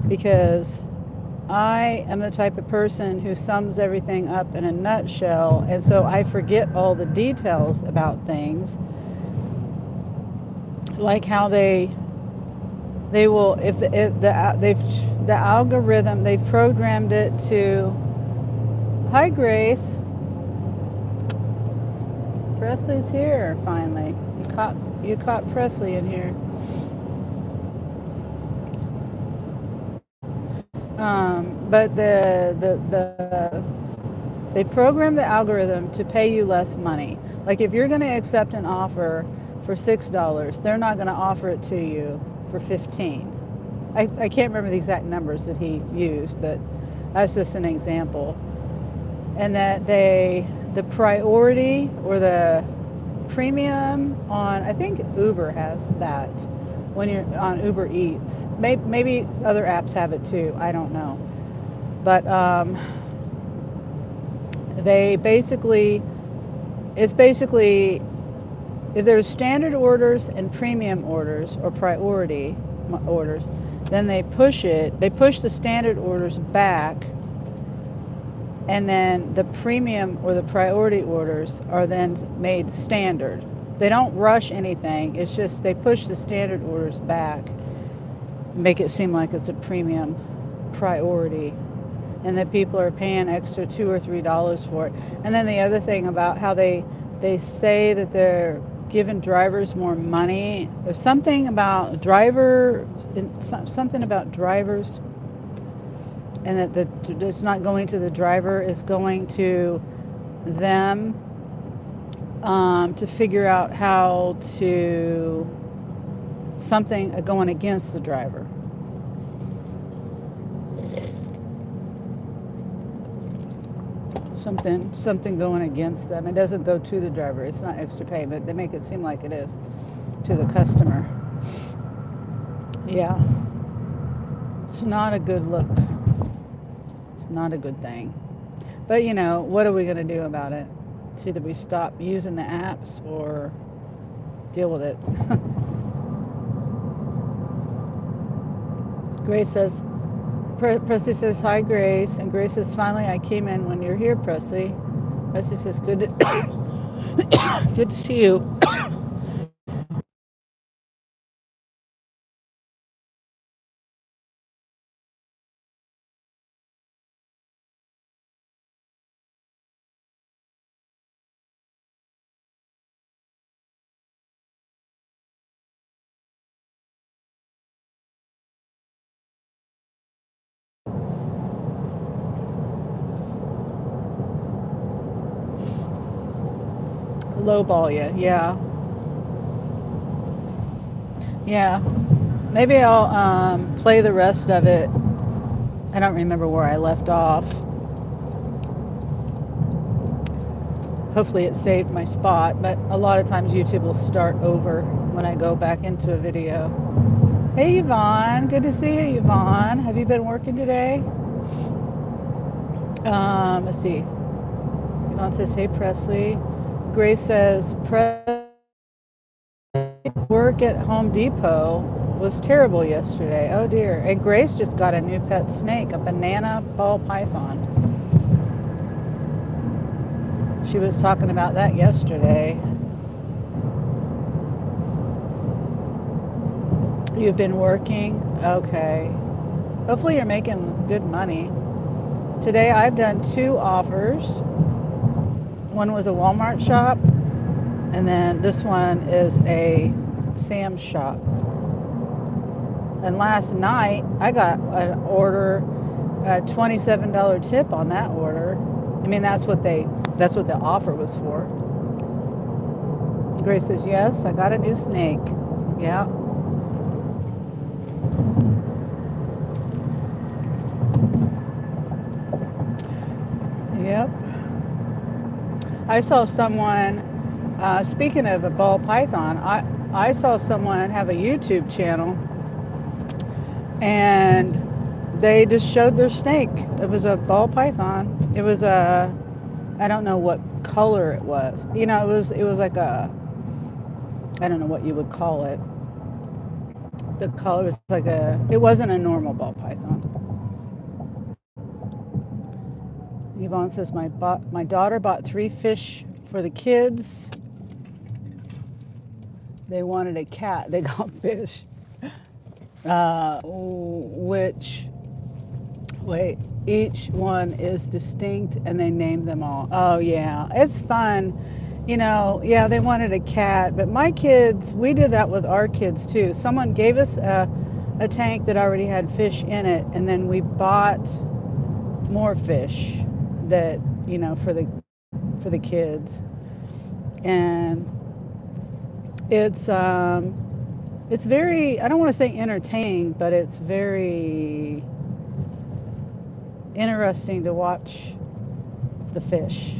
Speaker 1: because I am the type of person who sums everything up in a nutshell, and so I forget all the details about things, like how they will if the algorithm they've programmed it to. Hi, Grace. Presley's here finally. You caught Presley in here. But they program the algorithm to pay you less money. Like if you're going to accept an offer for $6, they're not going to offer it to you for 15. I can't remember the exact numbers that he used, but that's just an example. And that the priority or the premium on, I think Uber has that when you're on Uber Eats. Maybe other apps have it too. I don't know. But it's basically if there's standard orders and premium orders or priority orders, then they push the standard orders back, and then the premium or the priority orders are then made standard. They don't rush anything. It's just they push the standard orders back, make it seem like it's a premium priority, and that people are paying extra $2 or $3 for it. And then the other thing about how they say that they're giving drivers more money. There's something about something about drivers, and that it's not going to the driver, it's going to them to figure out how to something going against the driver. Something going against them. It doesn't go to the driver. It's not extra pay, but they make it seem like it is to the customer. Yeah. It's not a good look. It's not a good thing. But what are we going to do about it? It's either we stop using the apps or deal with it. Grace says, Presley says, hi, Grace. And Grace says, finally, I came in when you're here, Presley. Presley says, good to, Good to see you. Lowball you, yeah. Yeah. Maybe I'll play the rest of it. I don't remember where I left off. Hopefully it saved my spot, but a lot of times YouTube will start over when I go back into a video. Hey Yvonne, good to see you, Yvonne. Have you been working today? Let's see. Yvonne says, hey Presley. Grace says, work at Home Depot was terrible yesterday. Oh dear. And Grace just got a new pet snake, a banana ball python. She was talking about that yesterday. You've been working? Okay. Hopefully you're making good money. Today I've done 2 offers. One was a Walmart shop, and then this one is a Sam's shop. And last night I got an order, a $27 tip on that order. I mean that's what the offer was for. Grace says, yes, I got a new snake. Yeah. Yep. I saw someone, speaking of a ball python, I saw someone have a YouTube channel and they just showed their snake. It was a ball python. It was I don't know what color it was. You know, it was like a, I don't know what you would call it. The color was like it wasn't a normal ball python. Yvonne says, my daughter bought 3 fish for the kids. They wanted a cat. They got fish. Which, wait, each one is distinct and they name them all. Oh, yeah. It's fun. You know, yeah, they wanted a cat. But my kids, we did that with our kids too. Someone gave us a tank that already had fish in it. And then we bought more fish that, you know, for the kids. And it's very, I don't want to say entertaining, but it's very interesting to watch the fish,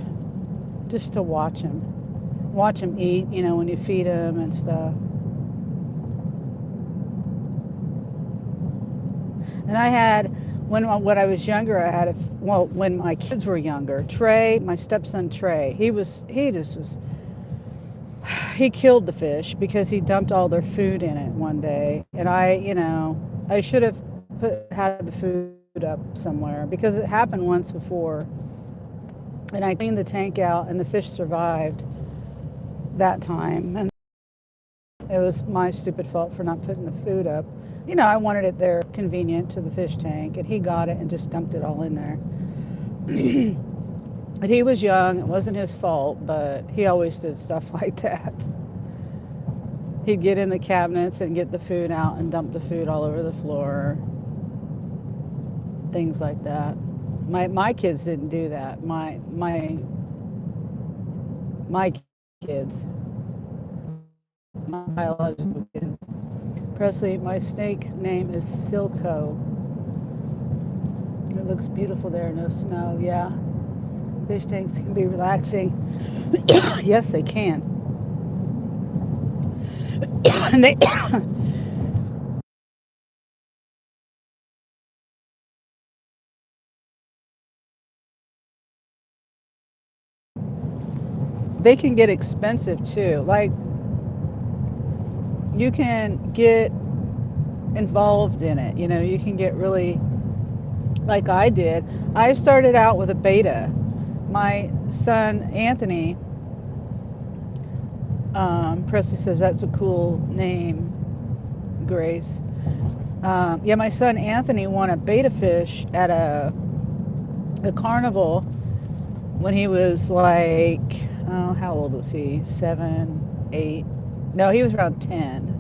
Speaker 1: just to watch them eat, you know, when you feed them and stuff. And I had, when I was younger, I had well, when my kids were younger, Trey, my stepson Trey, he killed the fish because he dumped all their food in it one day. And I should have had the food up somewhere because it happened once before. And I cleaned the tank out and the fish survived that time. And it was my stupid fault for not putting the food up. You know, I wanted it there convenient to the fish tank, and he got it and just dumped it all in there. But he was young, it wasn't his fault, but he always did stuff like that. He'd get in the cabinets and get the food out and dump the food all over the floor. Things like that. My kids didn't do that. My kids, my biological kids. Presley, my snake name is Silco. It looks beautiful there, no snow. Yeah, fish tanks can be relaxing. Yes, they can. And they can get expensive too. Like you can get involved in it. You know, you can get really, like I did. I started out with a beta. My son Anthony Presley says that's a cool name, Grace. Yeah, my son Anthony won a betta fish at a carnival when he was like, oh, how old was he? 7, 8? No, he was around 10.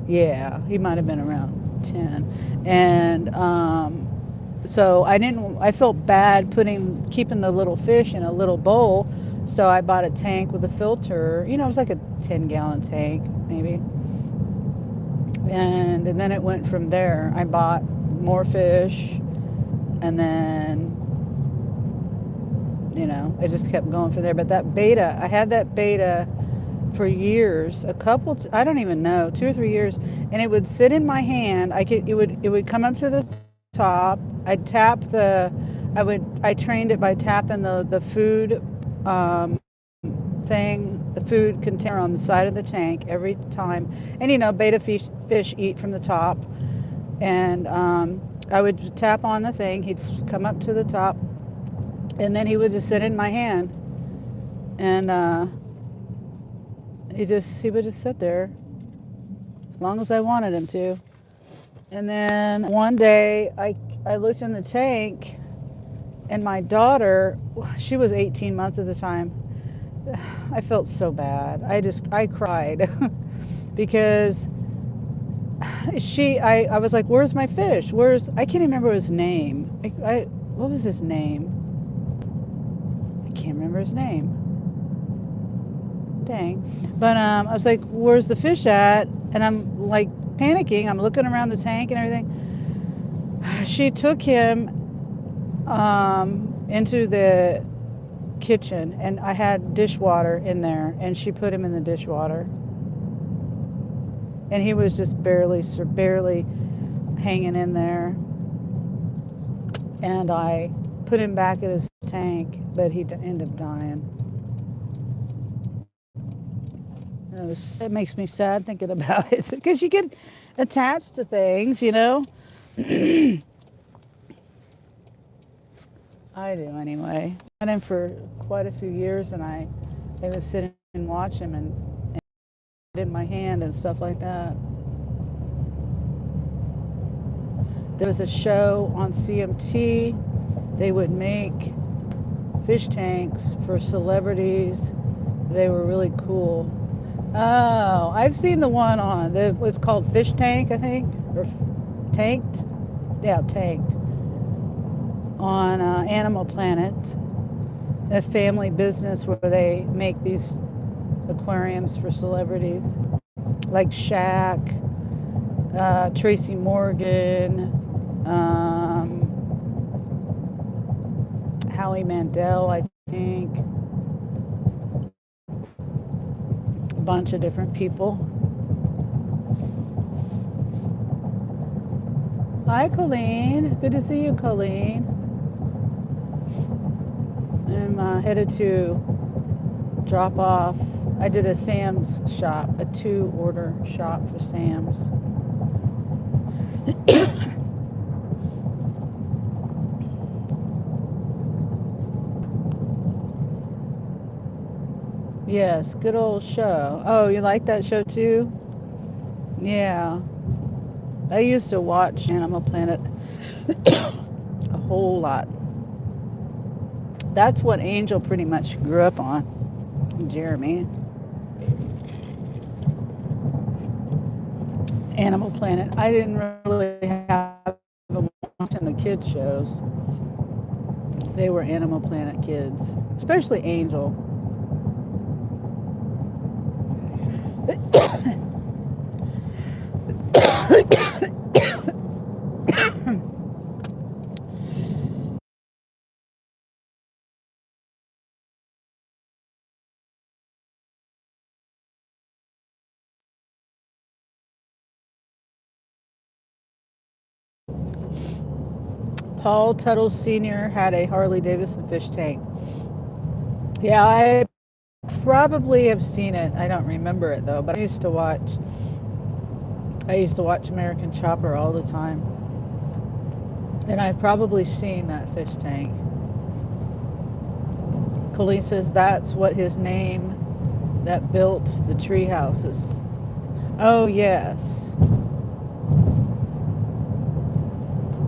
Speaker 1: Yeah, he might have been around 10. And so I felt bad keeping the little fish in a little bowl. So I bought a tank with a filter. You know, it was like a 10-gallon tank, maybe. And then it went from there. I bought more fish, and then, it just kept going from there. But that betta, I had that betta for years, I don't even know, 2 or 3 years, and it would sit in my hand. It would come up to the top. I'd tap I trained it by tapping the food the food container on the side of the tank every time. And betta fish eat from the top, and I would tap on the thing. He'd come up to the top, and then he would just sit in my hand, and he would just sit there as long as I wanted him to. And then one day I looked in the tank, and my daughter, she was 18 months at the time. I felt so bad. I cried because I was like, where's my fish? I can't remember his name. What was his name? I can't remember his name. Dang. But I was like, where's the fish at? And I'm like panicking. I'm looking around the tank and everything. She took him into the kitchen, and I had dishwater in there, and she put him in the dishwater. And he was just barely hanging in there. And I put him back in his tank, but he ended up dying. It makes me sad thinking about it because you get attached to things. I do anyway. I had him for quite a few years, and I would sit and watch him and in my hand and stuff like that. There was a show on CMT. They would make fish tanks for celebrities. They were really cool. Oh, I've seen the one it's called Fish Tank, I think, or Tanked. Yeah, Tanked. On Animal Planet, a family business where they make these aquariums for celebrities, like Shaq, Tracy Morgan, Howie Mandel, I think, a bunch of different people. Hi, Colleen. Good to see you, Colleen. I'm headed to drop off. I did a Sam's shop, a 2-order shop for Sam's. Yes, good old show. Oh, you like that show too? Yeah. I used to watch Animal Planet a whole lot. That's what Angel pretty much grew up on, Jeremy. Animal Planet. I didn't really have them watching the kids shows. They were Animal Planet kids, especially Angel. Paul Tuttle Sr. had a Harley Davidson fish tank. Yeah, I probably have seen it. I don't remember it though, but I used to watch American Chopper all the time. And I've probably seen that fish tank. Colleen says that's what his name that built the tree houses. Oh, yes.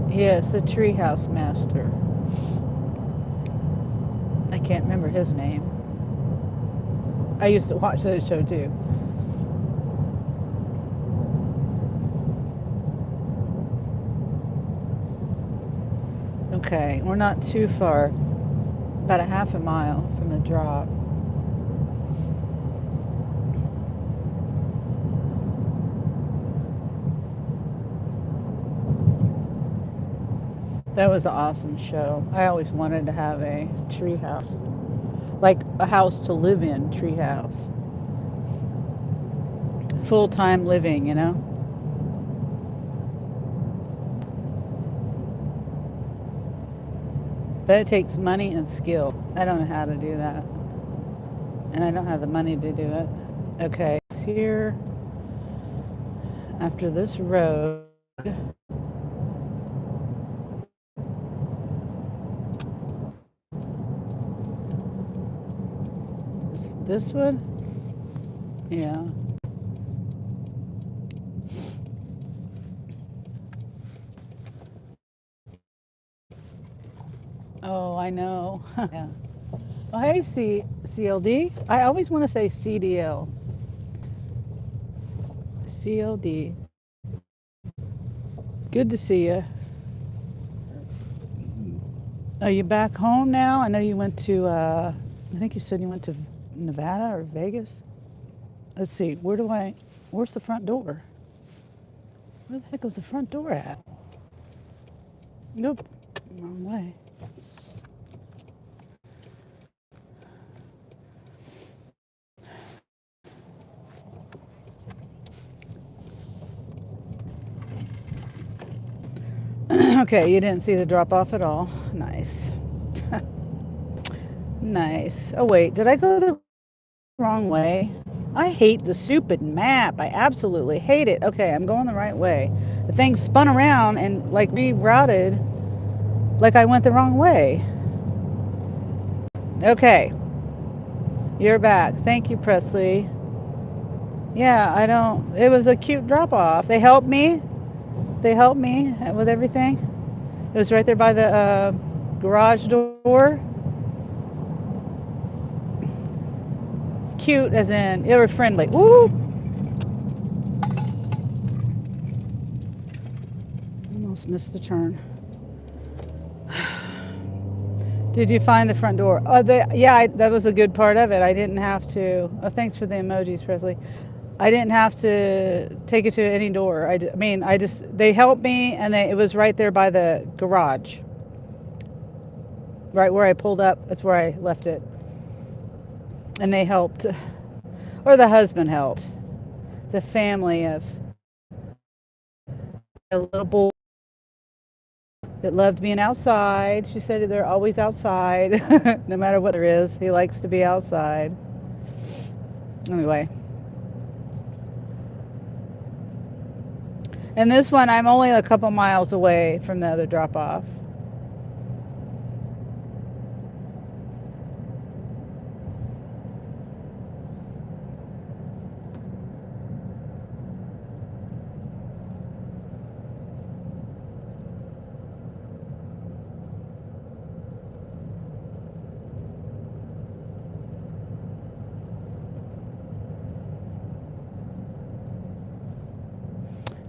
Speaker 1: Yes, a treehouse master. I can't remember his name. I used to watch that show too. Okay, we're not too far, about a half a mile from the drop. That was an awesome show. I always wanted to have a tree house, like a house to live in, tree house. Full time living, you know? But it takes money and skill. I don't know how to do that. And I don't have the money to do it. Okay, it's here after this road. This one? Yeah. Oh, I know. Yeah. Oh, hey, CLD. I always want to say CDL. CLD. Good to see you. Are you back home now? I know you went to, I think you said you went to Nevada or Vegas. Let's see, where's the front door? Where the heck is the front door at? Nope, wrong way. Okay, you didn't see the drop off at all. Nice. Nice. Oh, wait, did I go the wrong way? I hate the stupid map. I absolutely hate it. Okay, I'm going the right way. The thing spun around and like rerouted like I went the wrong way. Okay, you're back. Thank you, Presley. Yeah, I don't. It was a cute drop off. They helped me. They helped me with everything. It was right there by the garage door. Cute, as in they were friendly. Woo! Almost missed the turn. Did you find the front door? Oh, that was a good part of it. I didn't have to. Oh, thanks for the emojis, Presley. I didn't have to take it to any door. I mean, they helped me, and it was right there by the garage, right where I pulled up. That's where I left it, and they helped, or the husband helped. The family of a little boy that loved being outside. She said they're always outside, no matter what there is. He likes to be outside. Anyway. And this one, I'm only a couple miles away from the other drop off.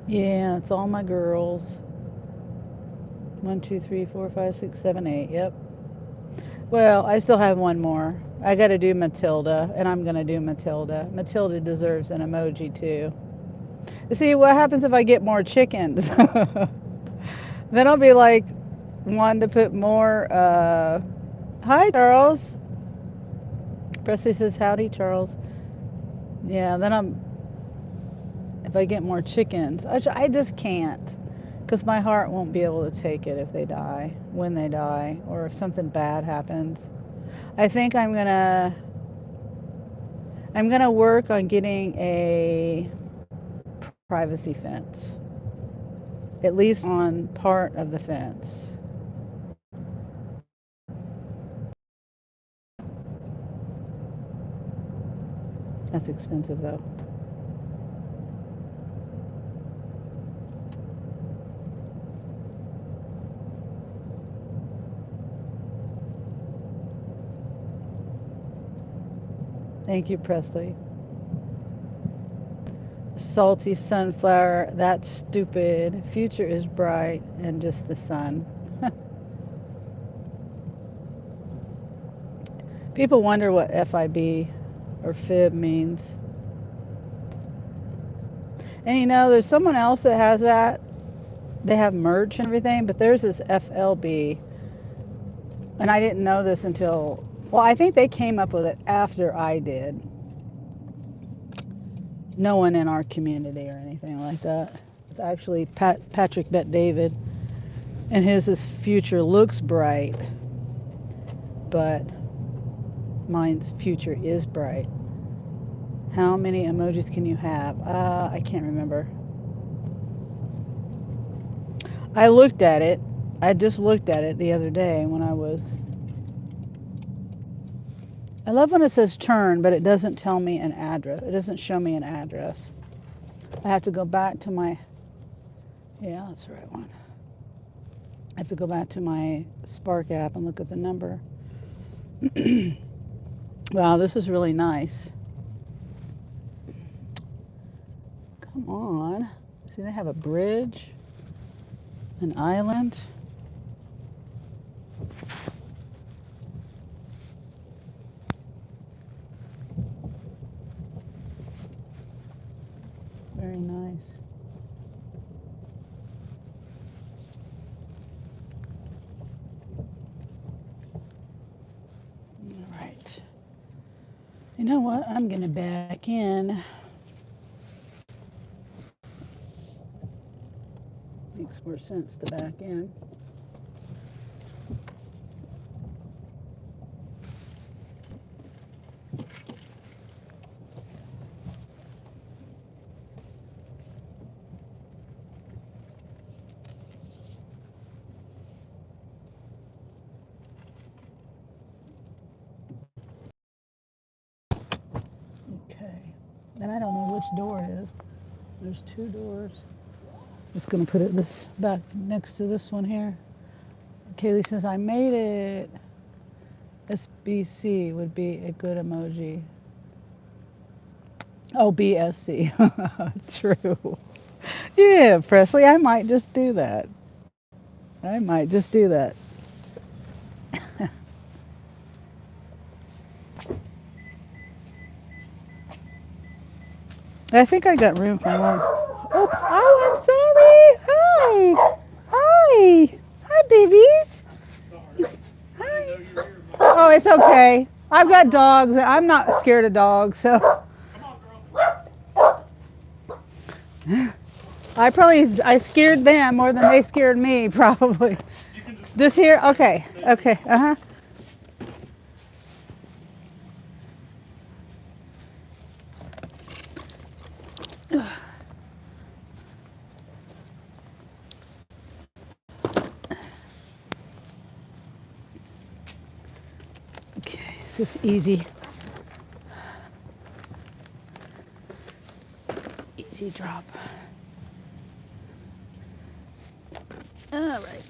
Speaker 1: Yeah, it's all my girls. 1, 2, 3, 4, 5, 6, 7, 8. Yep. Well, I still have one more. I got to do Matilda, and I'm going to do Matilda. Matilda deserves an emoji too. See, what happens if I get more chickens? Then I'll be like, wanting to put more. Hi, Charles. Presley says, howdy, Charles. Yeah, then if I get more chickens, I just can't. Because my heart won't be able to take it if they die, when they die, or if something bad happens. I think I'm gonna work on getting a privacy fence, at least on part of the fence. That's expensive though. Thank you, Presley. Salty sunflower, that's stupid. Future is bright and just the sun. People wonder what FIB or fib means. And you know, there's someone else that has that. They have merch and everything, but theirs is FLB. And I didn't know this until, well, I think they came up with it after I did. No one in our community or anything like that. It's actually Patrick Bet David, and his future looks bright, but mine's future is bright. How many emojis can you have? I can't remember. I looked at it. I just looked at it the other day when I was. I love when it says turn, but it doesn't tell me an address. It doesn't show me an address. I have to go back to my, yeah, that's the right one. I have to go back to my Spark app and look at the number. Wow, this is really nice. Come on. See, they have a bridge, an island. Very nice. All right. You know what? I'm going to back in. Makes more sense to back in. Okay. And I don't know which door it is. There's two doors. Just going to put it this back next to this one here. Kaylee says, I made it. SBC would be a good emoji. Oh, BSC. True. Yeah, Presley, I might just do that. I might just do that. I think I got room for one. Oh, I'm sorry. Hi. Hi. Hi, babies. Hi. Oh, it's okay. I've got dogs. I'm not scared of dogs, so. I scared them more than they scared me, probably. Just here? Okay. Okay. Uh-huh. Okay, this is easy. Easy drop. All right.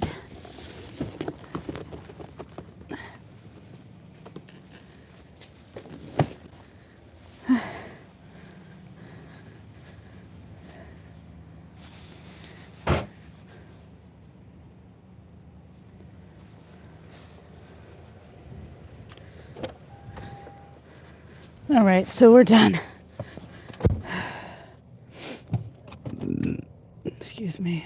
Speaker 1: All right, so we're done. Excuse me.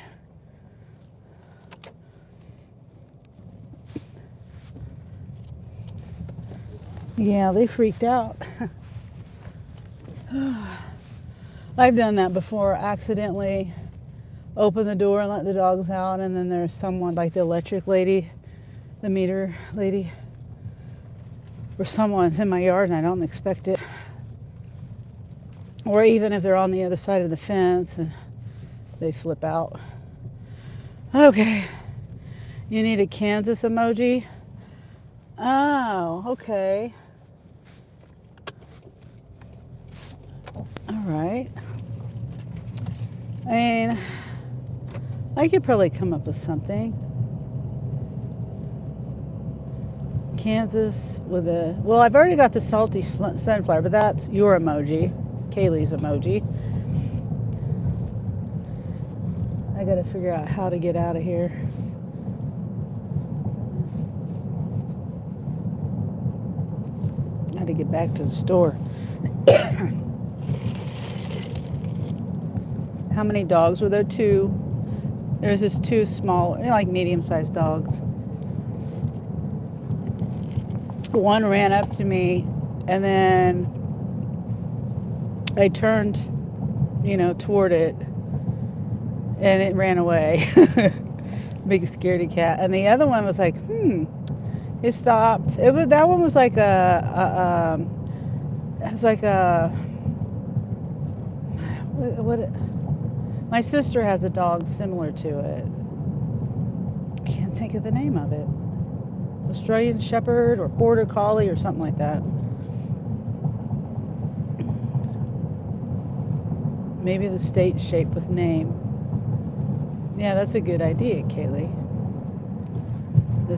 Speaker 1: Yeah, they freaked out. I've done that before, accidentally open the door and let the dogs out, and then there's someone like the electric lady, the meter lady, or someone's in my yard and I don't expect it. Or even if they're on the other side of the fence and they flip out. Okay. You need a Kansas emoji? Oh, okay. Right? I mean, I could probably come up with something. Kansas with a, well, I've already got the salty sunflower, but that's your emoji, Kaylee's emoji. I gotta figure out how to get out of here. How to get back to the store. How many dogs were there? Two. There's just two small, like medium-sized dogs. One ran up to me, and then I turned, toward it, and it ran away. Big scaredy cat. And the other one was like, It stopped. That one was like it was like a, what my sister has a dog similar to it. Can't think of the name of it. Australian Shepherd or Border Collie or something like that. Maybe the state shape with name. Yeah, that's a good idea, Kaylee. The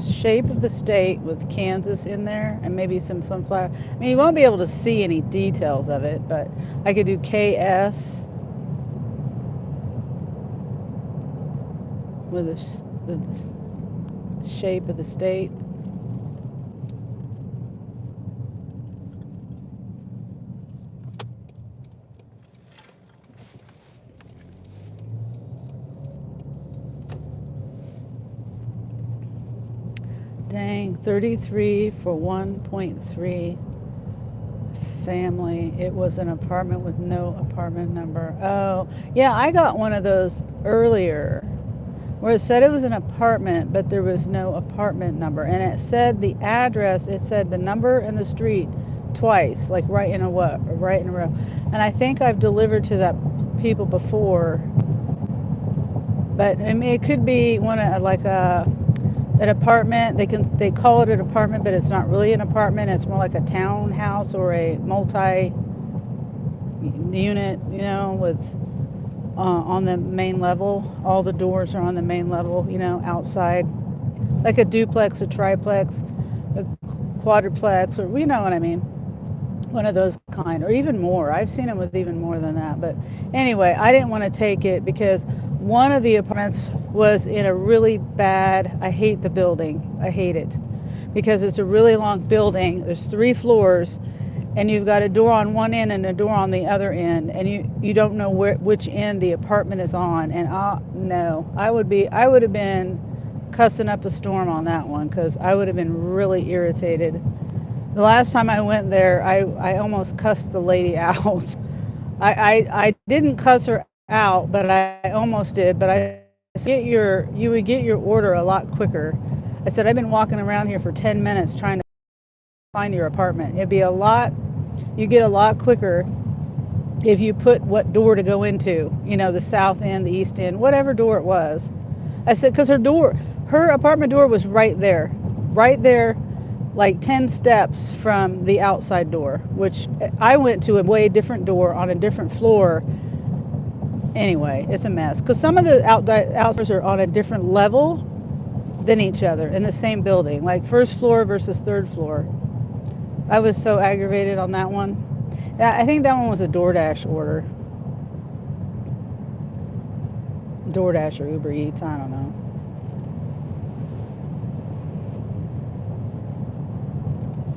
Speaker 1: shape of the state with Kansas in there and maybe some sunflower. I mean, you won't be able to see any details of it, but I could do KS with the shape of the state. Dang, 33 for 1.3 family. It was an apartment with no apartment number. Oh, yeah, I got one of those earlier where it said it was an apartment, but there was no apartment number. And it said the address, it said the number and the street twice, like right in a row. And I think I've delivered to that people before. But I mean, it could be one of like an apartment. They call it an apartment, but it's not really an apartment. It's more like a townhouse or a multi-unit, with on the main level. All the doors are on the main level, outside, like a duplex, a triplex, a quadruplex, or you know what I mean. One of those kind, or even more. I've seen them with even more than that. But anyway, I didn't want to take it because one of the apartments was in a really bad, I hate the building. I hate it because it's a really long building. There's 3 floors and you've got a door on one end and a door on the other end, and you don't know which end the apartment is on. And no, I would have been cussing up a storm on that one because I would have been really irritated. The last time I went there, I almost cussed the lady out. I didn't cuss her out, but I almost did. But I said, you would get your order a lot quicker. I said, I've been walking around here for 10 minutes trying to find your apartment. You get a lot quicker if you put what door to go into, the south end, the east end, whatever door it was. I said, because her apartment door was right there, like 10 steps from the outside door, which I went to a way different door on a different floor. Anyway, it's a mess because some of the outdoors are on a different level than each other in the same building, like first floor versus third floor. I was so aggravated on that one. I think that one was a DoorDash order. DoorDash or Uber Eats, I don't know.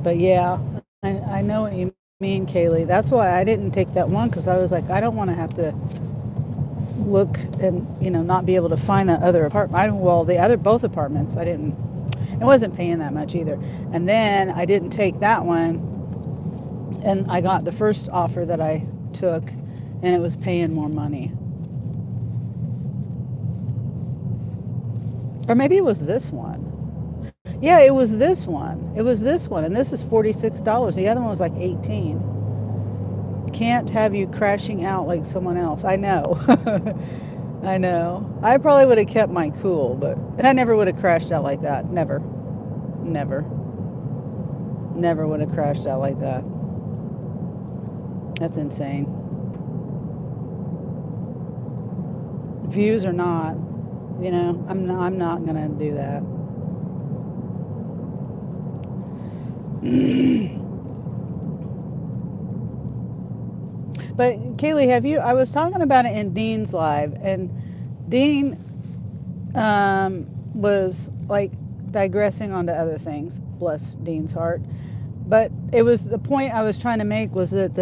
Speaker 1: But yeah, I know what you mean, Kaylee. That's why I didn't take that one because I was like, I don't want to have to look and not be able to find that other apartment. Both apartments. I wasn't paying that much either. And then I didn't take that one, and I got the first offer that I took, and it was paying more money. Or maybe it was this one. Yeah, it was this one. And this is $46. The other one was like 18. Can't have you crashing out like someone else. I know. I know. I probably would have kept my cool, and I never would have crashed out like that. Never. Never would have crashed out like that. That's insane. Views or not, I'm not gonna do that. But Kaylee, I was talking about it in Dean's live, and Dean was like digressing onto other things. Bless Dean's heart. But it was the point I was trying to make was that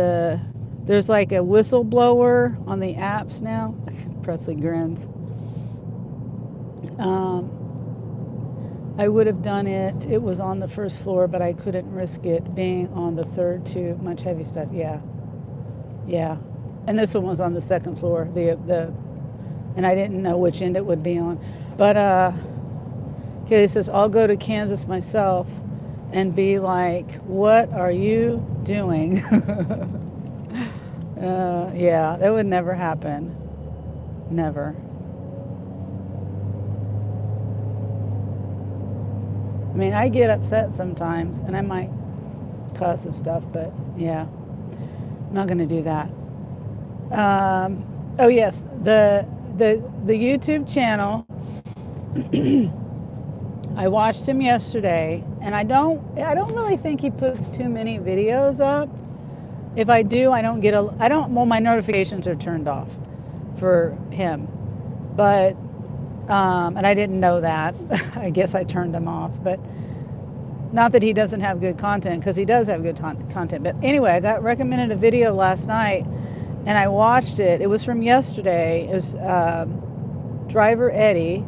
Speaker 1: there's like a whistleblower on the apps now. Presley grins. I would have done it. It was on the first floor, but I couldn't risk it being on the third too much heavy stuff. Yeah. And this one was on the second floor. And I didn't know which end it would be on. But Kaylee says I'll go to Kansas myself and be like, "What are you doing?" Yeah, that would never happen. Never. I mean, I get upset sometimes, and I might cuss and stuff, but yeah, I'm not gonna do that. Oh yes, the YouTube channel. I watched him yesterday, and I don't really think he puts too many videos up. If I do, I don't get well, my notifications are turned off for him. But and I didn't know that. I guess I turned them off, but not that he doesn't have good content, because he does have good content. But anyway, I got recommended a video last night, and I watched it. It was from yesterday. It was Driver Eddie,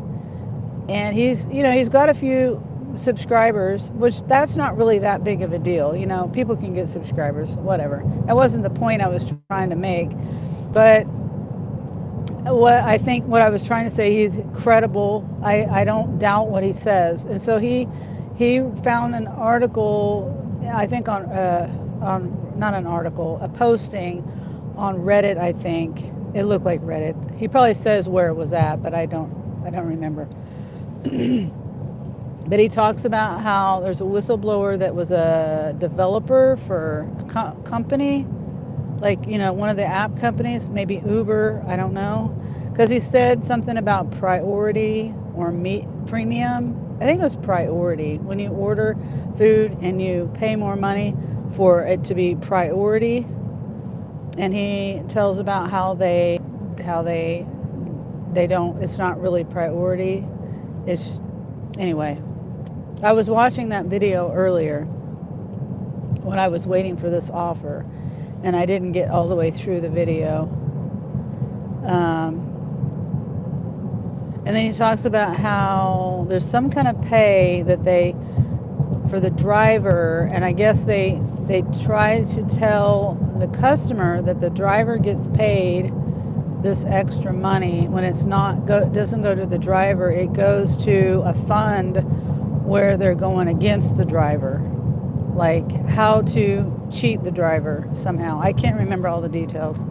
Speaker 1: and he's got a few subscribers, which that's not really that big of a deal. People can get subscribers, whatever. That wasn't the point I was trying to make. But what I was trying to say, he's credible. I don't doubt what he says. And so he found an article, I think on not an article, a posting on Reddit. I think it looked like Reddit. He probably says where it was at, but I don't remember. But he talks about how there's a whistleblower that was a developer for a company, like one of the app companies, maybe Uber, I don't know, because he said something about priority or premium. I think it was priority, when you order food and you pay more money for it to be priority. And he tells about how they don't, it's not really priority. It's anyway. I was watching that video earlier when I was waiting for this offer, and I didn't get all the way through the video. And then he talks about how there's some kind of pay that for the driver, and I guess they try to tell the customer that the driver gets paid this extra money when it's doesn't go to the driver. It goes to a fund where they're going against the driver, like how to cheat the driver somehow. I can't remember all the details.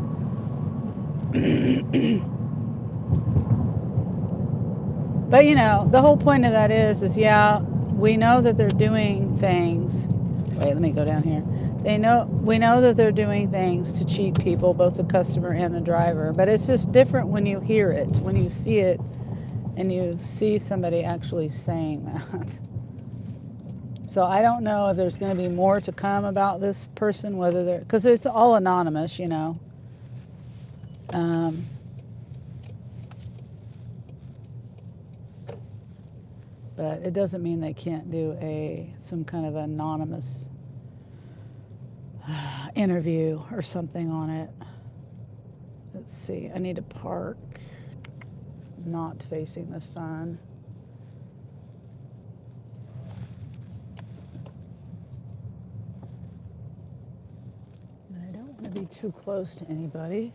Speaker 1: But the whole point of that is yeah, we know that they're doing things. Wait, let me go down here. We know that they're doing things to cheat people, both the customer and the driver. But it's just different when you hear it, when you see it, and you see somebody actually saying that. So I don't know if there's going to be more to come about this person, because it's all anonymous, but it doesn't mean they can't do some kind of anonymous interview or something on it. Let's see. I need to park not facing the sun. I don't want to be too close to anybody.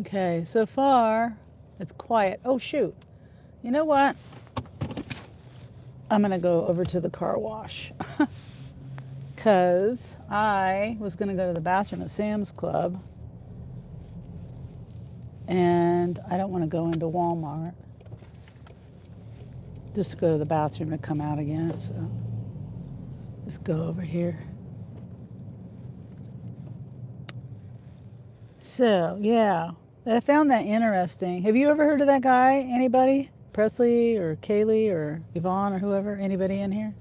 Speaker 1: Okay, so far it's quiet. Oh shoot. You know what? I'm going to go over to the car wash because I was going to go to the bathroom at Sam's Club, And I don't want to go into Walmart. Just go to the bathroom and come out again. So just go over here. So yeah, I found that interesting. Have you ever heard of that guy? Anybody? Presley or Kaylee or Yvonne or whoever? Anybody in here?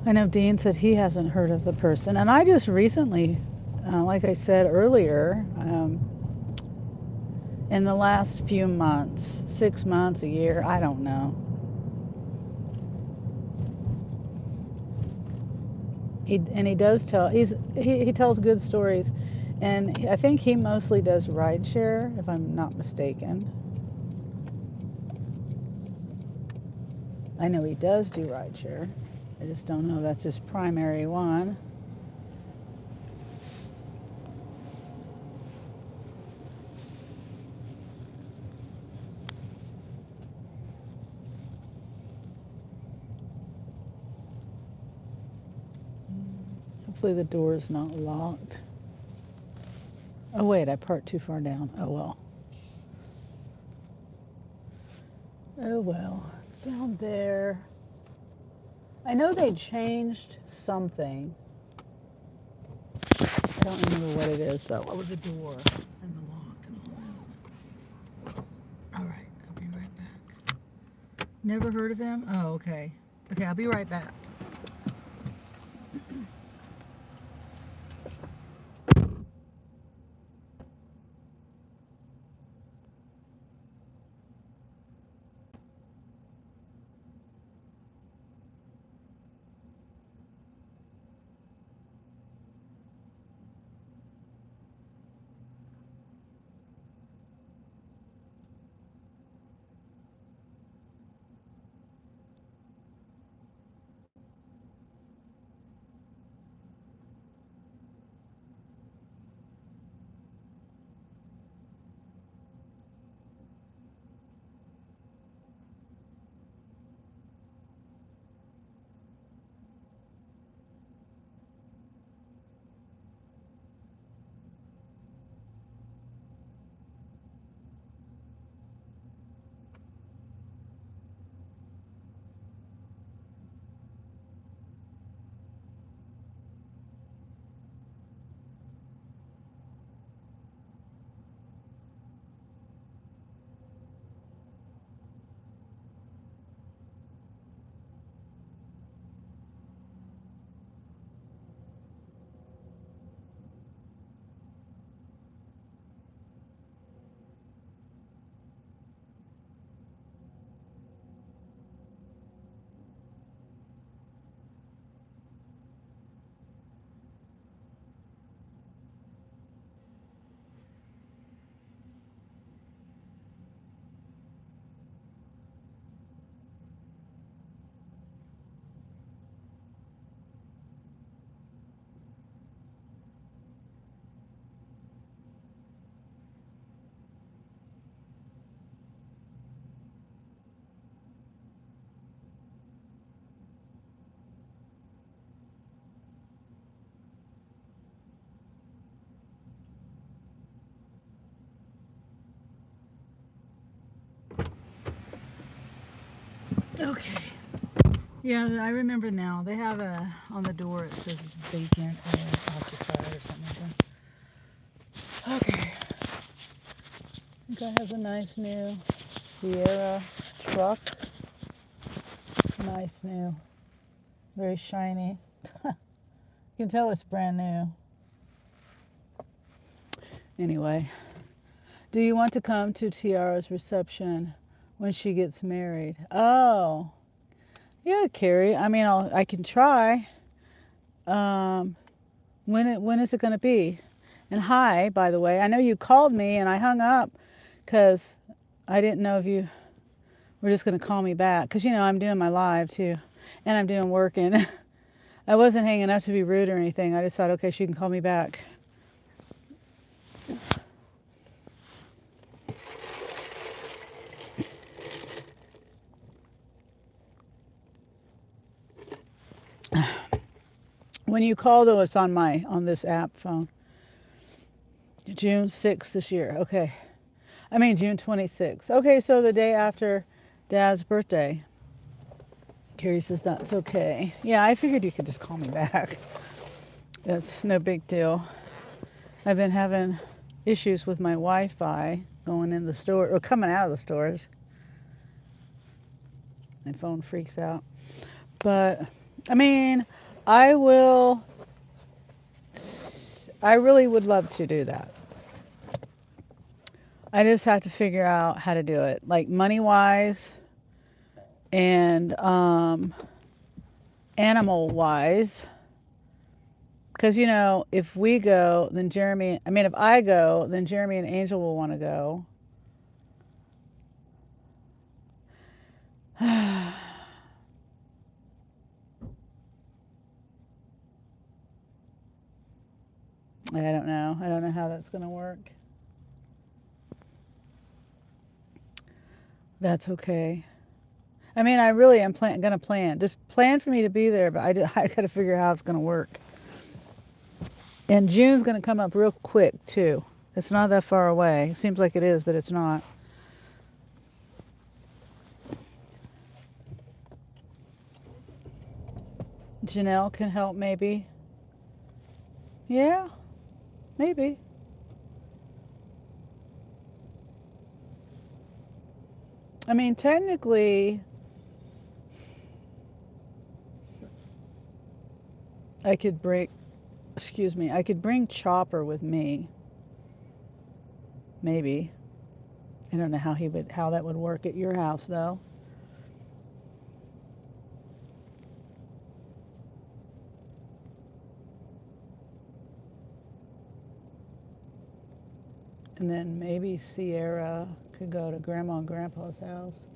Speaker 1: I know Dean said he hasn't heard of the person, and I just recently, like I said earlier, in the last few months, 6 months, a year, I don't know. He does tell he tells good stories, and I think he mostly does rideshare, if I'm not mistaken. I know he does do rideshare. I just don't know that's his primary one. Hopefully the door is not locked. Oh wait, I parked too far down. Oh well. Oh well. It's down there. I know they changed something. I don't remember what it is though. Oh, the door and the lock and all that. All right, I'll be right back. Never heard of him? Oh, okay. Okay, I'll be right back. Okay. Yeah, I remember now. They have on the door it says vacant or occupied or something like that. Okay. This guy has a nice new Sierra truck. Nice new. Very shiny. You can tell it's brand new. Anyway, do you want to come to Tiara's reception when she gets married? Oh, yeah, Carrie. I mean, I can try. Um, when is it going to be? And hi, by the way, I know you called me and I hung up because I didn't know if you were just going to call me back. Because, I'm doing my live too. And I'm doing work. And I wasn't hanging up to be rude or anything. I just thought, okay, she can call me back. When you call, though, it's on this app phone. June 6th this year. Okay. I mean, June 26th. Okay, so the day after Dad's birthday. Carrie says that's okay. Yeah, I figured you could just call me back. That's no big deal. I've been having issues with my Wi-Fi going in the store or coming out of the stores. My phone freaks out. But I mean, I will. I really would love to do that. I just have to figure out how to do it, like money wise and animal wise. Because, you know, if we go, then Jeremy, I mean, if I go, then Jeremy and Angel will want to go. I don't know. I don't know how that's going to work. That's okay. I mean, I really am going to plan. Just plan for me to be there, but I got to figure out how it's going to work. And June's going to come up real quick, too. It's not that far away. It seems like it is, but it's not. Janelle can help, maybe. Yeah, maybe. I mean, technically, I could bring, excuse me, I could bring Chopper with me. Maybe. I don't know how that would work at your house, though. And then maybe Sierra could go to Grandma and Grandpa's house.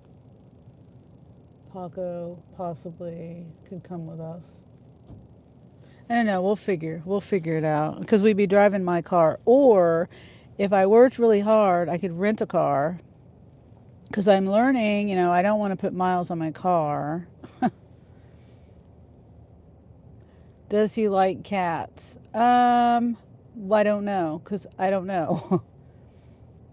Speaker 1: Paco possibly could come with us. I don't know. We'll figure it out because we'd be driving my car. Or if I worked really hard, I could rent a car because I'm learning. You know, I don't want to put miles on my car. Does he like cats? I don't know because I don't know.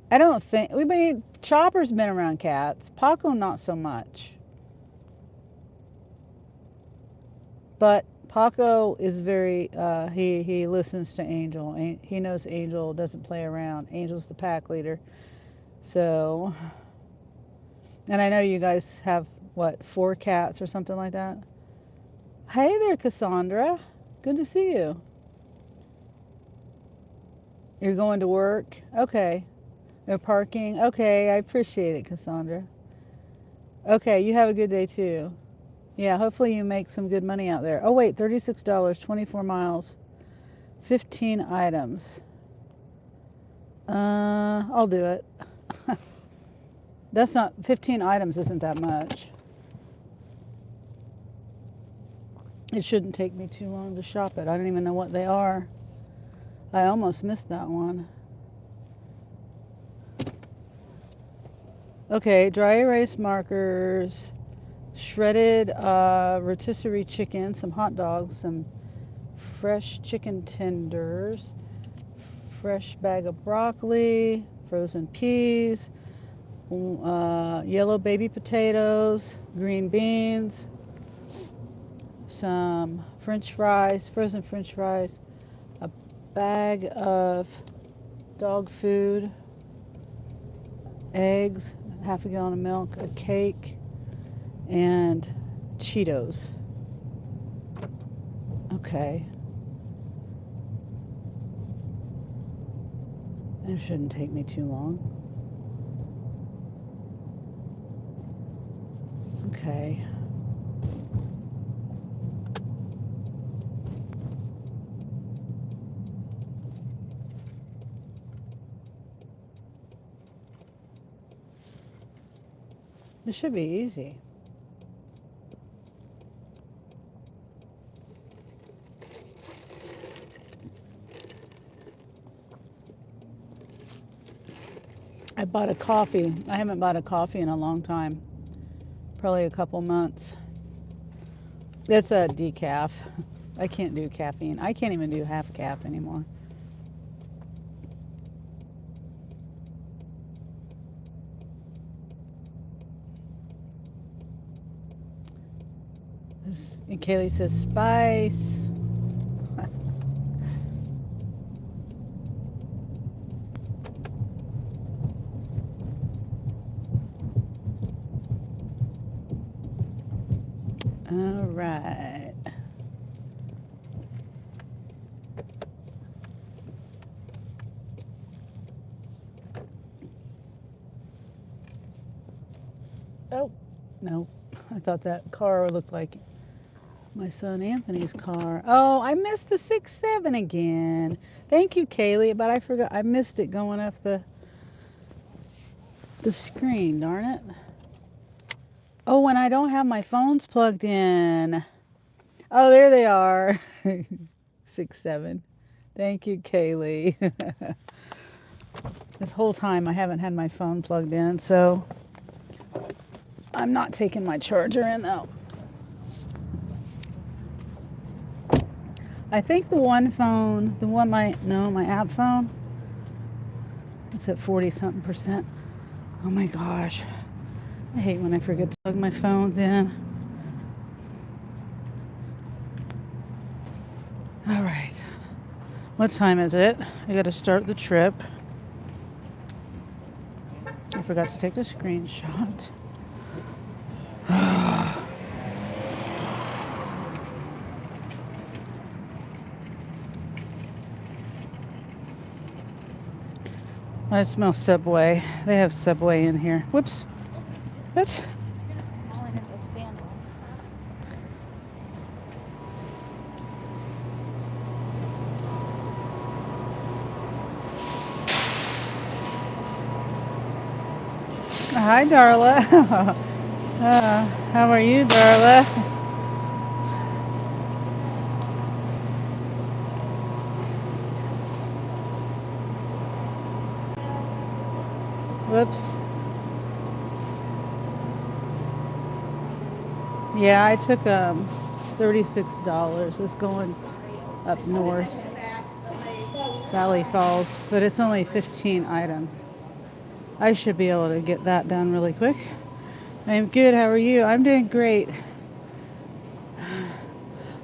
Speaker 1: I don't think we made Chopper's been around cats. Paco not so much. But Paco is very he listens to Angel. He knows Angel doesn't play around. Angel's the pack leader. So, and I know you guys have what, 4 cats or something like that. Hey there, Cassandra. Good to see you. You're going to work? Okay. They're parking? Okay, I appreciate it, Cassandra. Okay, you have a good day too. Yeah, hopefully you make some good money out there. Oh wait, $36, 24 miles, 15 items. I'll do it. That's not 15 items isn't that much. It shouldn't take me too long to shop it. I don't even know what they are. I almost missed that one. Okay, dry erase markers, shredded rotisserie chicken, some hot dogs, some fresh chicken tenders, fresh bag of broccoli, frozen peas, yellow baby potatoes, green beans, some french fries, frozen french fries, a bag of dog food, eggs, half a gallon of milk, a cake, and Cheetos. Okay. It shouldn't take me too long. Okay. It should be easy. I bought a coffee. I haven't bought a coffee in a long time. Probably a couple months. It's a decaf. I can't do caffeine. I can't even do half calf anymore. And Kaylee says spice. All right. Oh, no. I thought that car looked like my son Anthony's car. Oh, I missed the 6-7 again. Thank you, Kaylee, but I forgot. I missed it going up the screen, darn it. Oh, and I don't have my phones plugged in. Oh, there they are. 6-7. Thank you, Kaylee. This whole time I haven't had my phone plugged in, so I'm not taking my charger in though. I think the one phone, my app phone, it's at 40 something percent. Oh my gosh. I hate when I forget to plug my phones in. All right. What time is it? I got to start the trip. I forgot to take the screenshot. I smell Subway. They have Subway in here. Whoops. What?
Speaker 4: Falling in the sandal.
Speaker 1: Hi, Darla. How are you, Darla? Whoops. Yeah, I took $36. It's going up north, Valley Falls, but it's only 15 items. I should be able to get that done really quick. I'm good. How are you? I'm doing great.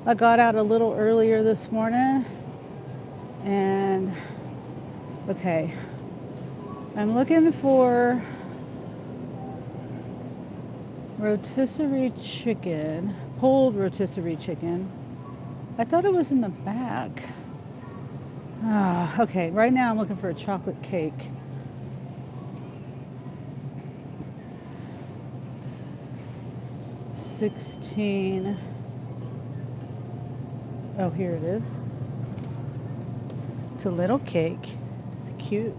Speaker 1: I got out a little earlier this morning and okay. I'm looking for rotisserie chicken, pulled rotisserie chicken. I thought it was in the back. Okay, right now I'm looking for a chocolate cake. $16. Oh, here it is. It's a little cake. It's cute.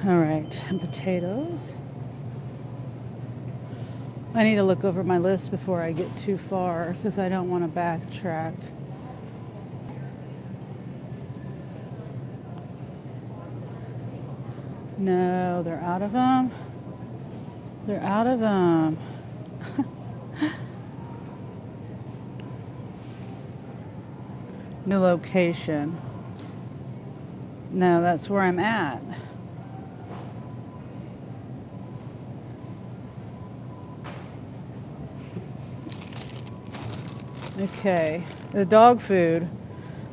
Speaker 1: All right, and potatoes. I need to look over my list before I get too far because I don't want to backtrack. No, they're out of them. They're out of them. New location. No, that's where I'm at. Okay, the dog food.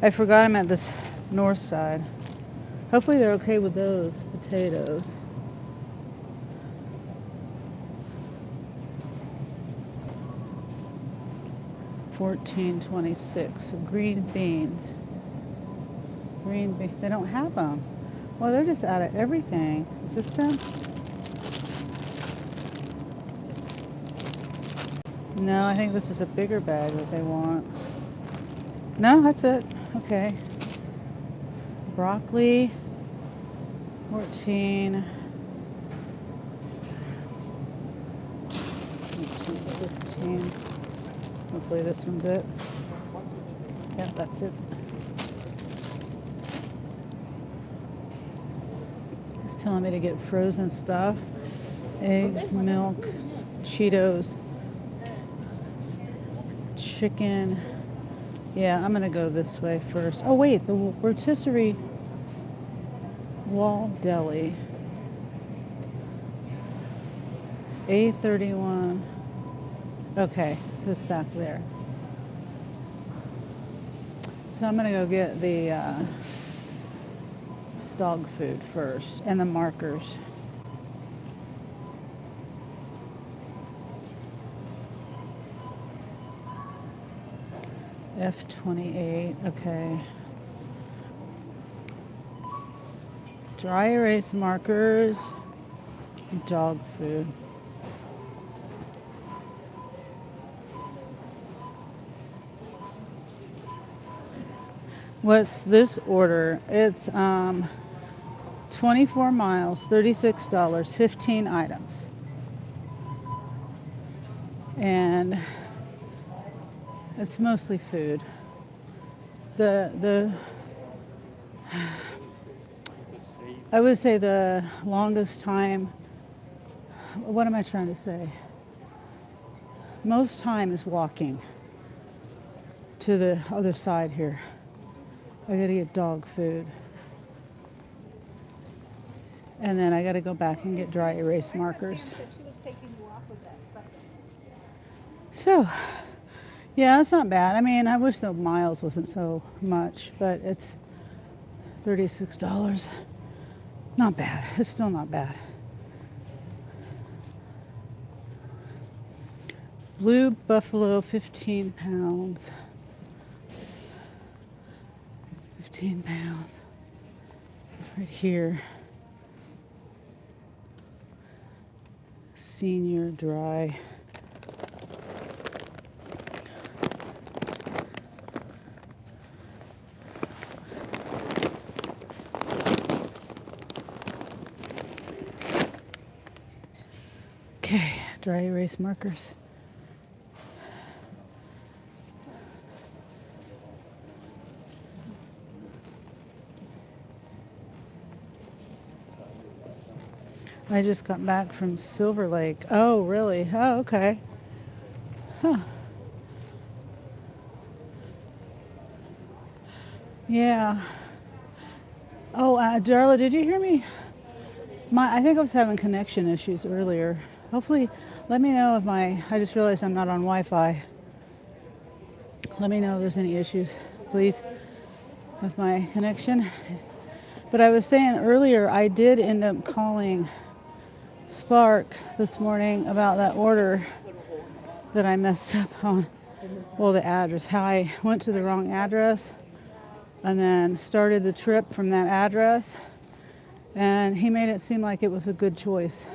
Speaker 1: I forgot I'm at this north side. Hopefully they're okay with those potatoes. $14.26. Green beans. Green beans. They don't have them. Well, they're just out of everything. Is this them? No, I think this is a bigger bag that they want. No, that's it. Okay. Broccoli. 14. 15. Hopefully this one's it. Yep, that's it. It's telling me to get frozen stuff. Eggs, milk, Cheetos, chicken. Yeah, I'm gonna go this way first. Oh wait, the rotisserie wall deli. A31. Okay, so it's back there. So I'm gonna go get the dog food first and the markers. F28, okay. Dry erase markers, dog food. What's this order? It's 24 miles, $36, 15 items. And it's mostly food. The I would say the longest time, what am I trying to say? Most time is walking to the other side here. I gotta get dog food. And then I gotta go back and get dry erase markers. So, yeah, it's not bad. I mean, I wish the miles wasn't so much, but it's $36. Not bad. It's still not bad. Blue buffalo, 15 pounds. 15 pounds. Right here. Senior dry. Okay, dry erase markers. I just got back from Silver Lake. Oh, really? Oh, okay. Huh. Yeah. Oh, Darla, did you hear me? I think I was having connection issues earlier. Hopefully, let me know if I just realized I'm not on Wi-Fi. Let me know if there's any issues, please, with my connection. But I was saying earlier, I did end up calling Spark this morning about that order that I messed up on. Well, the address, how I went to the wrong address and then started the trip from that address. And he made it seem like it was a good choice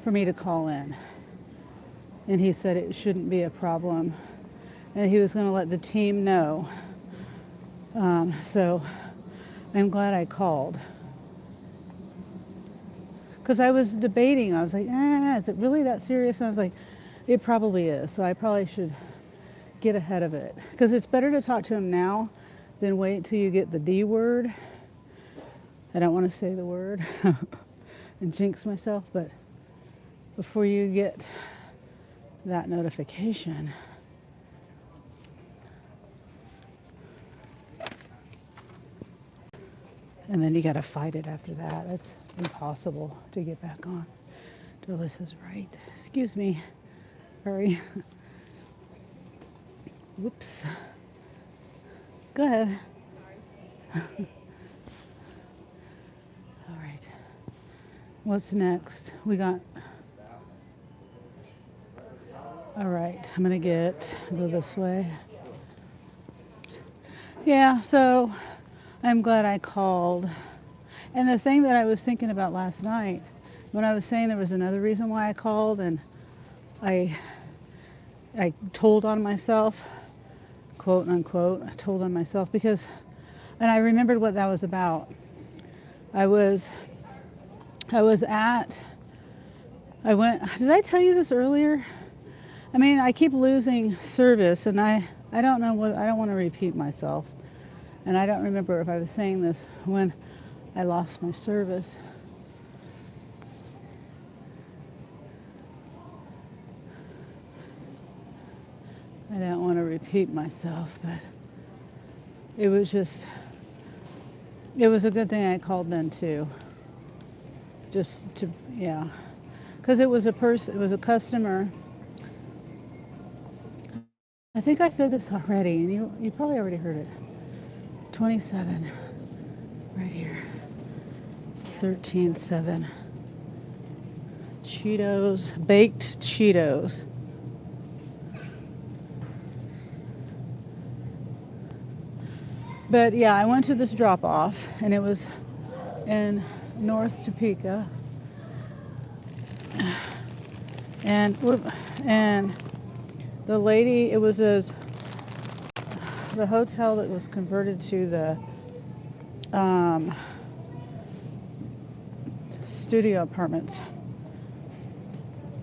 Speaker 1: for me to call in. And he said it shouldn't be a problem. And he was going to let the team know. So I'm glad I called. Because I was debating. I was like, is it really that serious? And I was like, it probably is. So I probably should get ahead of it. Because it's better to talk to him now than wait till you get the D word. I don't want to say the word and jinx myself, but before you get that notification. And then you got to fight it after that. It's impossible to get back on. Delissa's right. Excuse me. Hurry. Whoops. Go ahead. All right. What's next? We got. All right. I'm going to go this way. Yeah, so I'm glad I called. And the thing that I was thinking about last night, when I was saying there was another reason why I called, and I told on myself, quote unquote, I told on myself because, and I remembered what that was about. I went, did I tell you this earlier? I mean, I keep losing service, and I don't know what, I don't want to repeat myself. And I don't remember if I was saying this when I lost my service. I don't want to repeat myself, but it was a good thing I called then too. Just to, yeah. because it was a person, it was a customer. I think I said this already, and you probably already heard it. 27, right here. 13.7. Cheetos, baked Cheetos. But yeah, I went to this drop off, and it was in North Topeka, and the lady, it was the hotel that was converted to the studio apartments.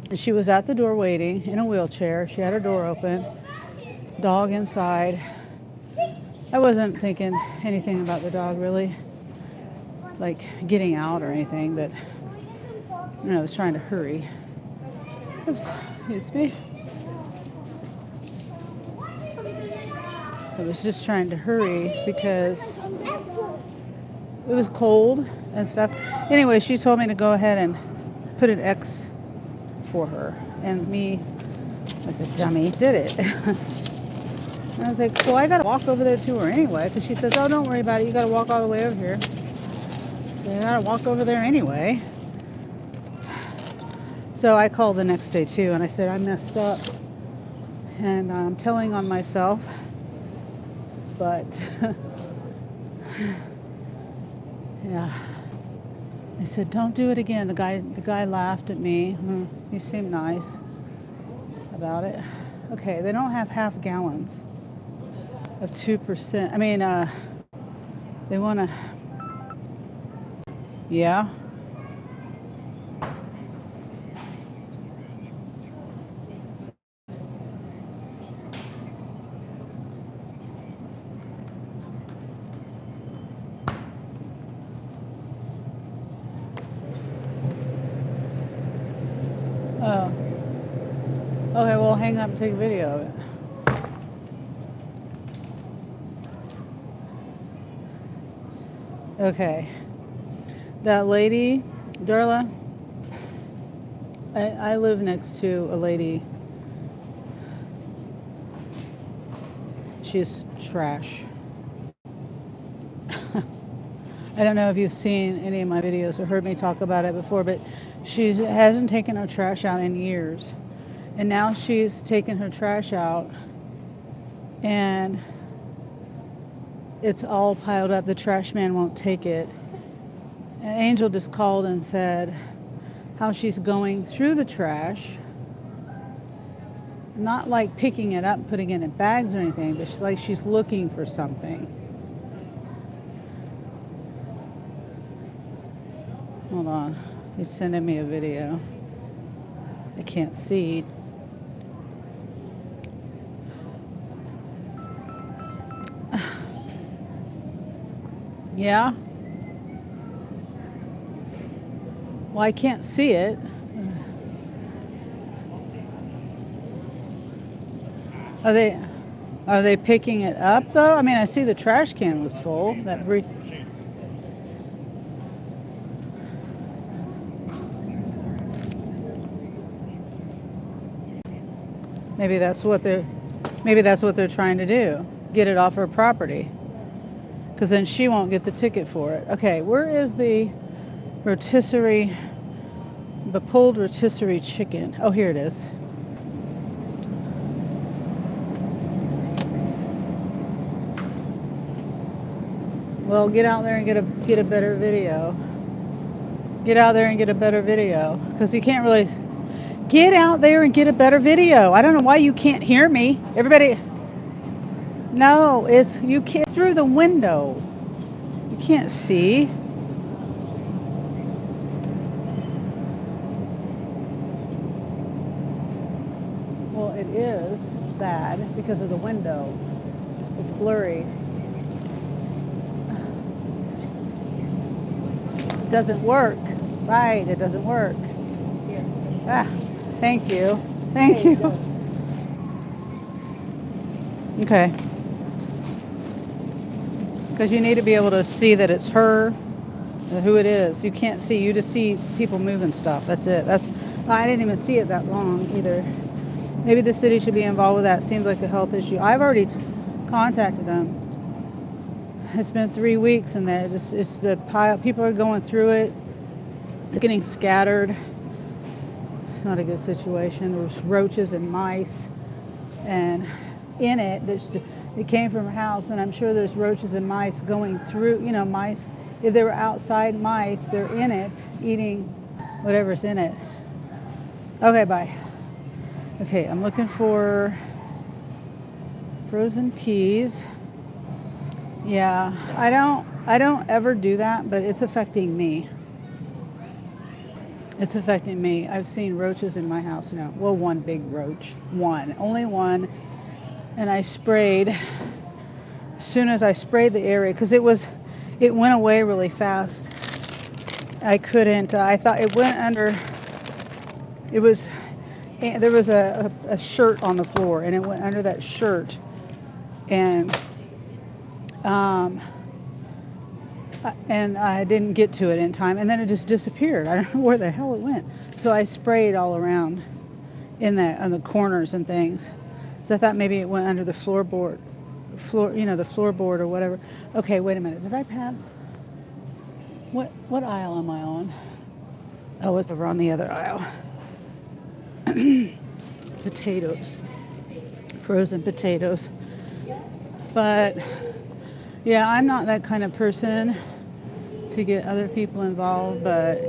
Speaker 1: And she was at the door waiting in a wheelchair. She had her door open, dog inside. I wasn't thinking anything about the dog really, like getting out or anything, but I was trying to hurry. Oops, excuse me. I was just trying to hurry because it was cold and stuff. Anyway, she told me to go ahead and put an X for her, and me, like a dummy, did it. And I was like, well, I gotta walk over there to her anyway, because she says, oh, don't worry about it, you gotta walk all the way over here. So I gotta walk over there anyway. So I called the next day too, and I said, I messed up, and I'm telling on myself, but yeah. I said, don't do it again. The guy laughed at me. He seemed nice about it. Okay, they don't have half gallons of 2%. I mean, they want to, yeah. Oh. Okay, well, hang up and take a video of it. Okay. That lady, Darla, I live next to a lady. She's trash. I don't know if you've seen any of my videos or heard me talk about it before, but she hasn't taken her trash out in years. And now she's taken her trash out, and it's all piled up. The trash man won't take it. And Angel just called and said how she's going through the trash, not like picking it up, putting it in bags or anything, but she's looking for something. Hold on. He's sending me a video. I can't see. Yeah? Well, I can't see it. Are they picking it up though? I mean, I see the trash can was full. Maybe that's what they're trying to do. Get it off her property. Because then she won't get the ticket for it. Okay, where is the pulled rotisserie chicken? Oh, here it is. Well, get out there and get a better video. Get out there and get a better video, because you can't really get out there and get a better video. I don't know why you can't hear me. Everybody, no, it's through the window. You can't see. Well, it is bad because of the window. It's blurry. It doesn't work. Right, it doesn't work. Ah, thank you. Thank you. Okay. Because you need to be able to see that it's her, who it is. You can't see. You just see people moving stuff. That's it. I didn't even see it that long either. Maybe the city should be involved with that. Seems like a health issue. I've already contacted them. It's been 3 weeks and it's the pile. People are going through it. It's getting scattered. It's not a good situation. There's roaches and mice, and in it, it came from a house, and I'm sure there's roaches and mice going through. You know, mice. If they were outside mice, they're in it eating whatever's in it. Okay, bye. Okay, I'm looking for frozen peas. Yeah, I don't ever do that, but it's affecting me. It's affecting me. I've seen roaches in my house now. Well, one big roach. Only one. And I sprayed. As soon as I sprayed the area, because it went away really fast. I couldn't, I thought it went under, there was a shirt on the floor, and it went under that shirt. Um, and I didn't get to it in time, and then it just disappeared. I don't know where the hell it went. So I sprayed all around on the corners and things. So I thought maybe it went under the the floorboard or whatever. Okay, wait a minute. Did I pass? What aisle am I on? Oh, it's over on the other aisle. Potatoes. Frozen potatoes. But yeah, I'm not that kind of person to get other people involved, but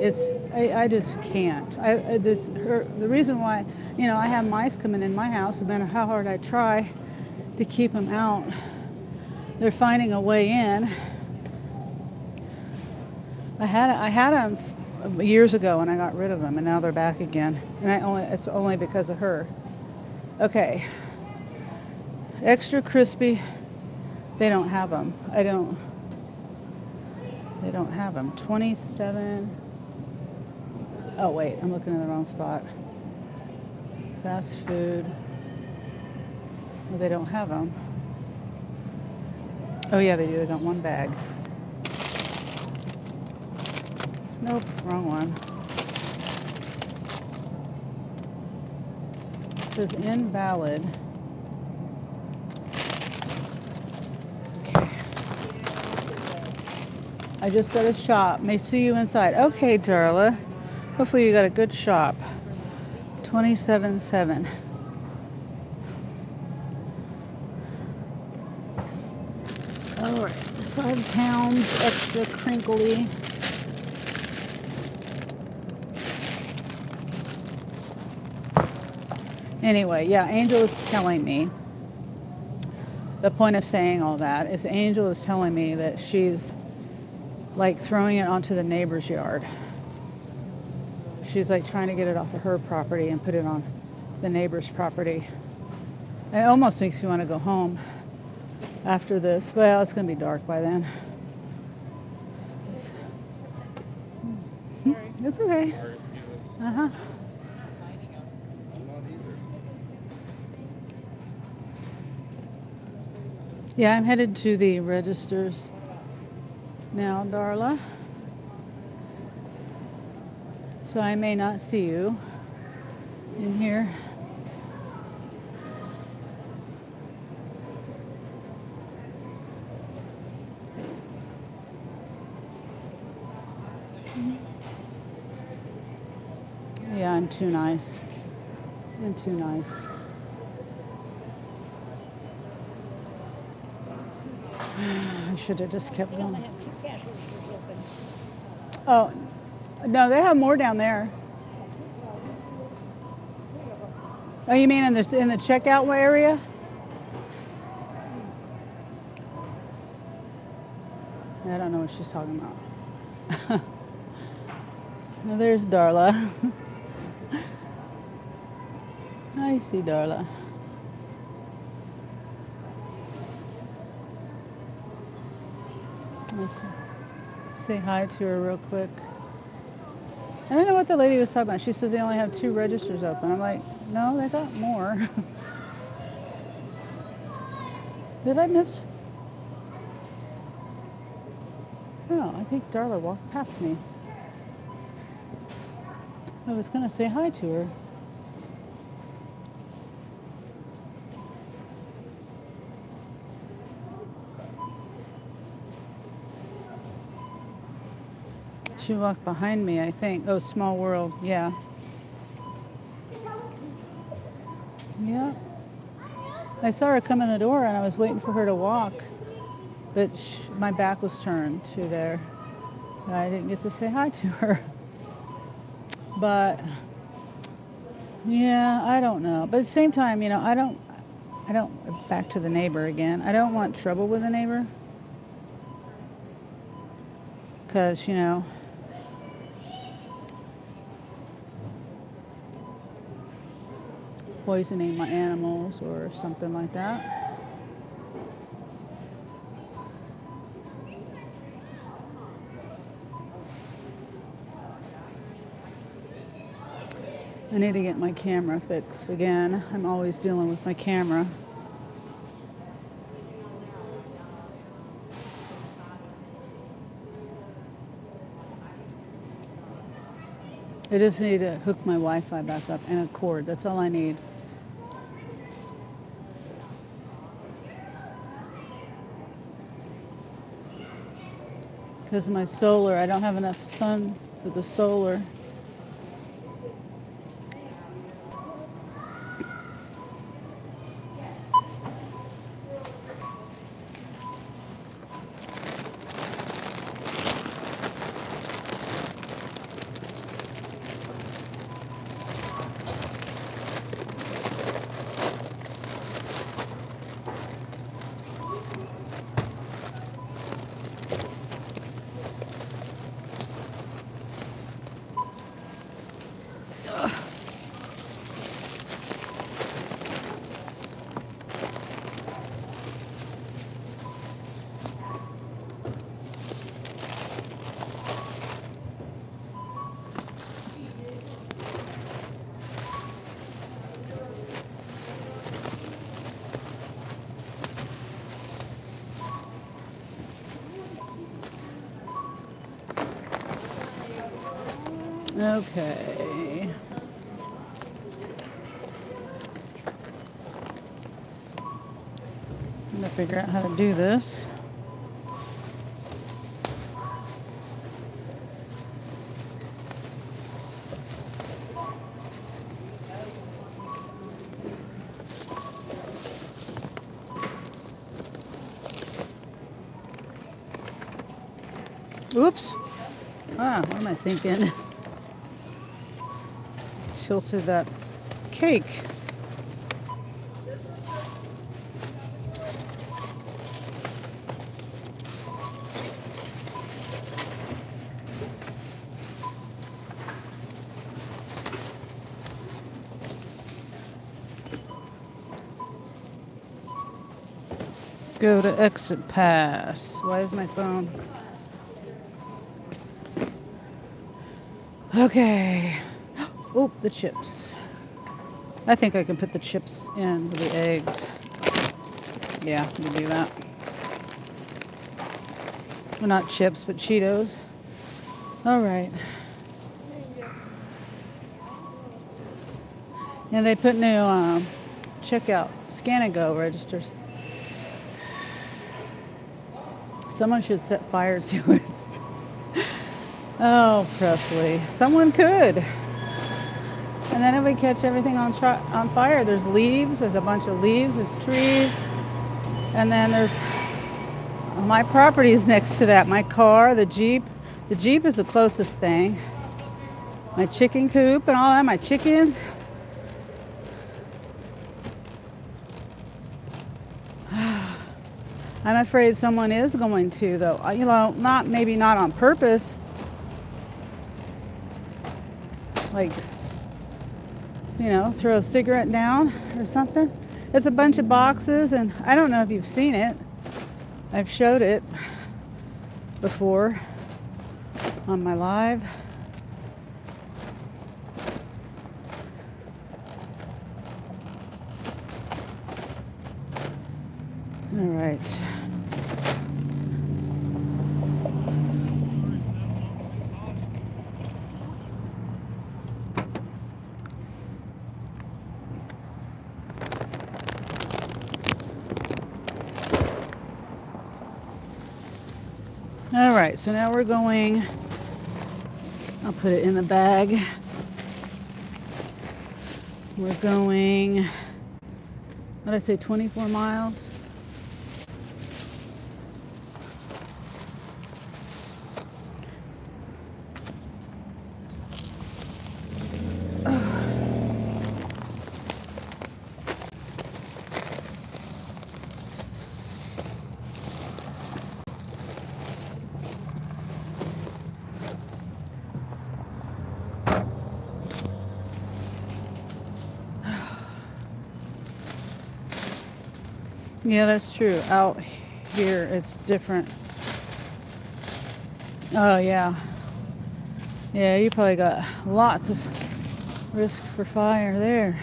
Speaker 1: I just can't. The reason why, I have mice coming in my house, no matter how hard I try to keep them out, they're finding a way in. I had them years ago and I got rid of them, and now they're back again. And it's only because of her. Okay. Extra crispy. They don't have them. They don't have them. 27. Oh wait, I'm looking in the wrong spot. Fast food. Well, they don't have them. Oh yeah, they do. They got one bag. Nope, wrong one. It says invalid. Okay. I just got a shop. May see you inside. Okay, Darla. Hopefully you got a good shop. 27.7. All right, 5 pounds extra crinkly. Anyway, yeah, Angel is telling me, the point of saying all that is Angel is telling me that she's like throwing it onto the neighbor's yard. She's like trying to get it off of her property and put it on the neighbor's property. It almost makes me want to go home after this. Well, it's going to be dark by then. It's okay. Uh-huh. Yeah, I'm headed to the registers now, Darla. So I may not see you in here. Yeah, I'm too nice. I'm too nice. I should have just kept going. Oh, no, they have more down there. Oh, you mean in the checkout area? I don't know what she's talking about. Well, there's Darla. I see Darla. Let's say hi to her real quick. I don't know what the lady was talking about. She says they only have 2 registers open. I'm like, no, they got more. Did I miss? No, I think Darla walked past me. I was gonna say hi to her. She walked behind me, I think. Oh, small world. Yeah. Yeah. I saw her come in the door and I was waiting for her to walk, but my back was turned to there. I didn't get to say hi to her. But yeah, I don't know. But at the same time, you know, I don't, back to the neighbor again. I don't want trouble with the neighbor. Because, you know, poisoning my animals or something like that. I need to get my camera fixed again. I'm always dealing with my camera. I just need to hook my Wi-Fi back up and a cord. That's all I need. Because of my solar, I don't have enough sun for the solar. Okay. I'm gonna figure out how to do this. Oops. What am I thinking? Tilted that cake. Go to exit pass. Why is my phone? Okay. Oh, the chips. I think I can put the chips in with the eggs. Yeah, we do that. Well, not chips, but Cheetos. All right. And they put new checkout scan and go registers. Someone should set fire to it. Oh, Presley. Someone could. And then it would catch everything on fire. There's leaves. There's a bunch of leaves. There's trees. And then there's my property is next to that. My car, the Jeep. The Jeep is the closest thing. My chicken coop and all that. My chickens. I'm afraid someone is going to, though. You know, maybe not on purpose. Like, you know, throw a cigarette down or something. It's a bunch of boxes, and I don't know if you've seen it. I've showed it before on my live. All right. right, so now we're going, I'll put it in the bag. We're going, what did I say, 24 miles? Yeah, that's true. Out here, it's different. Oh, yeah. Yeah, you probably got lots of risk for fire there.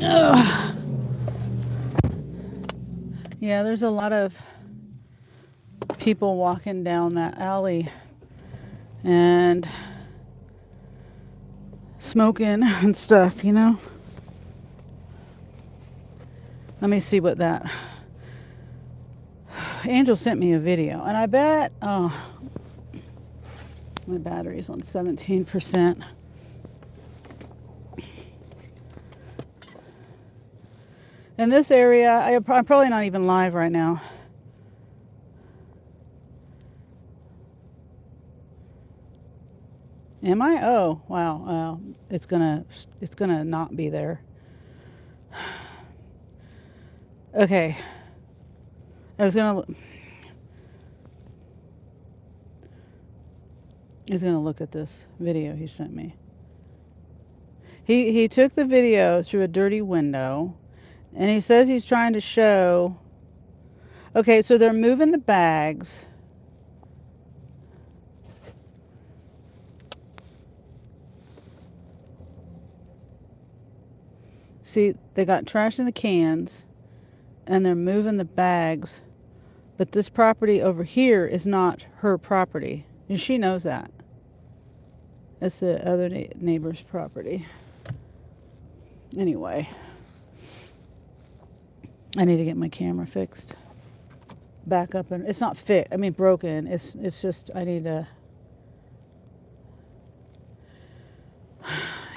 Speaker 1: Ugh. Yeah, there's a lot of people walking down that alley and smoking and stuff, you know? Let me see what that... Angel sent me a video, and I bet... Oh, my battery's on 17%. In this area, I'm probably not even live right now. Am I? Oh, wow. Well, it's gonna not be there. Okay. I was gonna look at this video he sent me. He took the video through a dirty window, and he says he's trying to show. Okay, so they're moving the bags. See, they got trash in the cans, and they're moving the bags. But this property over here is not her property, and she knows that. It's the other neighbor's property. Anyway, I need to get my camera fixed. Back up, and it's not fit. I mean, broken. It's just I need to.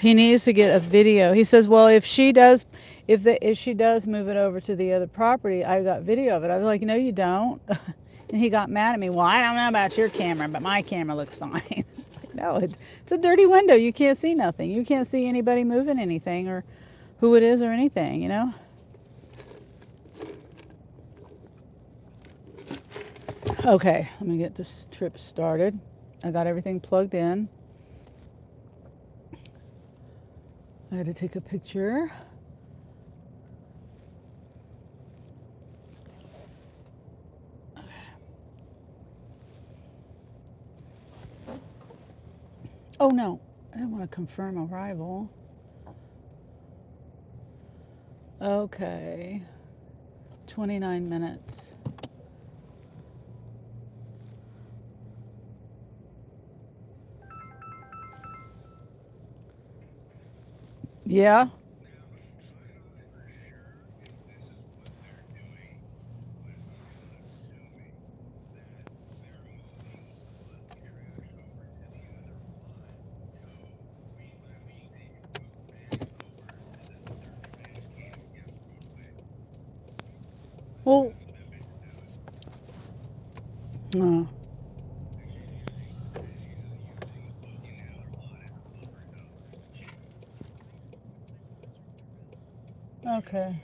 Speaker 1: He needs to get a video. He says, well, if she does move it over to the other property, I got video of it. I was like, no, you don't. And he got mad at me. Well, I don't know about your camera, but my camera looks fine. No, it's a dirty window. You can't see nothing. You can't see anybody moving anything or who it is or anything, you know? Okay, let me get this trip started. I got everything plugged in. I had to take a picture. Oh no, I didn't want to confirm arrival. Okay, 29 minutes. Yeah. Well, okay.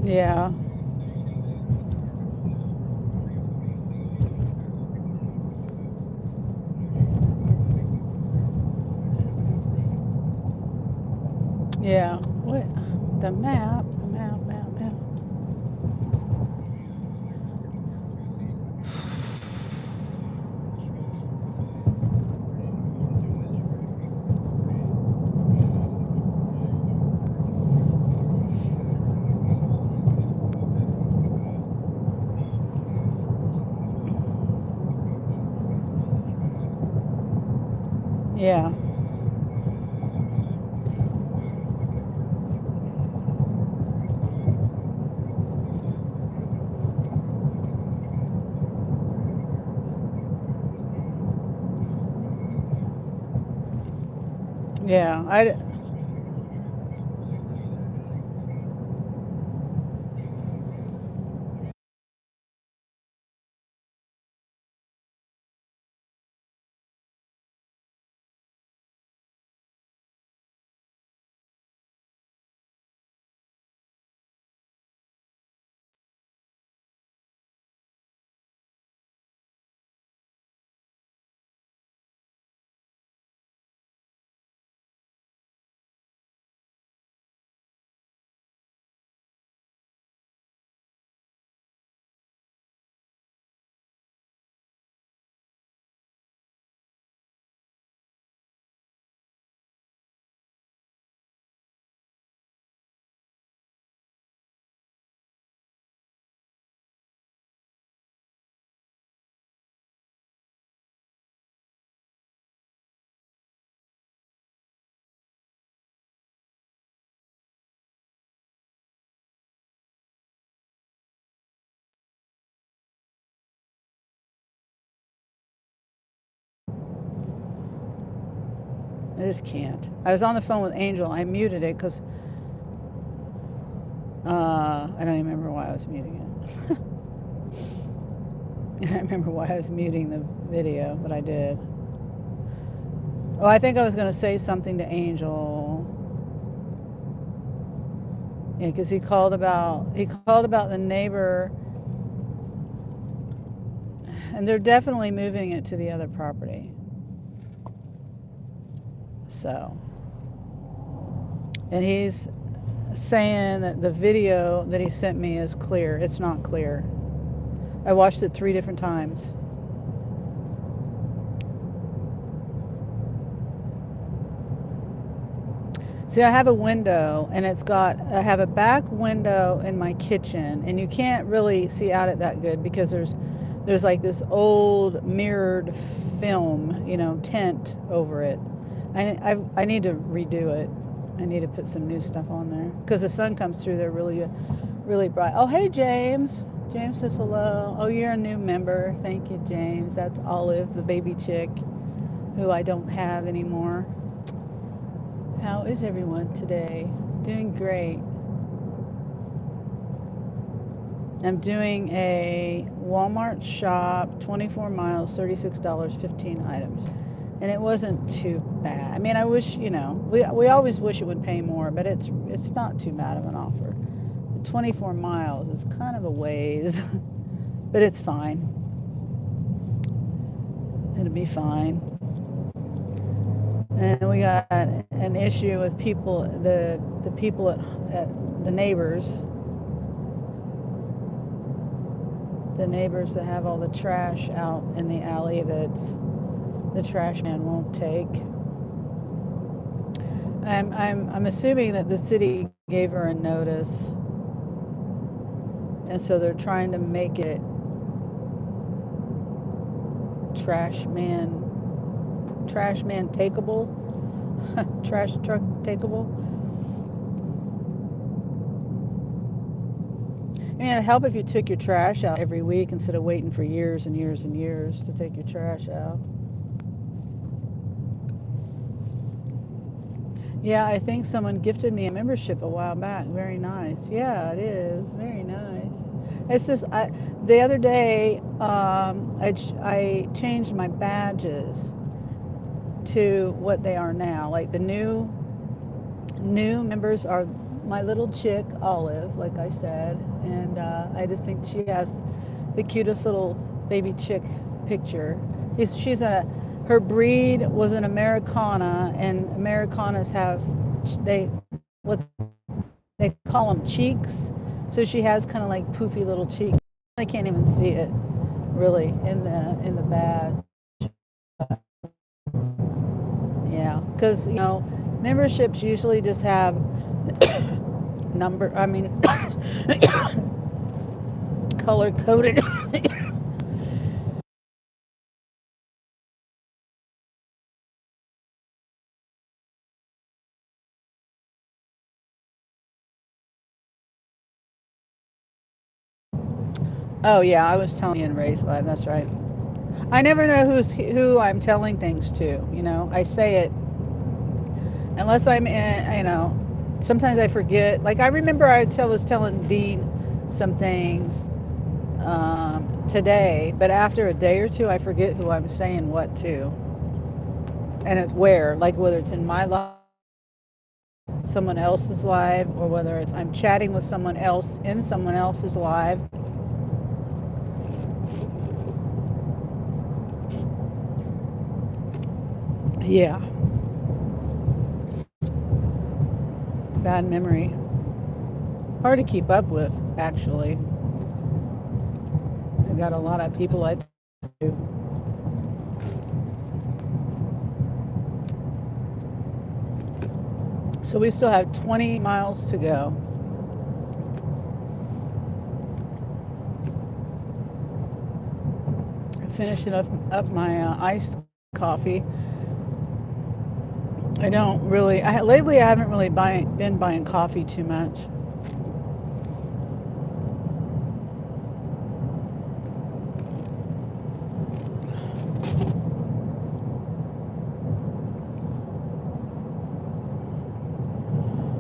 Speaker 1: Yeah. Yeah. What? The map. Map. Yeah. Yeah. I just can't. I was on the phone with Angel. I muted it because I don't even remember why I was muting it. I don't remember why I was muting the video, but I did. Oh, I think I was going to say something to Angel. Yeah, because he called about the neighbor, and they're definitely moving it to the other property. So, and he's saying that the video that he sent me is clear. It's not clear. I watched it 3 different times. See, I have a window, and I have a back window in my kitchen, and you can't really see out it that good because there's like this old mirrored film, tent over it. I need to redo it. I need to put some new stuff on there because the sun comes through there really, really bright. Oh, hey, James. James says hello. Oh, you're a new member. Thank you, James. That's Olive, the baby chick, who I don't have anymore. How is everyone today? Doing great. I'm doing a Walmart shop, 24 miles, $36, 15 items. And it wasn't too bad. I mean, I wish, we always wish it would pay more, but it's not too bad of an offer. 24 miles is kind of a ways, but it's fine. It'll be fine. And we got an issue with people, the people at the neighbors that have all the trash out in the alley that the trash man won't take. I'm assuming that the city gave her a notice, and so they're trying to make it trash man takeable, trash truck takeable. I mean, it'd help if you took your trash out every week instead of waiting for years and years and years to take your trash out. Yeah, I think someone gifted me a membership a while back. Very nice. Yeah, it is. Very nice. It's just the other day I changed my badges to what they are now. Like the new members are my little chick Olive, like I said, and I just think she has the cutest little baby chick picture. Her breed was an Americana, and Americanas have what they call them cheeks. So she has kind of like poofy little cheeks. I can't even see it really in the badge. Yeah, because memberships usually just have I mean, color coded Oh yeah, I was telling you in Ray's live. That's right. I never know who I'm telling things to. You know, I say it unless I'm in. You know, sometimes I forget. Like I remember was telling Dean some things today, but after a day or two, I forget who I'm saying what to, and it's where. Like whether it's in my life, someone else's live, or whether it's I'm chatting with someone else in someone else's live. Yeah, bad memory. Hard to keep up with, actually. I got a lot of people I do. So we still have 20 miles to go. Finishing up my iced coffee. I don't really. Lately I haven't really been buying coffee too much.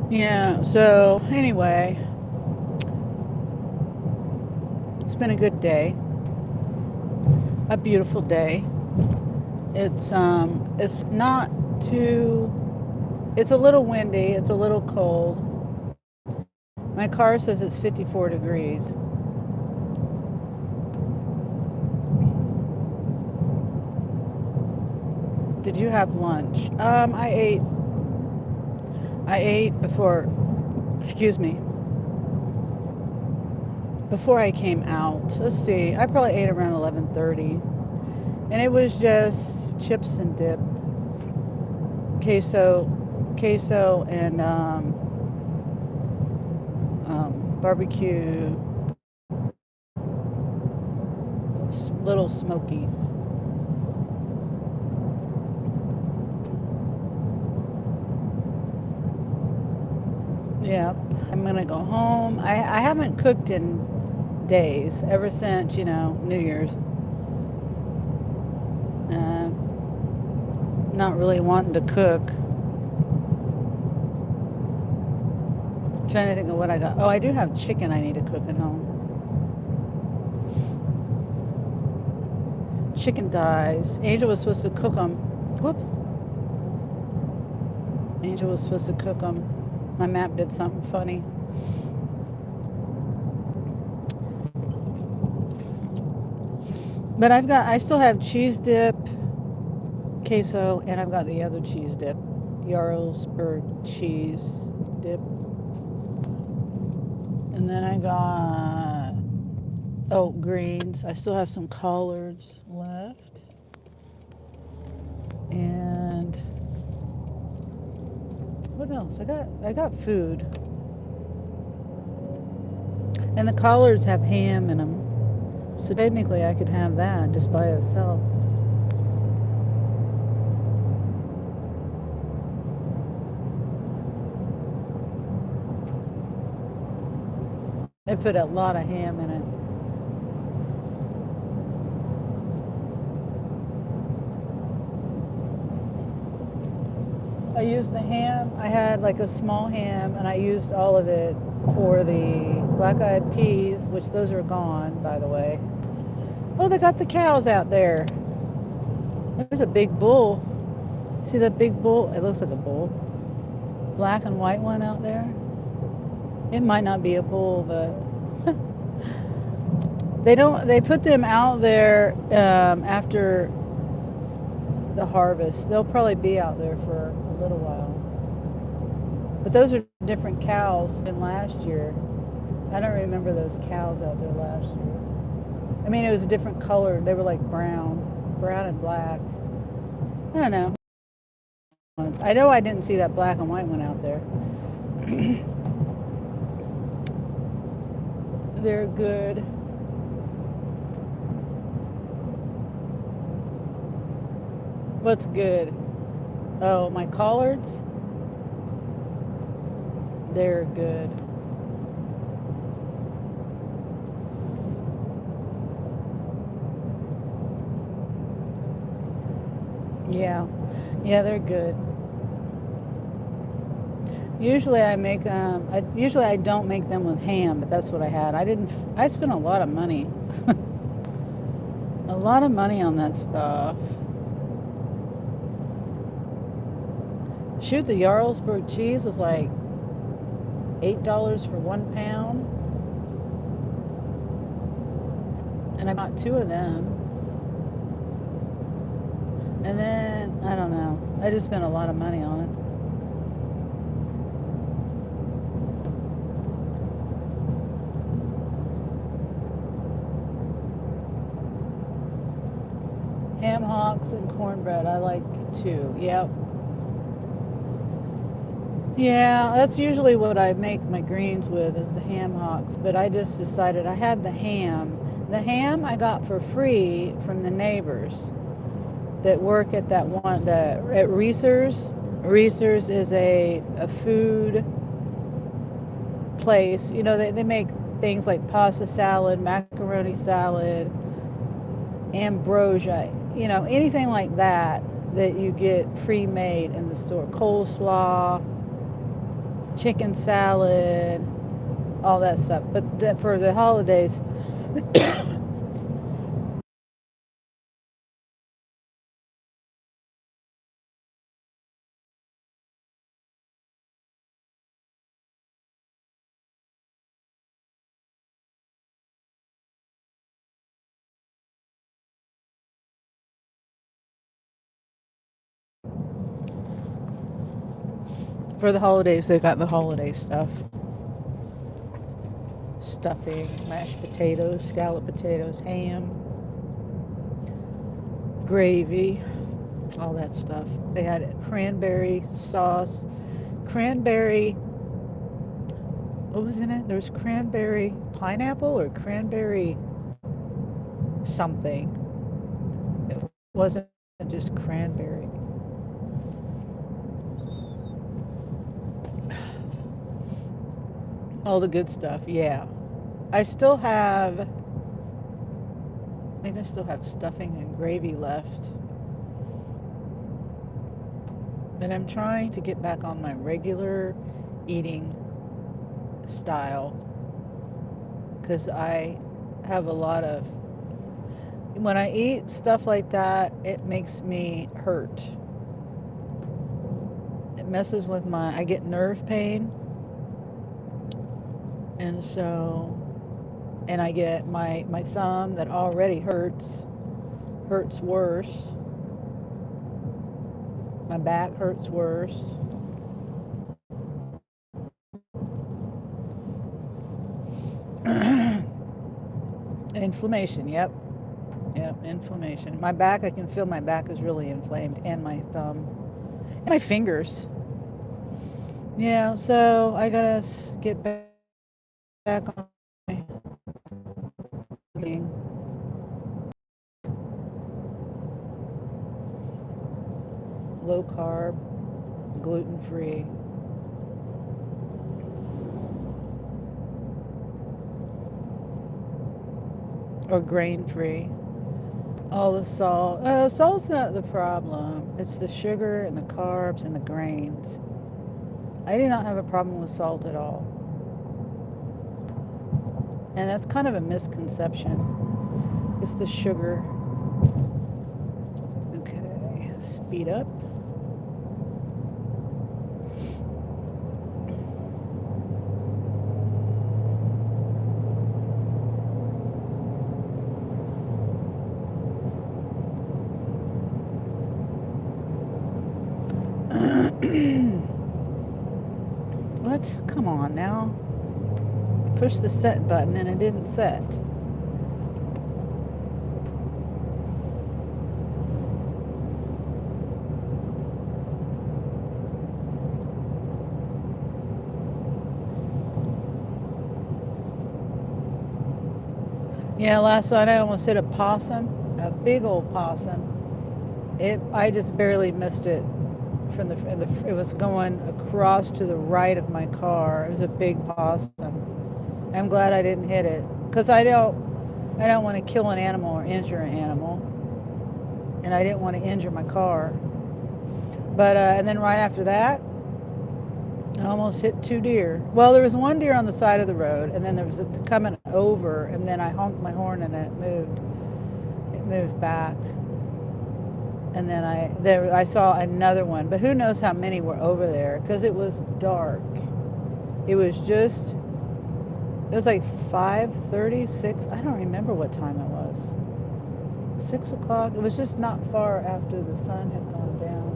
Speaker 1: Yeah. So anyway, it's been a good day. A beautiful day. It's not too. It's a little windy. It's a little cold. My car says it's 54 degrees. Did you have lunch? I ate before. Excuse me. Before I came out. Let's see. I probably ate around 11:30, and it was just chips and dip, queso, queso, and barbecue, little smokies. Yeah, I'm gonna go home. I haven't cooked in days ever since New Year's. Uh, Not really wanting to cook. Trying to think of what I got. Oh, I do have chicken I need to cook at home. Chicken thighs. Angel was supposed to cook them. Whoop. Angel was supposed to cook them. My map did something funny. But I still have cheese dip, queso, and I've got the other cheese dip, Jarlsberg cheese dip. And then I got, oh, greens. I still have some collards left. And what else? I got food. And the collards have ham in them. So technically I could have that just by itself. They put a lot of ham in it. I used the ham. I had like a small ham, and I used all of it for the black-eyed peas, which those are gone, by the way. Oh, they got the cows out there. There's a big bull. See that big bull? It looks like a bull. Black and white one out there. It might not be a bull, but they don't. They put them out there after the harvest. They'll probably be out there for a little while. But those are different cows than last year. I don't remember those cows out there last year. I mean, it was a different color. They were like brown and black. I don't know. I know I didn't see that black and white one out there. They're good. What's good? Oh, my collards? They're good. Yeah. Yeah, they're good. Usually I make usually I don't make them with ham, but that's what I had. I spent a lot of money. A lot of money on that stuff. Shoot, the Jarlsberg cheese was like $8 for 1 pound, and I bought two of them. And then I don't know. I just spent a lot of money on it. Ham hocks and cornbread, I like too. Yep. Yeah, that's usually what I make my greens with is the ham hocks, but I just decided I had the ham. The ham I got for free from the neighbors that work at that one at Reese's. Reese's is a food place. You know, they make things like pasta salad, macaroni salad, ambrosia, you know, anything like that that you get pre-made in the store. Coleslaw, chicken salad, all that stuff. But for the holidays, for the holidays, they got the holiday stuff. Stuffing, mashed potatoes, scalloped potatoes, ham, gravy, all that stuff. They had cranberry sauce, cranberry, what was in it? There was cranberry pineapple or cranberry something. It wasn't just cranberry. All the good stuff, yeah. I still have, I think I still have stuffing and gravy left. But I'm trying to get back on my regular eating style because I have a lot of, when I eat stuff like that, it makes me hurt. It messes with I get nerve pain. And so, and I get my thumb that already hurts worse. My back hurts worse. Inflammation, yep. Yep, inflammation. My back, I can feel my back is really inflamed, and my thumb, and my fingers. Yeah, so I gotta get back on my eating. Low carb, gluten free. Or grain free. All the salt. Salt's not the problem. It's the sugar and the carbs and the grains. I do not have a problem with salt at all. And that's kind of a misconception. It's the sugar. Okay, speed up. What? Come on now. I pushed the set button and it didn't set. Yeah, last night I almost hit a possum, a big old possum. I just barely missed it it was going across to the right of my car. It was a big possum. I'm glad I didn't hit it because I don't want to kill an animal or injure an animal. and I didn't want to injure my car. But and then right after that, I almost hit 2 deer. Well, there was one deer on the side of the road, and then there was a coming over, and then I honked my horn and it moved. It moved back, and then I saw another one. But who knows how many were over there because it was dark. It was just. It was like 5:36. I don't remember what time it was. 6 o'clock. It was just not far after the sun had gone down,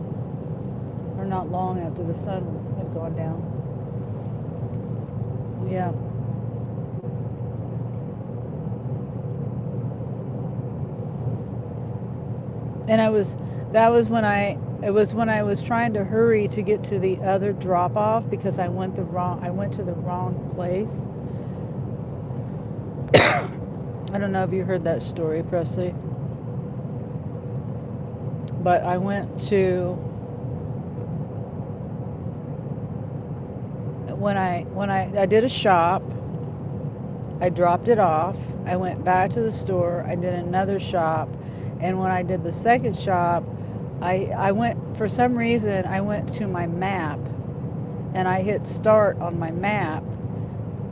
Speaker 1: or not long after the sun had gone down. Yeah. And that was when it was when I was trying to hurry to get to the other drop off because I went to the wrong place. I don't know if you heard that story, Presley, but I went to when I did a shop. I dropped it off. I went back to the store. I did another shop. And when I did the second shop, I went, for some reason, I went to my map and I hit start on my map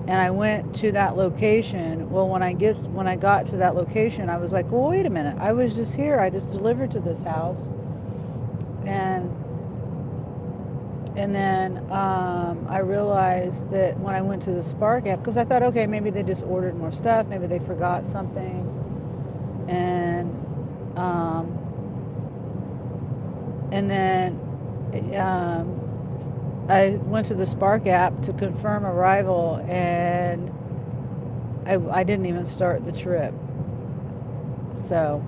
Speaker 1: and I went to that location. Well, when I got to that location, I was like, well, wait a minute. I was just here. I just delivered to this house. And then I realized that when I went to the Spark app, because I thought, okay, maybe they just ordered more stuff, maybe they forgot something, um, and then I went to the Spark app to confirm arrival, and I didn't even start the trip. So,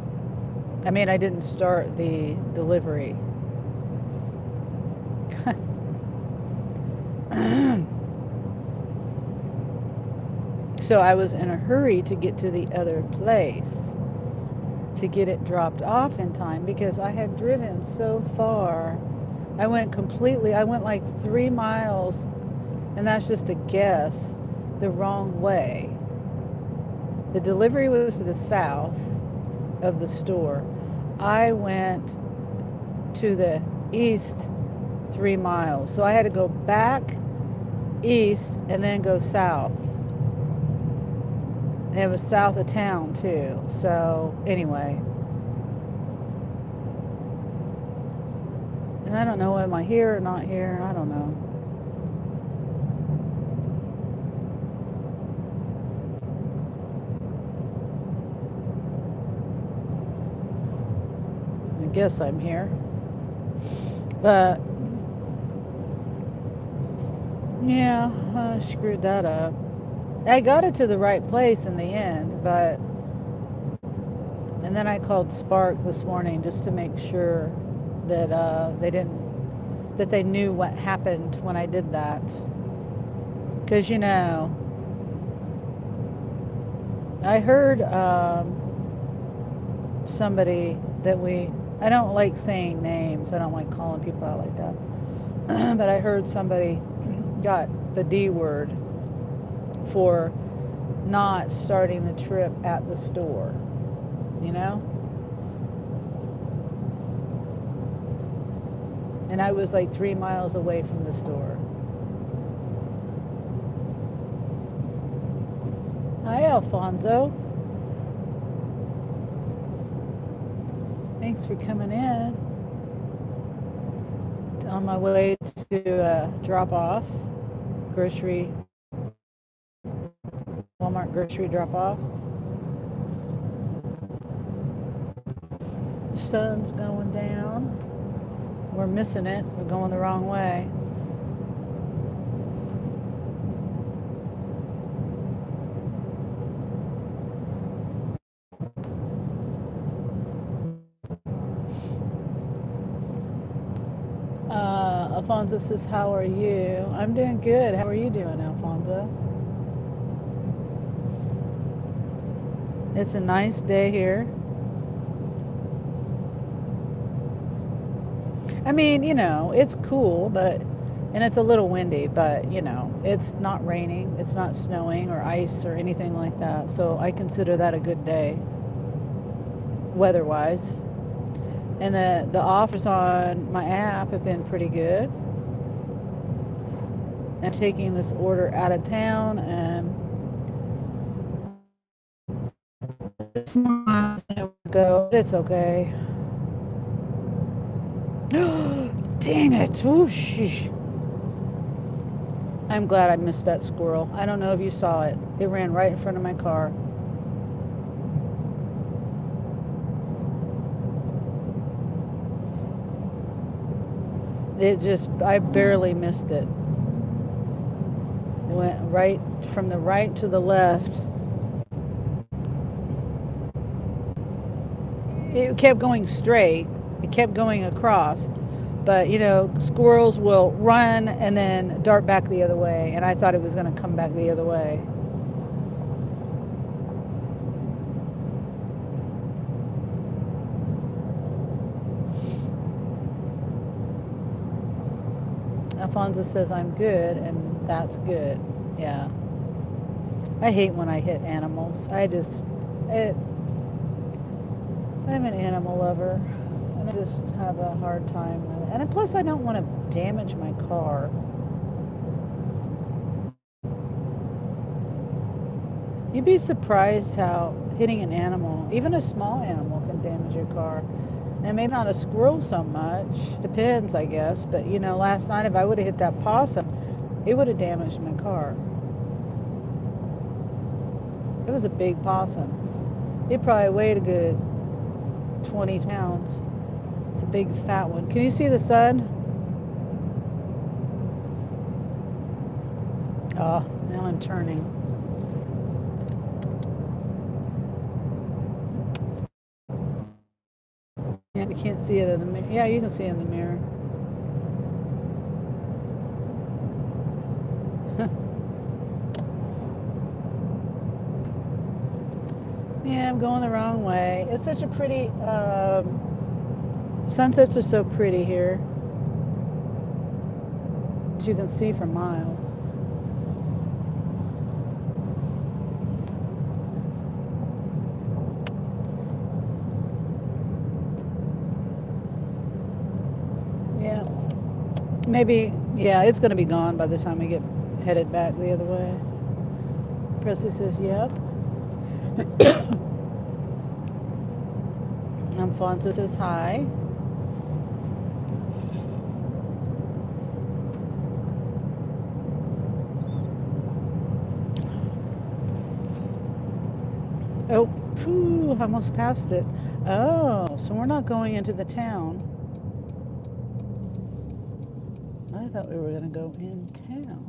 Speaker 1: I mean, I didn't start the delivery. So I was in a hurry to get to the other place to get it dropped off in time because I had driven so far. I went like 3 miles, and that's just a guess, the wrong way. The delivery was to the south of the store. I went to the east 3 miles. So I had to go back east and then go south. And it was south of town too. So anyway. And I don't know, am I here or not here? I don't know. I guess I'm here. But yeah, I screwed that up. I got it to the right place in the end, but and then I called Spark this morning just to make sure that they knew what happened when I did that. Because I heard somebody that I don't like saying names. I don't like calling people out like that. But I heard somebody got the D word for not starting the trip at the store, you know? And I was like 3 miles away from the store. Hi, Alfonso. Thanks for coming in. On my way to drop off, Walmart grocery drop off. The sun's going down. We're missing it. We're going the wrong way. Alfonso says, how are you? I'm doing good. How are you doing, Alfonso? It's a nice day here. I mean, it's cool, and it's a little windy, but, it's not raining, it's not snowing or ice or anything like that. So I consider that a good day, weather-wise. And the offers on my app have been pretty good. I'm taking this order out of town, and it's miles to go. It's okay. Dang it! Oh, sheesh. I'm glad I missed that squirrel. I don't know if you saw it. It ran right in front of my car. I barely missed it. It went right from the right to the left. It kept going straight. It kept going across. But, you know, squirrels will run and then dart back the other way. And I thought it was going to come back the other way. Alfonso says I'm good, and that's good. Yeah. I hate when I hit animals. I'm an animal lover, and I just have a hard time with it. And plus, I don't want to damage my car. You'd be surprised how hitting an animal, even a small animal, can damage your car. And maybe not a squirrel so much. Depends, I guess. But, you know, last night if I would have hit that possum, it would have damaged my car. It was a big possum. It probably weighed a good 20 pounds. It's a big fat one. Can you see the sun? Oh, now I'm turning. Yeah, you can't see it in the mirror. Yeah, you can see it in the mirror. Yeah, I'm going the wrong way. It's such a pretty, sunsets are so pretty here. As you can see for miles. Yeah, maybe, yeah, it's going to be gone by the time we get headed back the other way. Presley says, yep. Alfonso says hi. Oh, phew, almost passed it. Oh, so we're not going into the town. I thought we were going to go in town.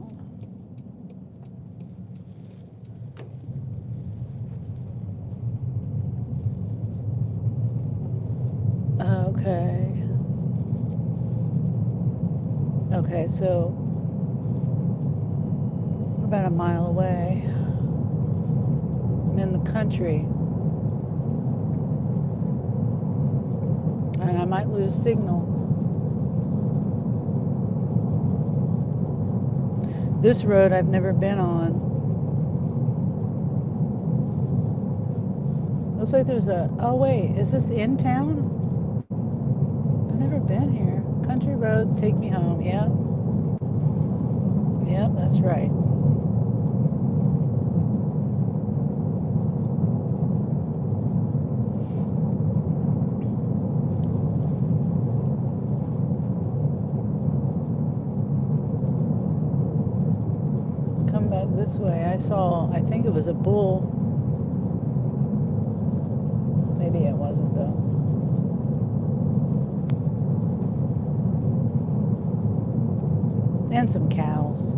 Speaker 1: Okay. Okay, so we're about a mile away. I'm in the country. And I might lose signal. This road I've never been on. Looks like there's a, oh wait, is this in town? I've never been here. Country roads take me home, yeah. Yep, that's right. Come back this way. I think it was a bull. Maybe it wasn't though. And some cows.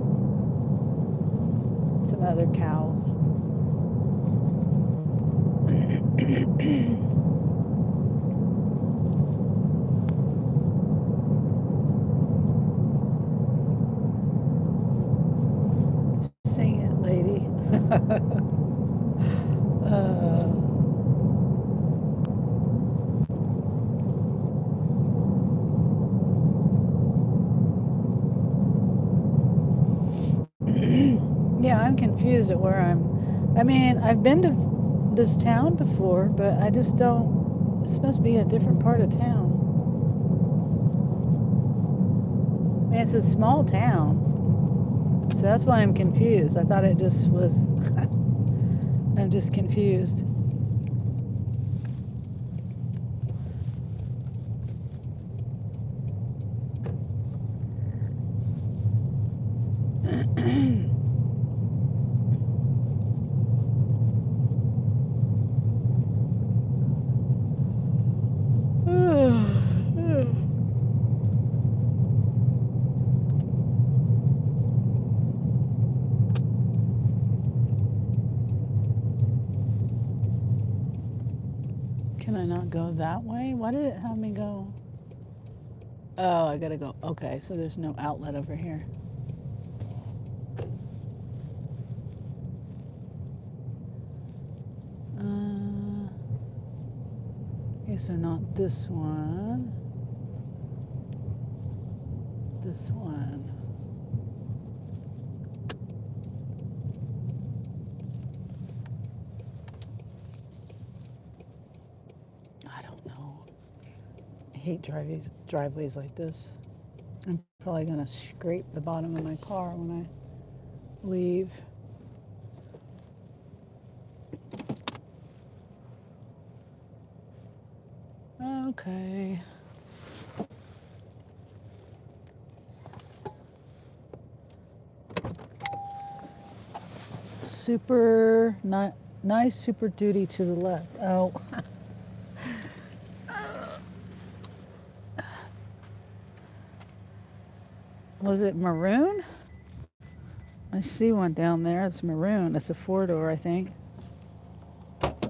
Speaker 1: Some other cows. Sing it, lady. Yeah, I'm confused at where I mean, I've been to this town before, but I just don't, this must be a different part of town. It's a small town. So that's why I'm confused. I thought it just was. I'm just confused. Can I not go that way? Why did it have me go? Oh, I gotta go. Okay, so there's no outlet over here. Okay, so not this one. This one. I don't know. I hate driveways like this. I'm probably gonna scrape the bottom of my car when I leave. Okay. Super nice Super Duty to the left. Oh. Was it maroon? I see one down there. It's maroon. It's a 4-door, I think.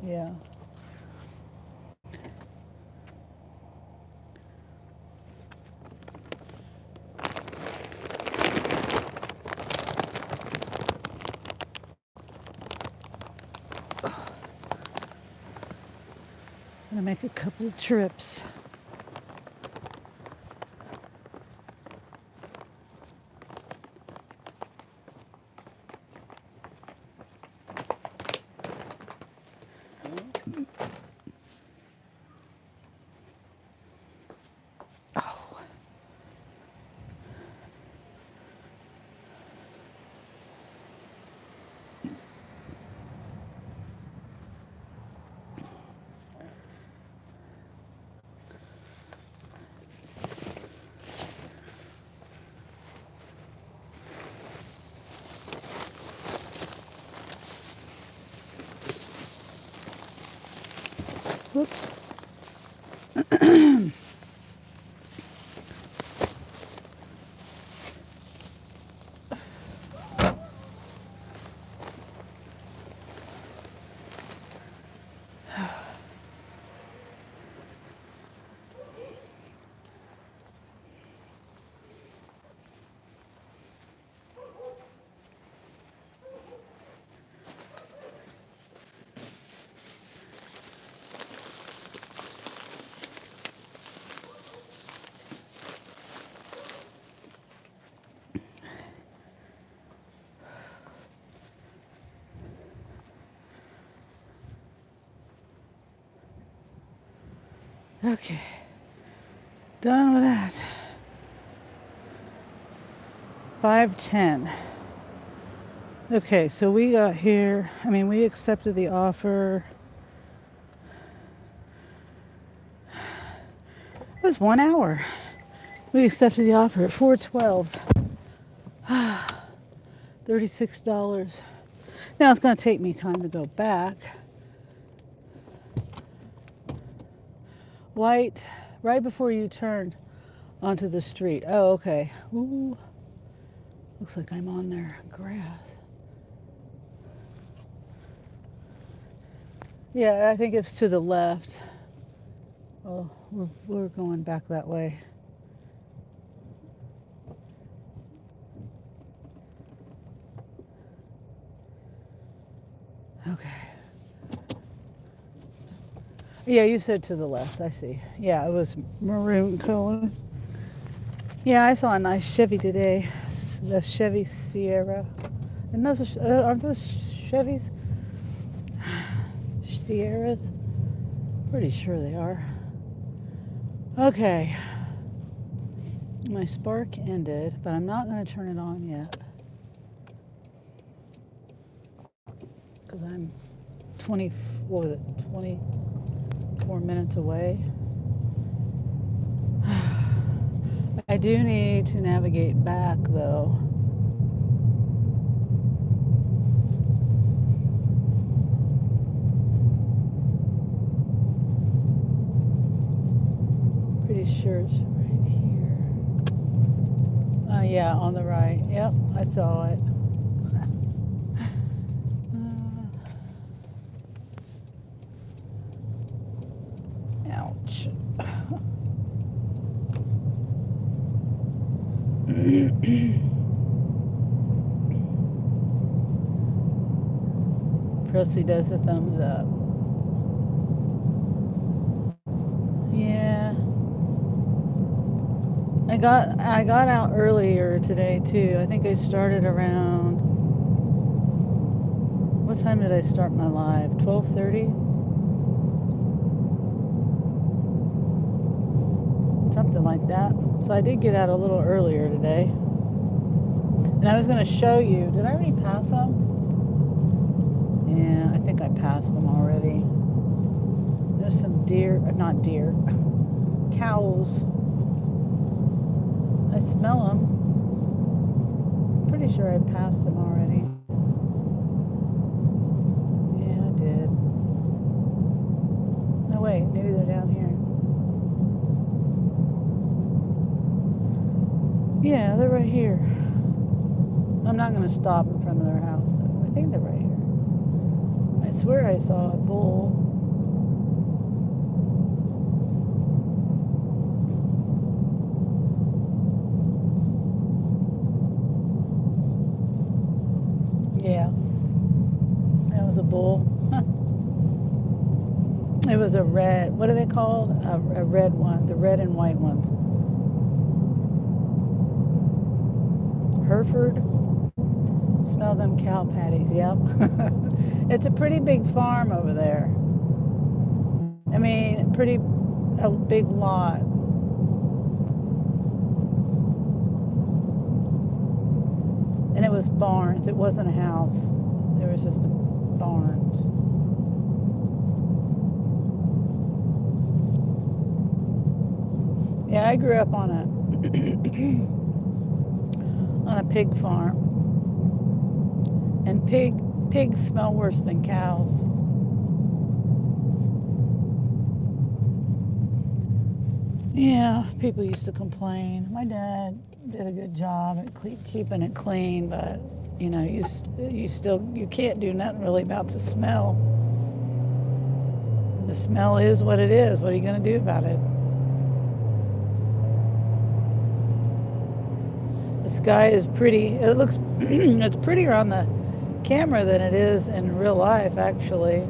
Speaker 1: Yeah. I'm gonna make a couple of trips. Oh. Whoops. Okay. Done with that. 5:10. Okay, so we got here. We accepted the offer. It was 1 hour. We accepted the offer at 4:12. $36. Now it's going to take me time to go back. White, right before you turn onto the street. Oh, okay. Ooh. Looks like I'm on their grass. Yeah, I think it's to the left. Oh, we're going back that way. Okay. Yeah, you said to the left. I see. Yeah, it was maroon color. Yeah, I saw a nice Chevy today. The Chevy Sierra. And those aren't those Chevys? Sierras? Pretty sure they are. Okay. My spark ended, but I'm not going to turn it on yet because I'm 20, what was it, 24 minutes away. I do need to navigate back though. Pretty sure it's right here. Yeah, on the right. Yep, I saw it. Ouch. Presley does a thumbs up. Yeah. I got out earlier today too. I think I started around, what time did I start my live? 12:30? Something like that. So I did get out a little earlier today. And I was going to show you, did I already pass them? Yeah, I think I passed them already. There's some deer, not deer, cows. I smell them. Pretty sure I passed them already. Yeah, I did. No, wait, maybe they're down here. Yeah, they're right here. I'm not going to stop in front of their house, though. I think they're right here. I swear I saw a bull. Yeah, that was a bull. It was a red, what are they called? A red one, the red and white ones. Hereford. Smell them cow patties, yep. It's a pretty big farm over there. I mean, a big lot. And it was barns. It wasn't a house. There was just barns. Yeah, I grew up on a on a pig farm. And pigs smell worse than cows. Yeah, people used to complain. My dad did a good job at keeping it clean, but you can't do nothing really about the smell. The smell is what it is. What are you going to do about it? The sky is pretty. It looks it's prettier on the camera than it is in real life, actually.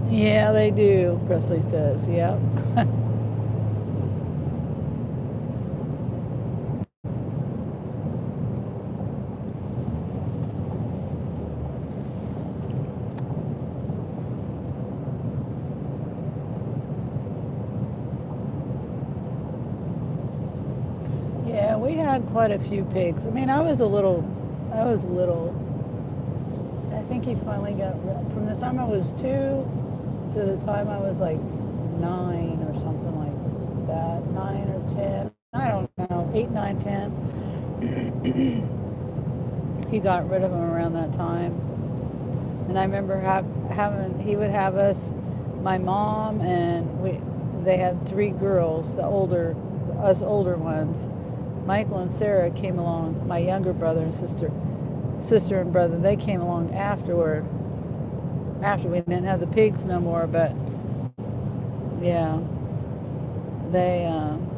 Speaker 1: Yeah, they do, Presley says. Yep. Yeah, we had quite a few pigs. I mean, I was little. I think he finally got from the time I was 2 to the time I was like 9 or something like that. 9 or 10. I don't know. 8, 9, 10. He got rid of them around that time. And I remember he would have us, my mom, and they had 3 girls, us older ones. Michael and Sarah came along, my younger brother and sister and brother, they came along after we didn't have the pigs no more, but yeah,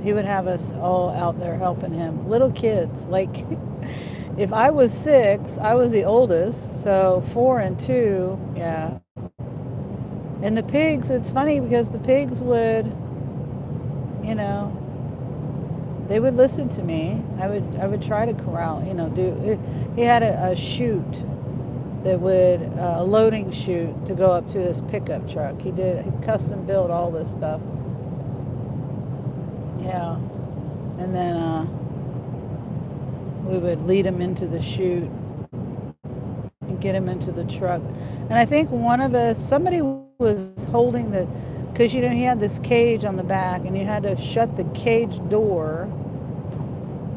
Speaker 1: he would have us all out there helping him, little kids, like if I was 6, I was the oldest, so 4 and 2, yeah. And the pigs, it's funny because the pigs would, they would listen to me. I would try to corral, he had a chute that would a loading chute to go up to his pickup truck. He custom built all this stuff. Yeah, and then we would lead him into the chute and get him into the truck. And I think one of us, somebody was holding the, because he had this cage on the back, and you had to shut the cage door.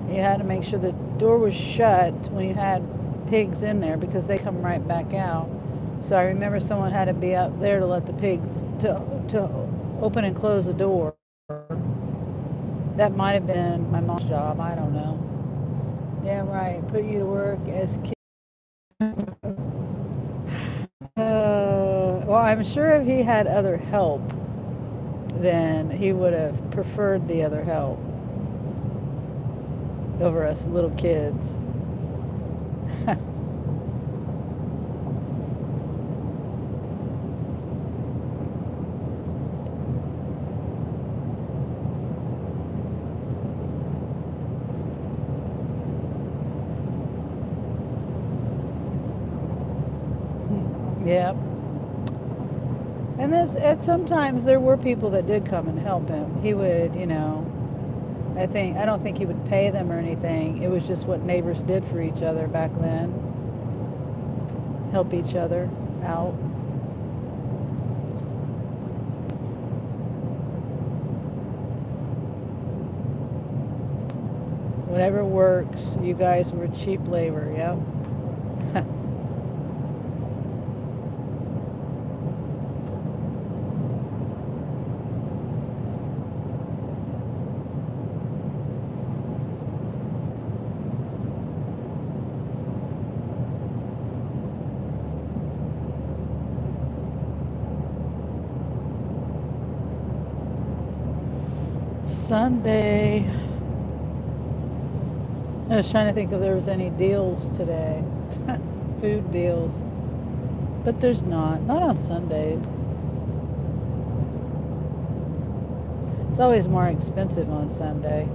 Speaker 1: You had to make sure the door was shut when you had pigs in there, because they come right back out. So I remember someone had to be up there to let the pigs to open and close the door. That might have been my mom's job. I don't know. Damn right. Put you to work as kids. Well, I'm sure if he had other help, then he would have preferred the other help over us little kids. Yep. And sometimes there were people that did come and help him. He would, I don't think he would pay them or anything. It was just what neighbors did for each other back then. Help each other out. Whatever works. You guys were cheap labor, yep. Sunday. I was trying to think if there was any deals today. Food deals. But there's not. Not on Sundays. It's always more expensive on Sunday.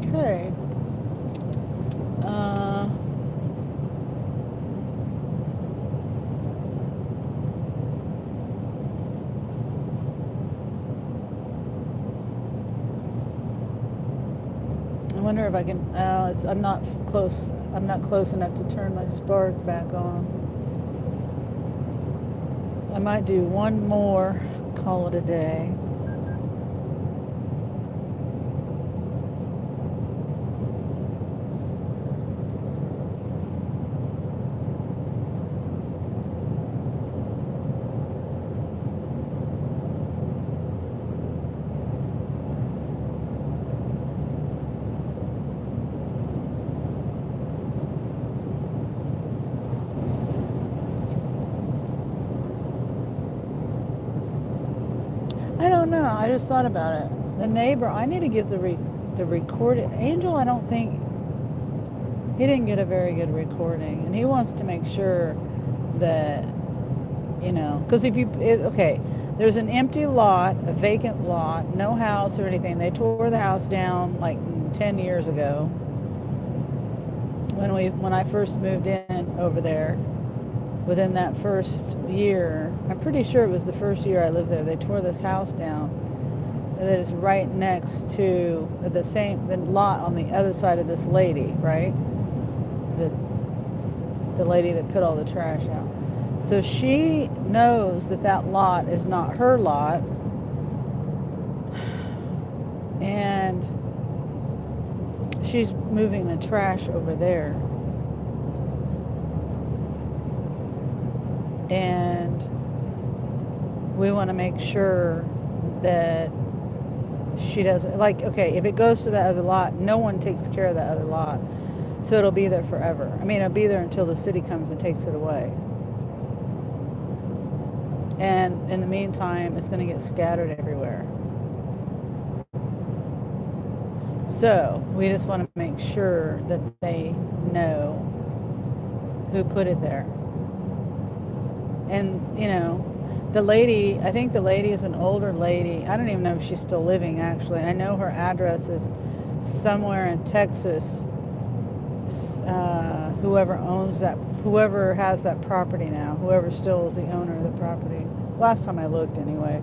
Speaker 1: Okay. I wonder if I can. I'm not close. I'm not close enough to turn my spark back on. I might do one more. Call it a day. I don't know. I just thought about it. The neighbor. I need to give the recorded Angel. I don't think he didn't get a very good recording, and he wants to make sure that because okay, there's an empty lot, a vacant lot, no house or anything. They tore the house down like 10 years ago when I first moved in over there. Within that first year, I'm pretty sure it was the first year I lived there, they tore this house down that is right next to the lot on the other side of this lady, right? The lady that put all the trash out. So she knows that lot is not her lot, and she's moving the trash over there. And we want to make sure that she doesn't, okay, if it goes to that other lot, no one takes care of that other lot. So it'll be there forever. I mean, it'll be there until the city comes and takes it away. And in the meantime, it's going to get scattered everywhere. So we just want to make sure that they know who put it there. And, the lady, I think the lady is an older lady. I don't even know if she's still living, actually. I know her address is somewhere in Texas. Whoever has that property now, whoever still is the owner of the property. Last time I looked, anyway.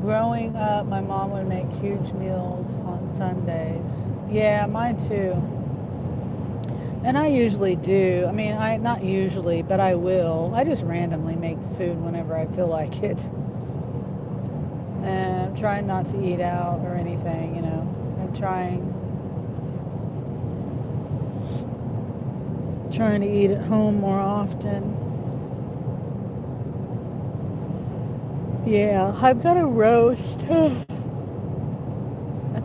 Speaker 1: Growing up, my mom would make huge meals on Sundays. Yeah, mine too. And I usually do. I mean, not usually, but I will. I just randomly make food whenever I feel like it. And I'm trying not to eat out or anything, I'm trying to eat at home more often. Yeah, I've got a roast. I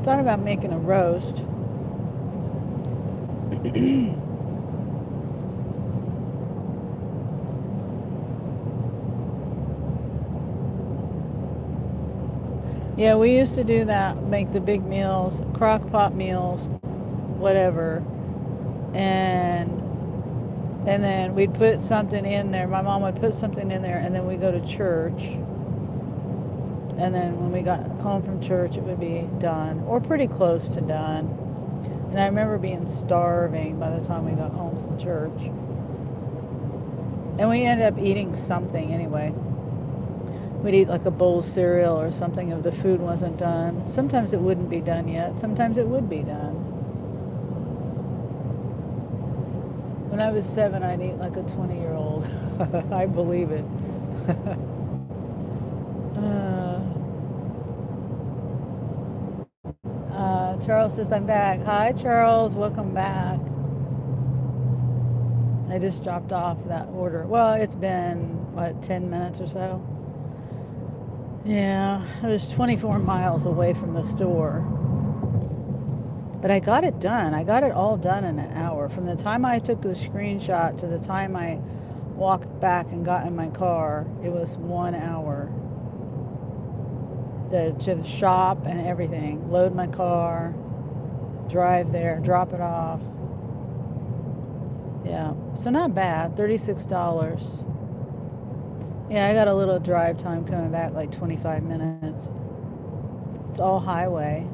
Speaker 1: thought about making a roast. Yeah, we used to do that, make the big meals, crock pot meals, whatever. And then we'd put something in there. My mom would put something in there, and then we'd go to church. And then when we got home from church, it would be done, or pretty close to done. And I remember being starving by the time we got home from church. And we ended up eating something anyway. We'd eat like a bowl of cereal or something if the food wasn't done. Sometimes it wouldn't be done yet. Sometimes it would be done. When I was 7, I'd eat like a 20-year-old. I believe it. Charles says I'm back. Hi, Charles. Welcome back. I just dropped off that order. Well, it's been, 10 minutes or so? Yeah, it was 24 miles away from the store. But I got it done. I got it all done in an hour. From the time I took the screenshot to the time I walked back and got in my car, it was 1 hour. To the shop and everything. Load my car, drive there, drop it off. Yeah, so not bad. $36. Yeah, I got a little drive time coming back, like 25 minutes. It's all highway.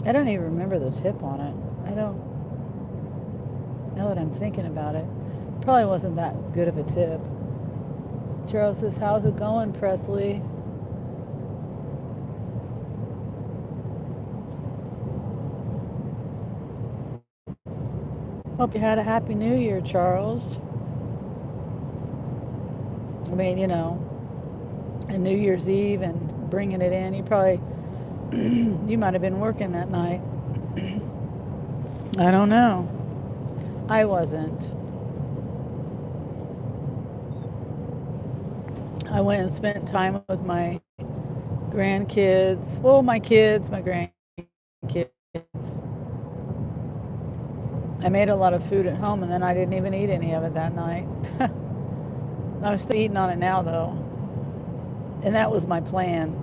Speaker 1: I don't even remember the tip on it. I don't, now that I'm thinking about it. Probably wasn't that good of a tip. Charles says, how's it going, Presley? Hope you had a happy new year, Charles. I mean, and New Year's Eve and bringing it in. You probably, you might have been working that night. I don't know. I wasn't. I went and spent time with my grandkids. Well, my kids, my grandkids. I made a lot of food at home, and then I didn't even eat any of it that night. I'm still eating on it now, though. And that was my plan.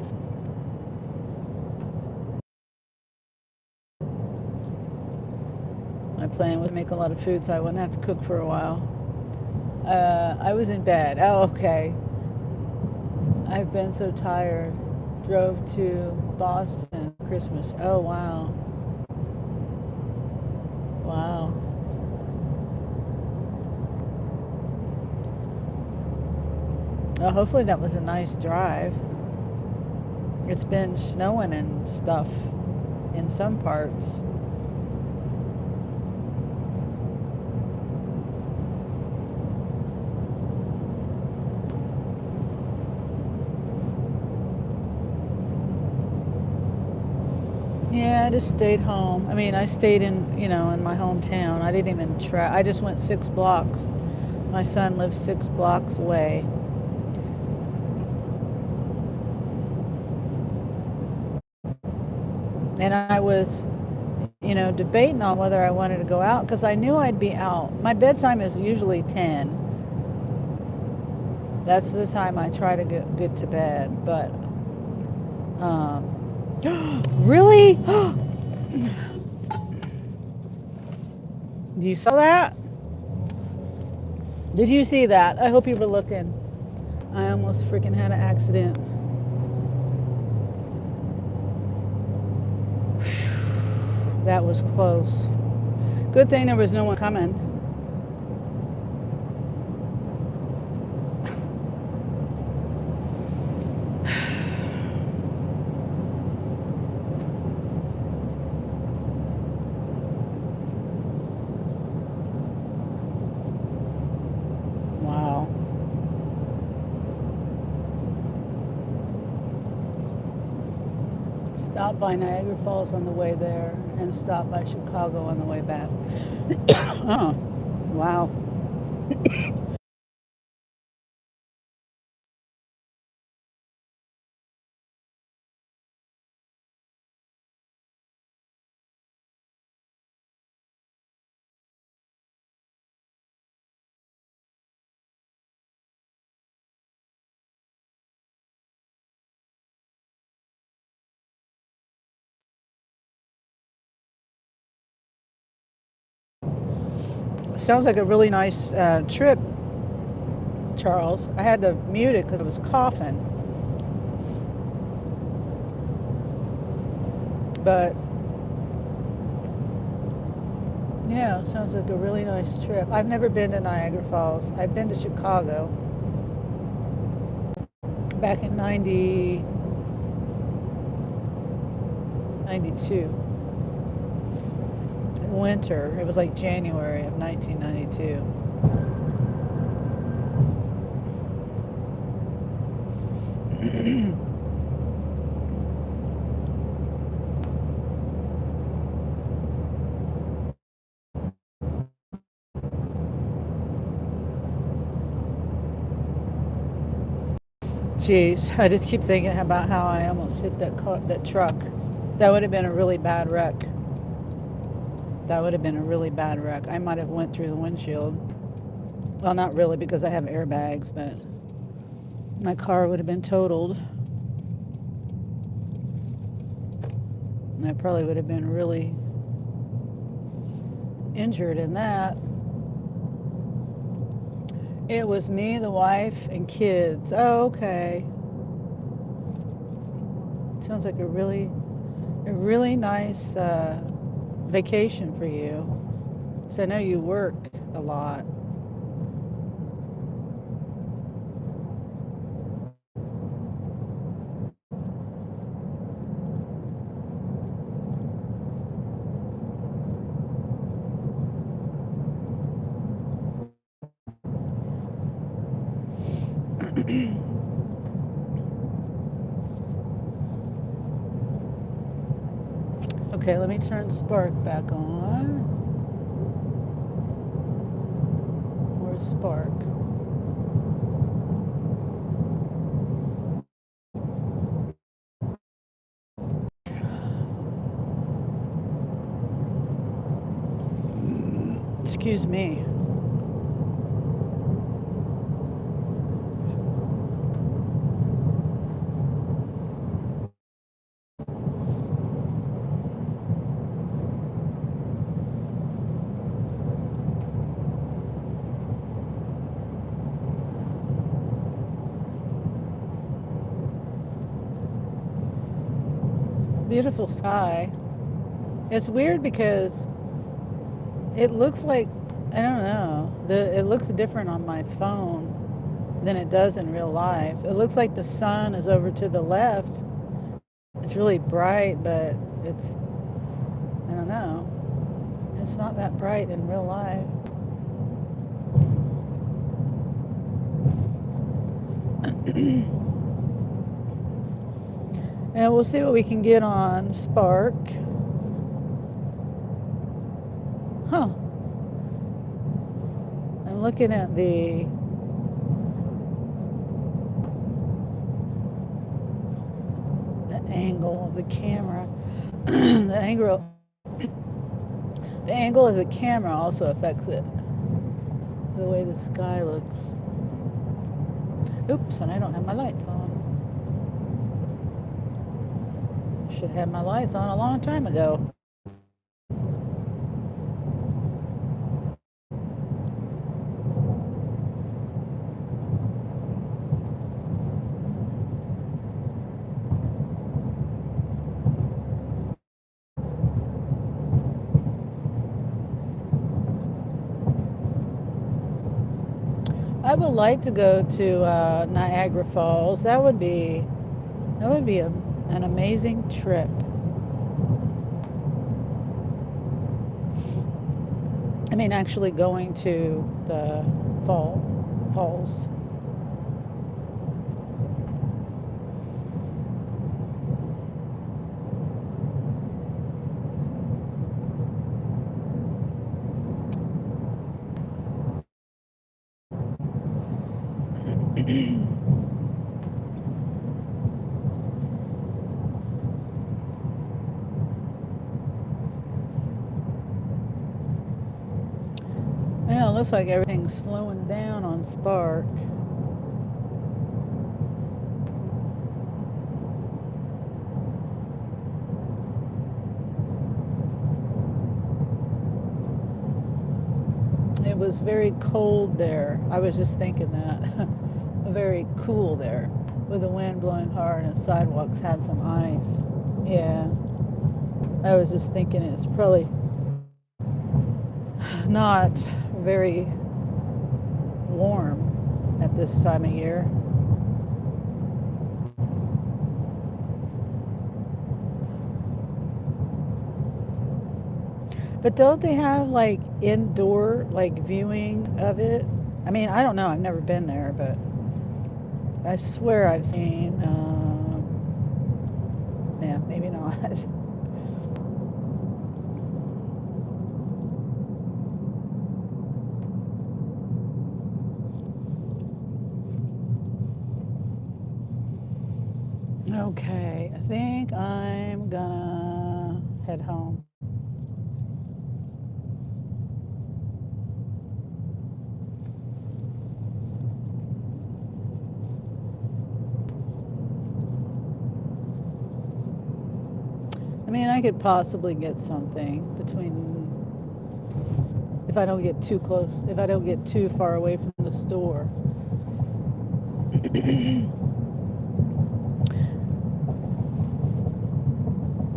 Speaker 1: My plan was to make a lot of food so I wouldn't have to cook for a while. I was in bed. Oh, okay. I've been so tired. Drove to Boston for Christmas. Oh, wow. Wow. Oh, hopefully that was a nice drive. It's been snowing and stuff in some parts. Yeah, I just stayed home. I mean, I stayed in, in my hometown. I didn't even try. I just went 6 blocks. My son lives 6 blocks away. And I was, debating on whether I wanted to go out because I knew I'd be out. My bedtime is usually 10. That's the time I try to get to bed. But, really? You saw that? Did you see that? I hope you were looking. I almost freaking had an accident. That was close. Good thing there was no one coming. Wow. Stop by Niagara Falls on the way there and stop by Chicago on the way back. Oh, wow. Sounds like a really nice trip, Charles. I had to mute it because I was coughing. But yeah, sounds like a really nice trip. I've never been to Niagara Falls. I've been to Chicago back in 92. In winter. It was like January of 1992. Jeez, I just keep thinking about how I almost hit that truck. That would have been a really bad wreck. That would have been a really bad wreck. I might have went through the windshield. Well, not really because I have airbags, but my car would have been totaled. And I probably would have been really injured in that. It was me, the wife, and kids. Oh, okay. Sounds like a really nice vacation for you. So I know you work a lot. Okay, let me turn Spark back on. Where's Spark? Excuse me. Beautiful sky. It's weird because it looks like, I don't know, it looks different on my phone than it does in real life. It looks like the sun is over to the left. It's really bright, but I don't know. It's not that bright in real life. And we'll see what we can get on Spark. looking at the angle of the camera. The angle of the camera also affects it. The way the sky looks. Oops, and I don't have my lights on. Should have my lights on a long time ago. I would like to go to Niagara Falls. That would be an amazing trip. I mean, actually going to the falls. Yeah, it looks like everything's slowing down on Spark. It was very cold there. I was just thinking that. Very cool there with the wind blowing hard and the sidewalks had some ice. Yeah. I was just thinking it's probably not very warm at this time of year. But don't they have like indoor like viewing of it? I mean, I don't know. I've never been there, but I swear I've seen. Yeah, maybe not. Okay, I think I'm gonna head home. I mean, I could possibly get something between, if I don't get too close, if I don't get too far away from the store.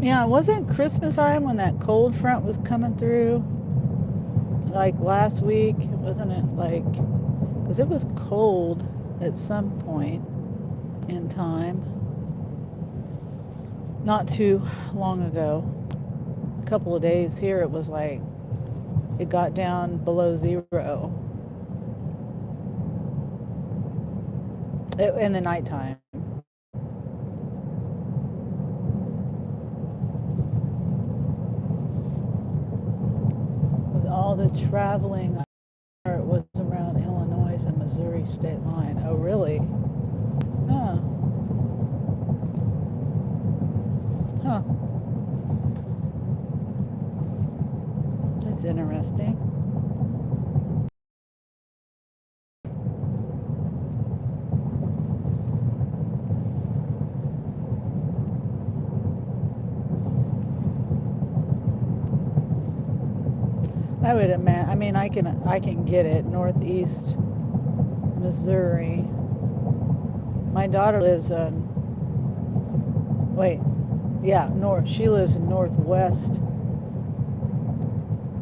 Speaker 1: Yeah, it wasn't Christmas time when that cold front was coming through, like last week, wasn't it? Like, because it was cold at some point in time, not too long ago. A couple of days here, it was like, it got down below 0 in the nighttime. With all the traveling, it was around Illinois and Missouri state line. Oh, really? Huh. Huh. That's interesting. I would imagine. I mean, I can get it northeast Missouri. My daughter lives in. Wait, yeah, north. She lives in northwest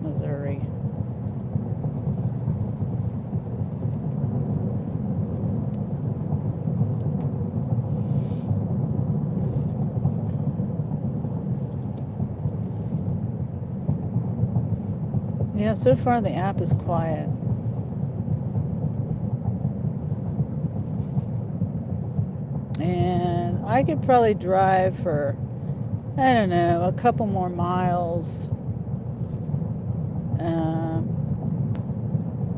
Speaker 1: Missouri. Yeah, so far the app is quiet. And I could probably drive for, I don't know, a couple more miles.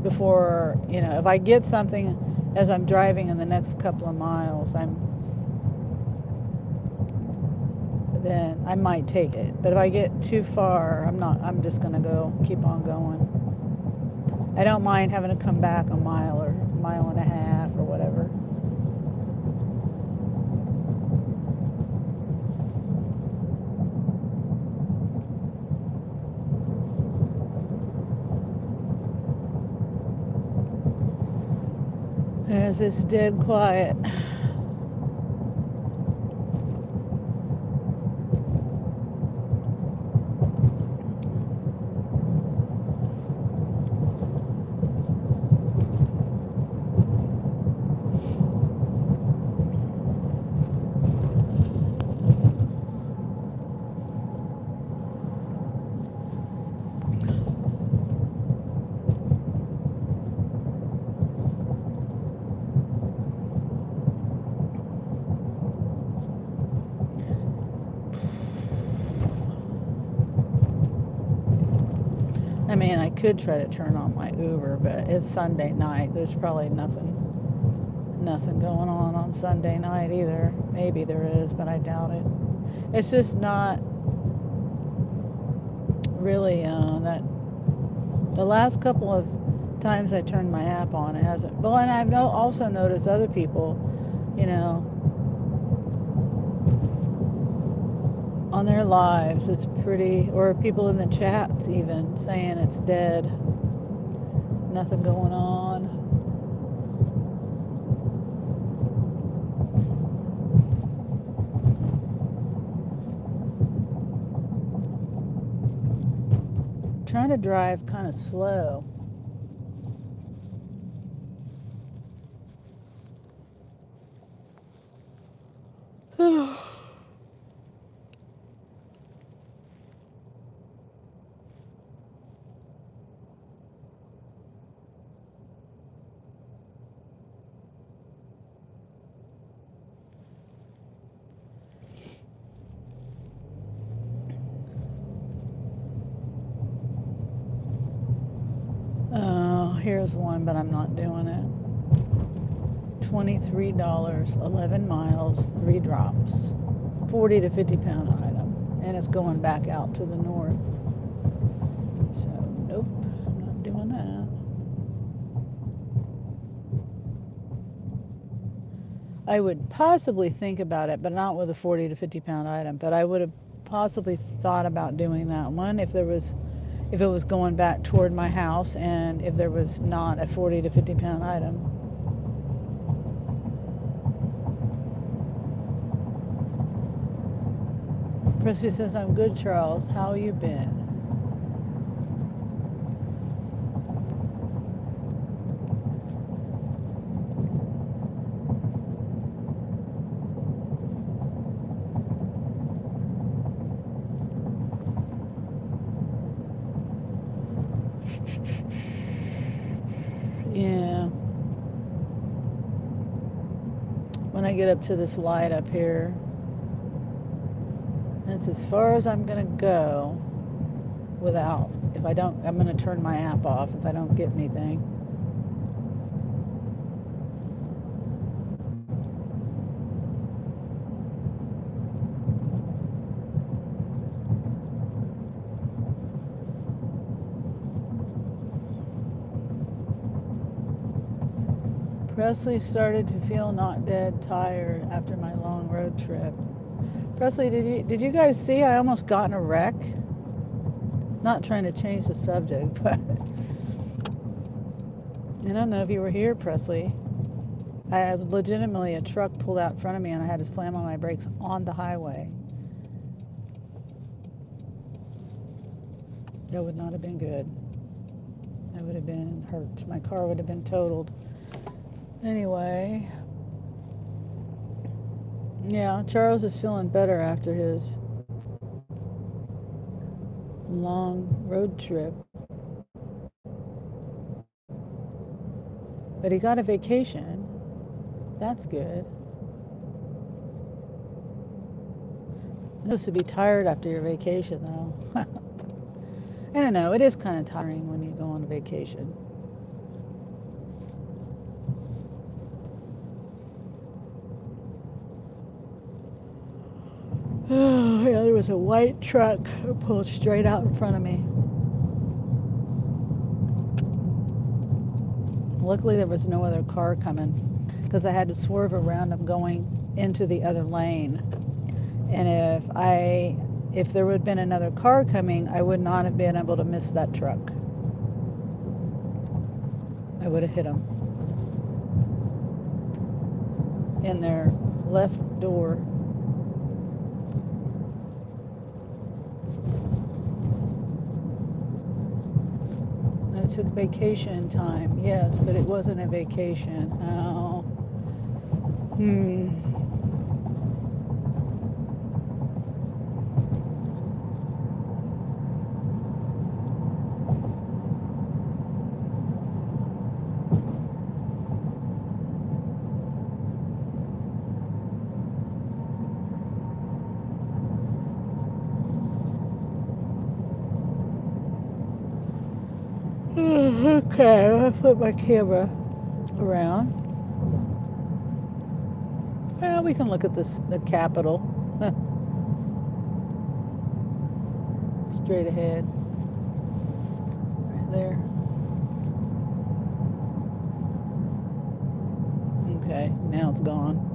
Speaker 1: before, if I get something as I'm driving in the next couple of miles, then I might take it. But if I get too far, I'm just going to keep on going. I don't mind having to come back a mile or a mile and a half or whatever. As it's dead quiet. I mean, I could try to turn on my Uber, but it's Sunday night. There's probably nothing going on Sunday night either. Maybe there is, but I doubt it. It's just not really that. The last couple of times I turned my app on, it hasn't. Well, and I've also noticed other people, on their lives, it's pretty, or people in the chats even saying it's dead. Nothing going on. I'm trying to drive kind of slow. Here's one, but I'm not doing it. $23, 11 miles, 3 drops, 40 to 50 pound item, and it's going back out to the north. So, nope, I'm not doing that. I would possibly think about it, but not with a 40 to 50 pound item. But I would have possibly thought about doing that one if it was going back toward my house, and if there was not a 40 to 50 pound item. Presley says, I'm good, Charles. How you been? Yeah. When I get up to this light up here, that's as far as I'm going to go without, I'm going to turn my app off if I don't get anything. Presley started to feel not dead tired after my long road trip. Presley, did you guys see I almost got in a wreck? Not trying to change the subject, but I don't know if you were here, Presley. I had legitimately a truck pulled out in front of me and I had to slam on my brakes on the highway. That would not have been good. I would have been hurt. My car would have been totaled. Anyway, yeah, Charles is feeling better after his long road trip. But he got a vacation. That's good. You're supposed to be tired after your vacation, though. I don't know. It is kind of tiring when you go on a vacation. was a white truck pulled straight out in front of me. Luckily, there was no other car coming because I had to swerve around. I'm going into the other lane. And if there would have been another car coming, I would not have been able to miss that truck. I would have hit them in their left door. I took vacation time, yes, but it wasn't a vacation. Oh. Okay, I'll flip my camera around. Well, we can look at the Capitol. Straight ahead. Right there. Okay, now it's gone.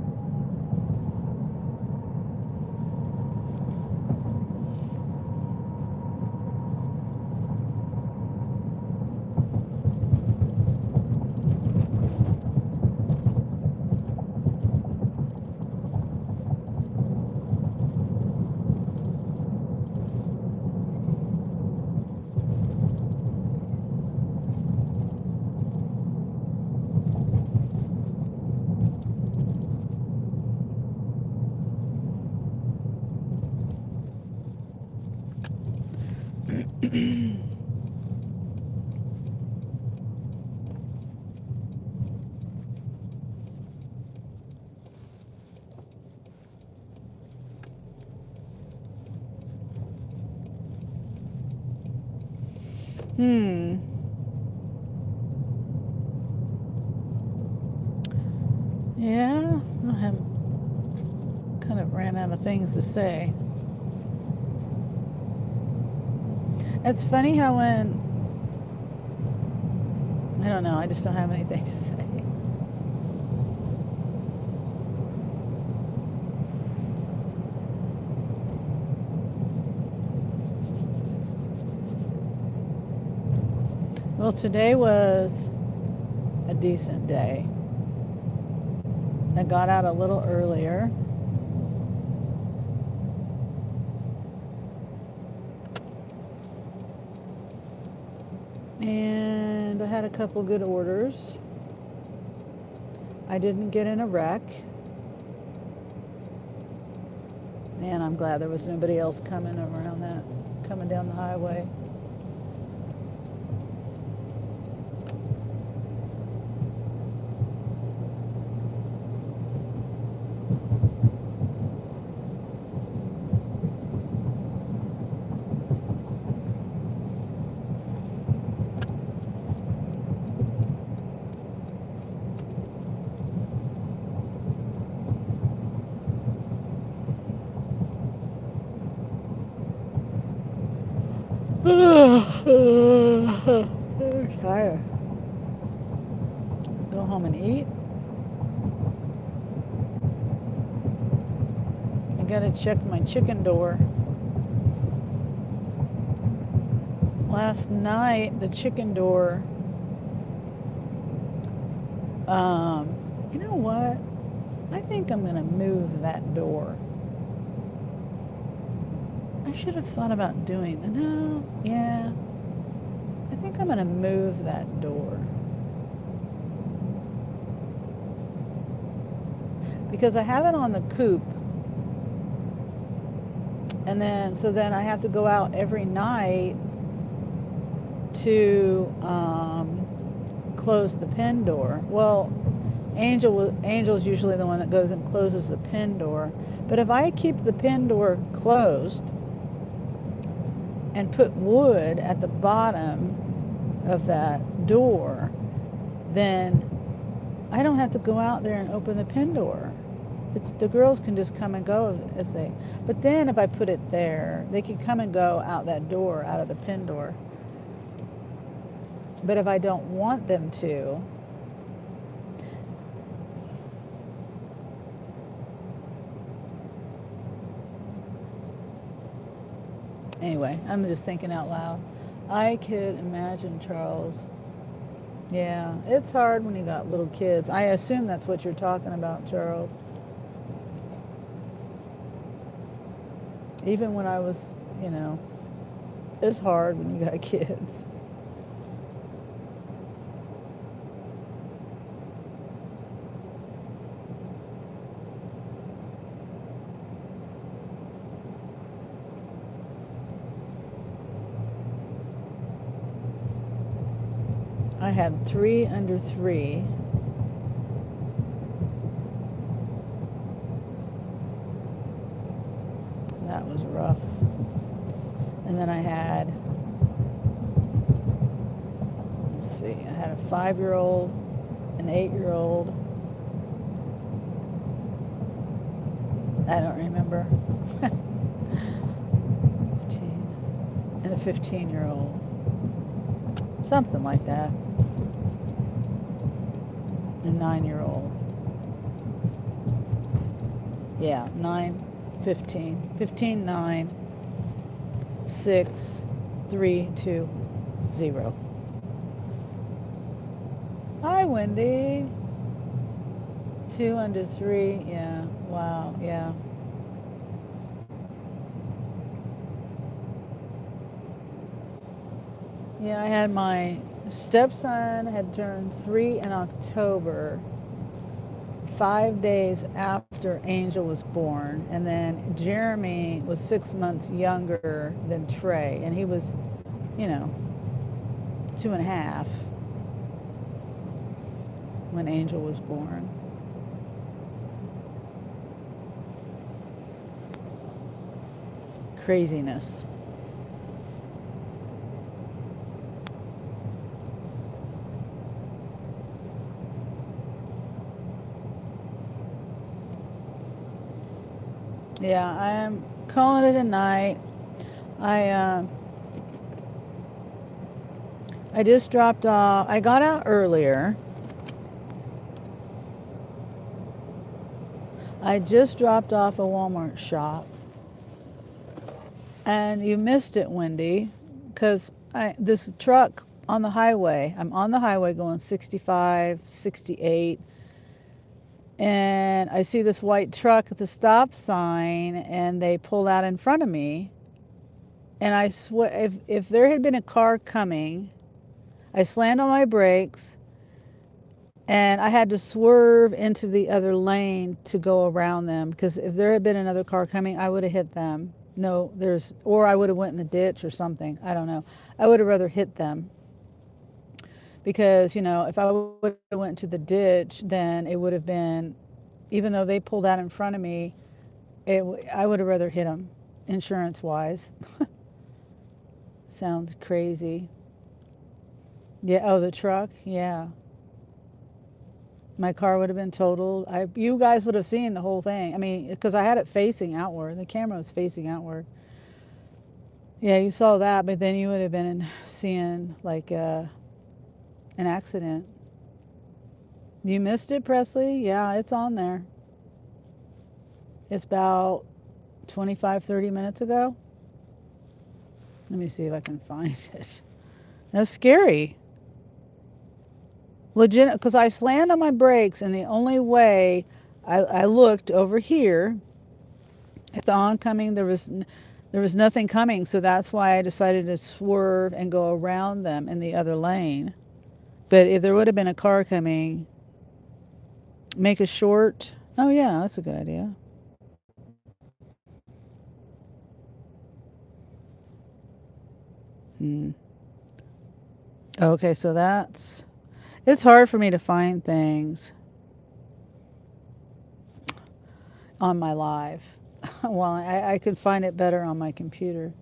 Speaker 1: Yeah, I have kind of ran out of things to say. It's funny how when, I don't know, I just don't have anything to say. Well, today was a decent day. I got out a little earlier. And I had a couple good orders. I didn't get in a wreck. Man, I'm glad there was nobody else coming down the highway. I'm tired. Go home and eat. I gotta check my chicken door. Last night, the chicken door, you know what? I think I'm gonna move that door. I should have thought about doing that. No, yeah. I think I'm gonna move that door. Because I have it on the coop. And then I have to go out every night to close the pen door. Well, Angel's usually the one that goes and closes the pen door. But if I keep the pen door closed and put wood at the bottom of that door, then I don't have to go out there and open the pen door. The girls can just come and go as they. But then if I put it there, they could come and go out that door, out of the pen door. But if I don't want them to, anyway, I'm just thinking out loud. I could imagine, Charles. Yeah, it's hard when you got little kids. I assume that's what you're talking about, Charles. Even when I was, you know, it's hard when you got kids. I had 3 under 3. That was rough. And then I had, let's see, I had a 5-year-old, an 8-year-old. I don't remember. 15, and a 15-year-old. Something like that. A 9-year-old. Yeah, 9, 15. 15, 9, 6, 3, 2, 0. Hi, Wendy. 2 under 3. Yeah. Wow. Yeah. Yeah, I had my stepson had turned 3 in October, 5 days after Angel was born, and then Jeremy was 6 months younger than Trey, and he was, you know, 2.5 when Angel was born. Craziness. Yeah, I am calling it a night. I I just dropped off. I got out earlier. I just dropped off a Walmart shop. And you missed it, Wendy, because this truck on the highway, I'm on the highway going 65, 68, and I see this white truck at the stop sign, and they pulled out in front of me. And I swear, if there had been a car coming, I slammed on my brakes, and I had to swerve into the other lane to go around them, because if there had been another car coming, I would have hit them. No, or I would have went in the ditch or something. I don't know. I would have rather hit them, because, if I would have went to the ditch, then it would have been, even though they pulled out in front of me, I would have rather hit them, insurance wise. Sounds crazy. Yeah. Oh, the truck. Yeah. My car would have been totaled. You guys would have seen the whole thing. I mean, because I had it facing outward. The camera was facing outward. Yeah, you saw that, but then you would have been seeing like an accident. You missed it, Presley? Yeah, it's on there. It's about 25, 30 minutes ago. Let me see if I can find it. That's scary. Legit, because I slammed on my brakes, and the only way I looked over here at the oncoming, there was nothing coming, so that's why I decided to swerve and go around them in the other lane. But if there would have been a car coming, make a short. Oh yeah, that's a good idea. Hmm. Okay, so it's hard for me to find things on my live. Well, I could find it better on my computer,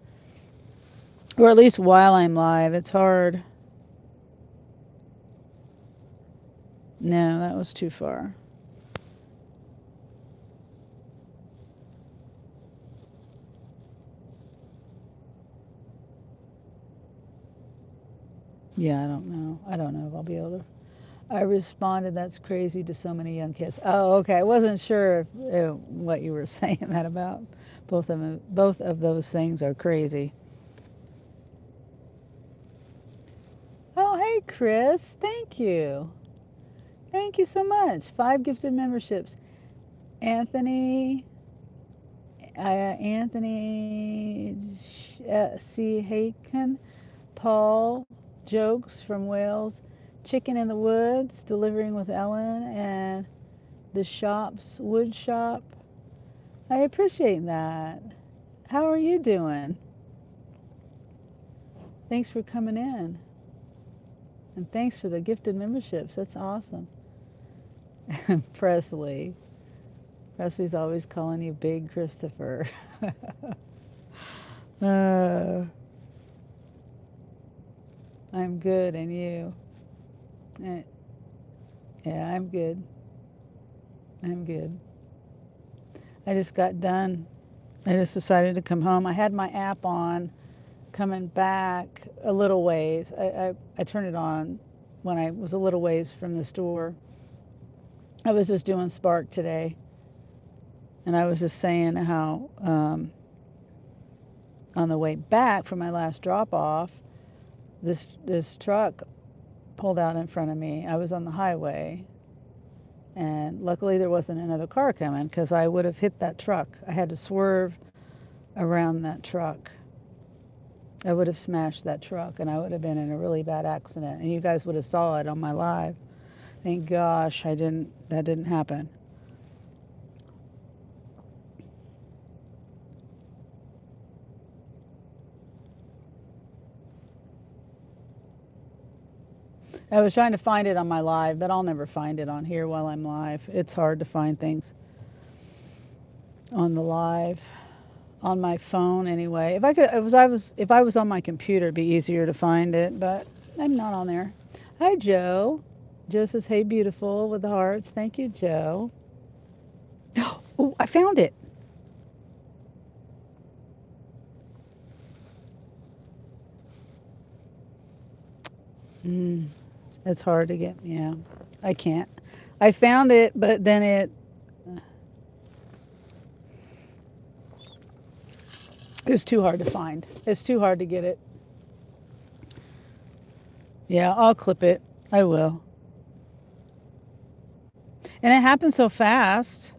Speaker 1: or at least while I'm live. It's hard. No, that was too far. Yeah, I don't know. I don't know if I'll be able to. I responded, "That's crazy to so many young kids." Oh, okay. I wasn't sure if, what you were saying that about. Both of those things are crazy. Oh, hey, Chris. Thank you. Thank you so much. 5 gifted memberships. Anthony, Anthony C. Haken, Paul, Jokes from Wales, Chicken in the Woods, Delivering with Ellen, and the Shops, Wood Shop. I appreciate that. How are you doing? Thanks for coming in. And thanks for the gifted memberships. That's awesome. Presley. Presley's always calling you Big Christopher. uh, I'm good, and you? Eh, Yeah, I'm good. I'm good. I just got done. I just decided to come home. I had my app on coming back a little ways. I turned it on when I was a little ways from the store. I was just doing Spark today, and I was just saying how on the way back from my last drop off, this truck pulled out in front of me. I was on the highway, and luckily there wasn't another car coming because I would have hit that truck. I had to swerve around that truck. I would have smashed that truck, and I would have been in a really bad accident. And you guys would have saw it on my live. Thank gosh I didn't. That didn't happen. I was trying to find it on my live, but I'll never find it on here while I'm live. It's hard to find things on the live, on my phone anyway. If I could, if I was on my computer, it'd be easier to find it, but I'm not on there. Hi, Joe. Joe says, "Hey, beautiful," with the hearts. Thank you, Joe. Oh, I found it. Mm, it's hard to get. Yeah, I can't. I found it, but then it's too hard to find. It's too hard to get it. Yeah, I'll clip it. I will. And it happened so fast.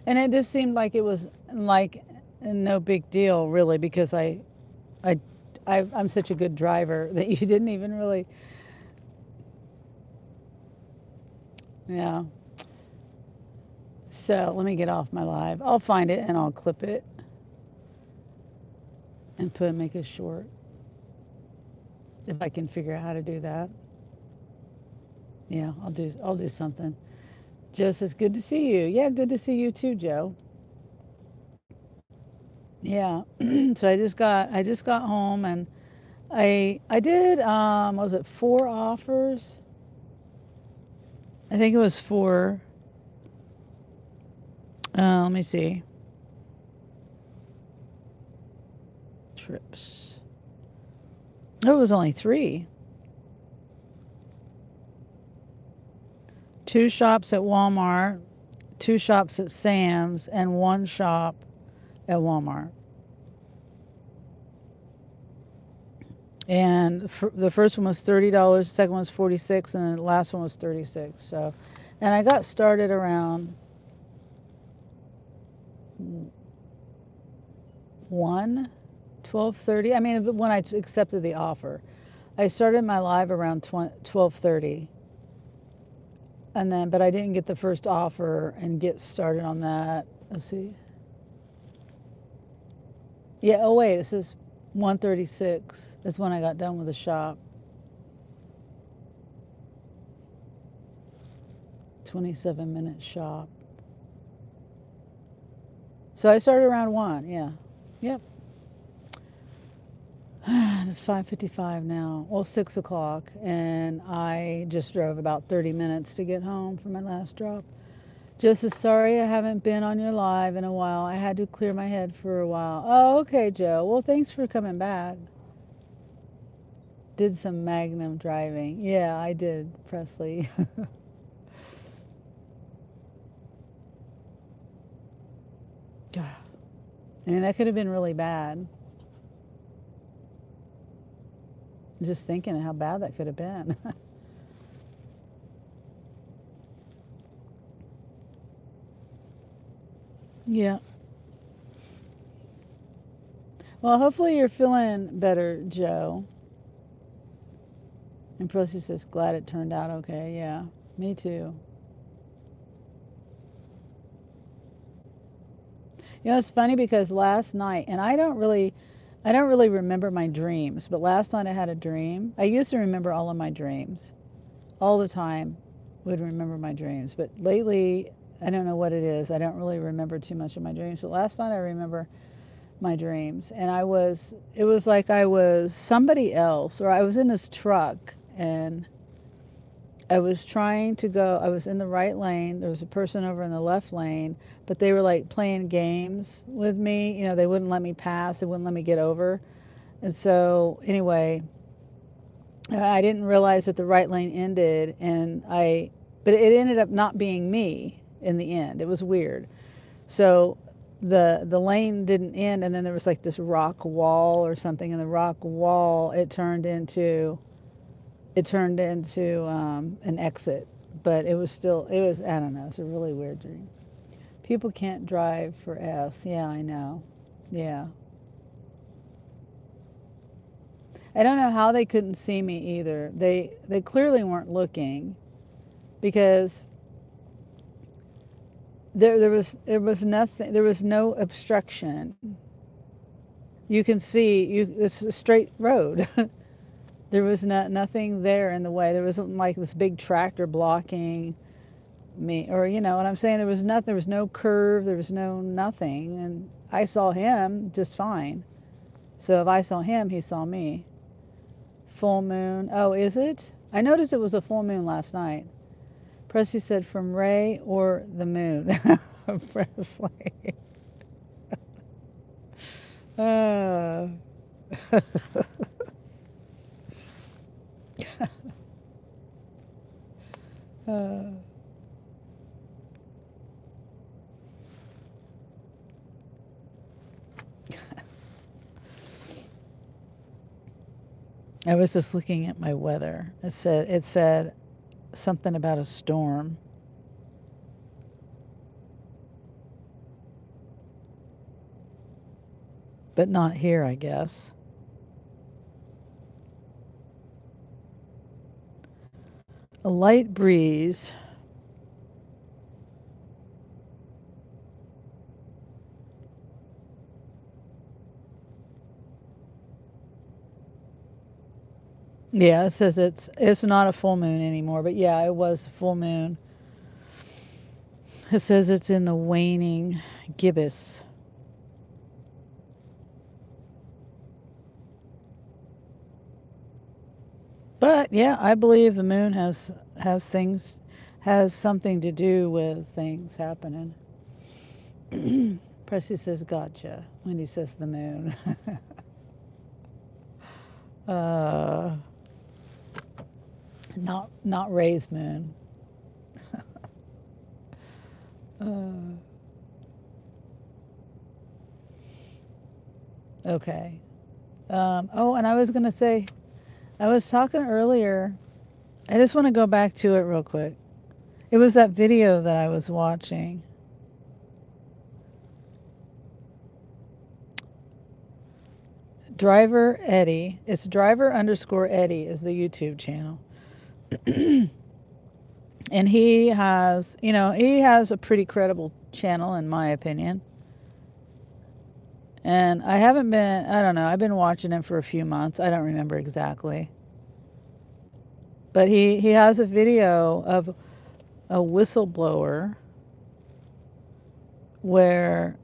Speaker 1: And it just seemed like it was like no big deal really because I, I'm such a good driver that you didn't even really, yeah. So let me get off my live. I'll find it and I'll clip it and make it short if I can figure out how to do that. Yeah, I'll do something. Joe says, "Good to see you." Yeah, good to see you too, Joe. Yeah. So I just got home and I did was it 4 offers? I think it was 4. Let me see. Trips. Oh, it was only 3. 2 shops at Walmart, 2 shops at Sam's, and 1 shop at Walmart. And the first one was $30, the second one was 46, and the last one was 36. So, and I got started around 1, 12:30. I mean, when I accepted the offer, I started my live around 12:30, and then but I didn't get the first offer and get started on that. Let's see. Yeah. Oh wait, it says 1:36 is when I got done with the shop. 27-minute shop. So I started around 1. Yeah. Yep. It's 5:55 now. Well, 6 o'clock, and I just drove about 30 minutes to get home for my last drop. Just as sorry I haven't been on your live in a while. I had to clear my head for a while. Oh, okay, Joe. Well, thanks for coming back. did some Magnum driving. Yeah, I did, Presley. I mean, that could have been really bad. Just thinking of how bad that could have been. Yeah. Well, hopefully you're feeling better, Joe. And Percy says, glad it turned out okay. Yeah, me too. You know, it's funny because last night, and I don't really remember my dreams, but last night I had a dream. I used to remember all of my dreams. All the time would remember my dreams. But lately, I don't know what it is. I don't really remember too much of my dreams. But last night I remember my dreams. And it was like I was somebody else, or I was in this truck and I was trying to go, I was in the right lane. There was a person over in the left lane, but they were like playing games with me. You know, they wouldn't let me pass, they wouldn't let me get over. And so, anyway, I didn't realize that the right lane ended, but it ended up not being me in the end. It was weird. So the lane didn't end, and then there was like this rock wall or something, and the rock wall it turned into an exit, but it was I don't know. It's a really weird dream. People can't drive for S. Yeah, I know. Yeah. I don't know how they couldn't see me either. They clearly weren't looking because there was nothing, there was no obstruction. You can see it's a straight road. There was nothing there in the way. There wasn't like this big tractor blocking me, or you know what I'm saying. There was no curve, there was no nothing, and I saw him just fine. So if I saw him, he saw me. Full moon. Oh, is it? I noticed it was a full moon last night. Presley said from Ray or the moon. Presley. uh. uh. I was just looking at my weather. It said something about a storm. But not here, I guess. A light breeze. Yeah, it says it's not a full moon anymore, but yeah, it was a full moon. It says it's in the waning gibbous. But yeah, I believe the moon has something to do with things happening. Presley says gotcha when he says the moon. uh, not Ray's moon. Okay. Oh, and I was gonna say, I was talking earlier. I just want to go back to it real quick. It was that video that I was watching. Driver Eddie. It's driver_Eddie is the YouTube channel. And he has, he has a pretty credible channel in my opinion. And I don't know, I've been watching him for a few months. I don't remember exactly. But he has a video of a whistleblower where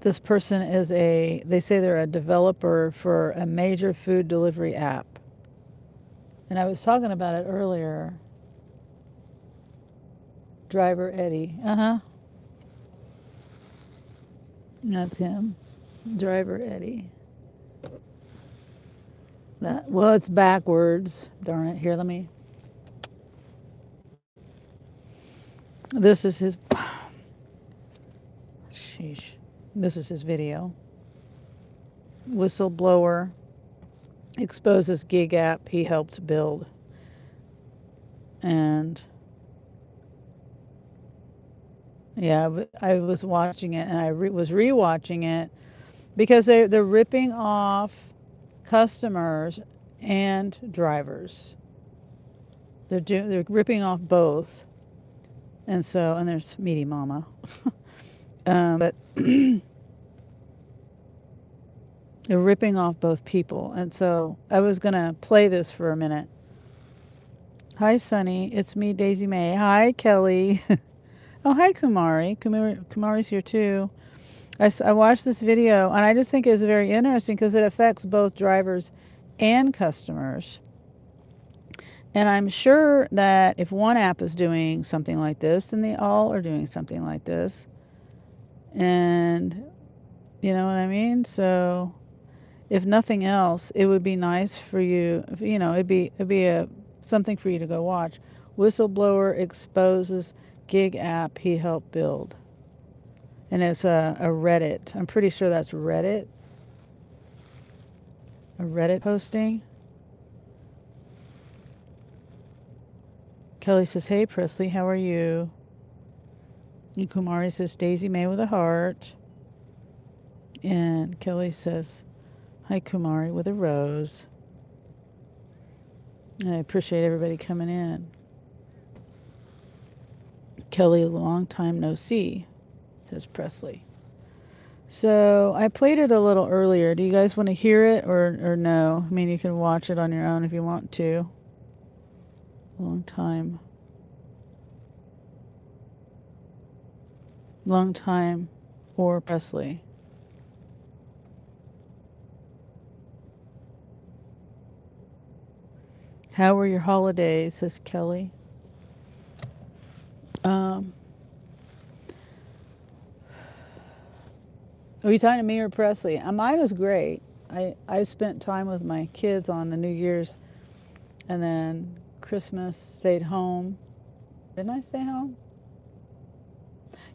Speaker 1: this person they say they're a developer for a major food delivery app. And I was talking about it earlier. Driver Eddie. Uh-huh. That's him. Driver Eddie. Well, it's backwards. Darn it. Here, let me. This is his. Sheesh. This is his video. Whistleblower exposes gig app he helped build. And yeah, I was watching it and I was rewatching it because they're ripping off customers and drivers. They're ripping off both. And there's Meaty Mama. But they're ripping off both people. And so I was going to play this for a minute. Hi, Sunny. It's me, Daisy May. Hi, Kelly. Oh, hi, Kumari. Kumari's here too. I watched this video and I just think it's very interesting because it affects both drivers and customers. And I'm sure that if one app is doing something like this, then they all are doing something like this. And you know what I mean? So if nothing else, it would be nice for you, it'd be something for you to go watch. Whistleblower exposes gig app he helped build. And it's a Reddit. I'm pretty sure that's Reddit. A Reddit posting. Kelly says, hey, Presley, how are you? And Kumari says, Daisy May with a heart. And Kelly says, hi, Kumari with a rose. I appreciate everybody coming in. Kelly, long time no see, says Presley. So I played it a little earlier. Do you guys want to hear it or no? I mean, you can watch it on your own if you want to. Long time or Presley. How were your holidays, says Kelly. Are you talking to me or Presley? Mine was great. I spent time with my kids on the New Year's, and then Christmas stayed home. Didn't I stay home?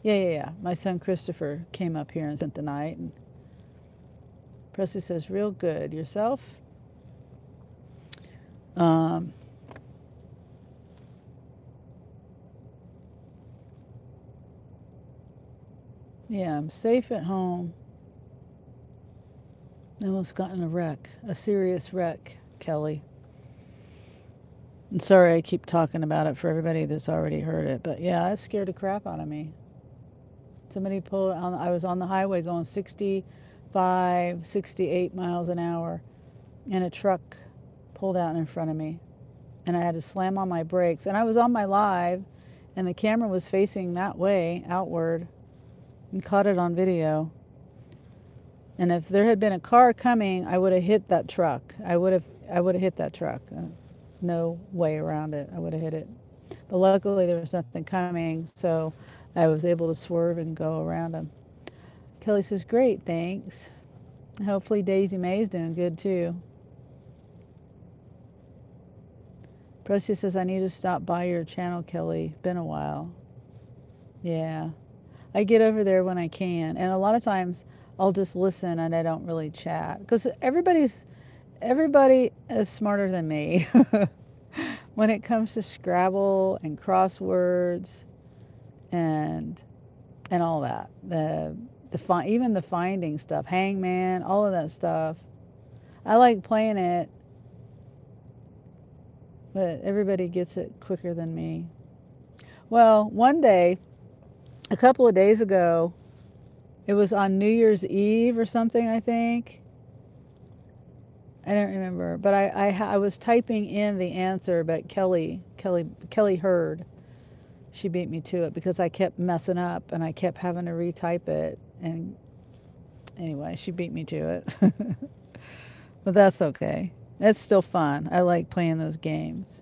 Speaker 1: Yeah. My son Christopher came up here and spent the night. And Presley says, real good. Yourself? Yeah, I'm safe at home. I almost got in a wreck, a serious wreck, Kelly. I'm sorry I keep talking about it for everybody that's already heard it, but yeah, that scared the crap out of me. Somebody pulled on. I was on the highway going 65, 68 miles an hour, and a truck pulled out in front of me, and I had to slam on my brakes. And I was on my live, and the camera was facing that way, outward, and caught it on video. And if there had been a car coming, I would have hit that truck. I would have hit that truck. No way around it. I would have hit it. But luckily there was nothing coming, so I was able to swerve and go around him. Kelly says, great, thanks. Hopefully Daisy May's doing good too. Presley says, I need to stop by your channel, Kelly. Been a while. Yeah. I get over there when I can. And a lot of times I'll just listen and I don't really chat. Because everybody is smarter than me. When it comes to Scrabble and crosswords and all that. Even the finding stuff, hangman, all of that stuff. I like playing it, but everybody gets it quicker than me. Well, one day, a couple of days ago, it was on New Year's Eve or something, I think. I don't remember, but I was typing in the answer, but Kelly heard. She beat me to it because I kept messing up and I kept having to retype it. And anyway, she beat me to it. But that's okay. It's still fun. I like playing those games.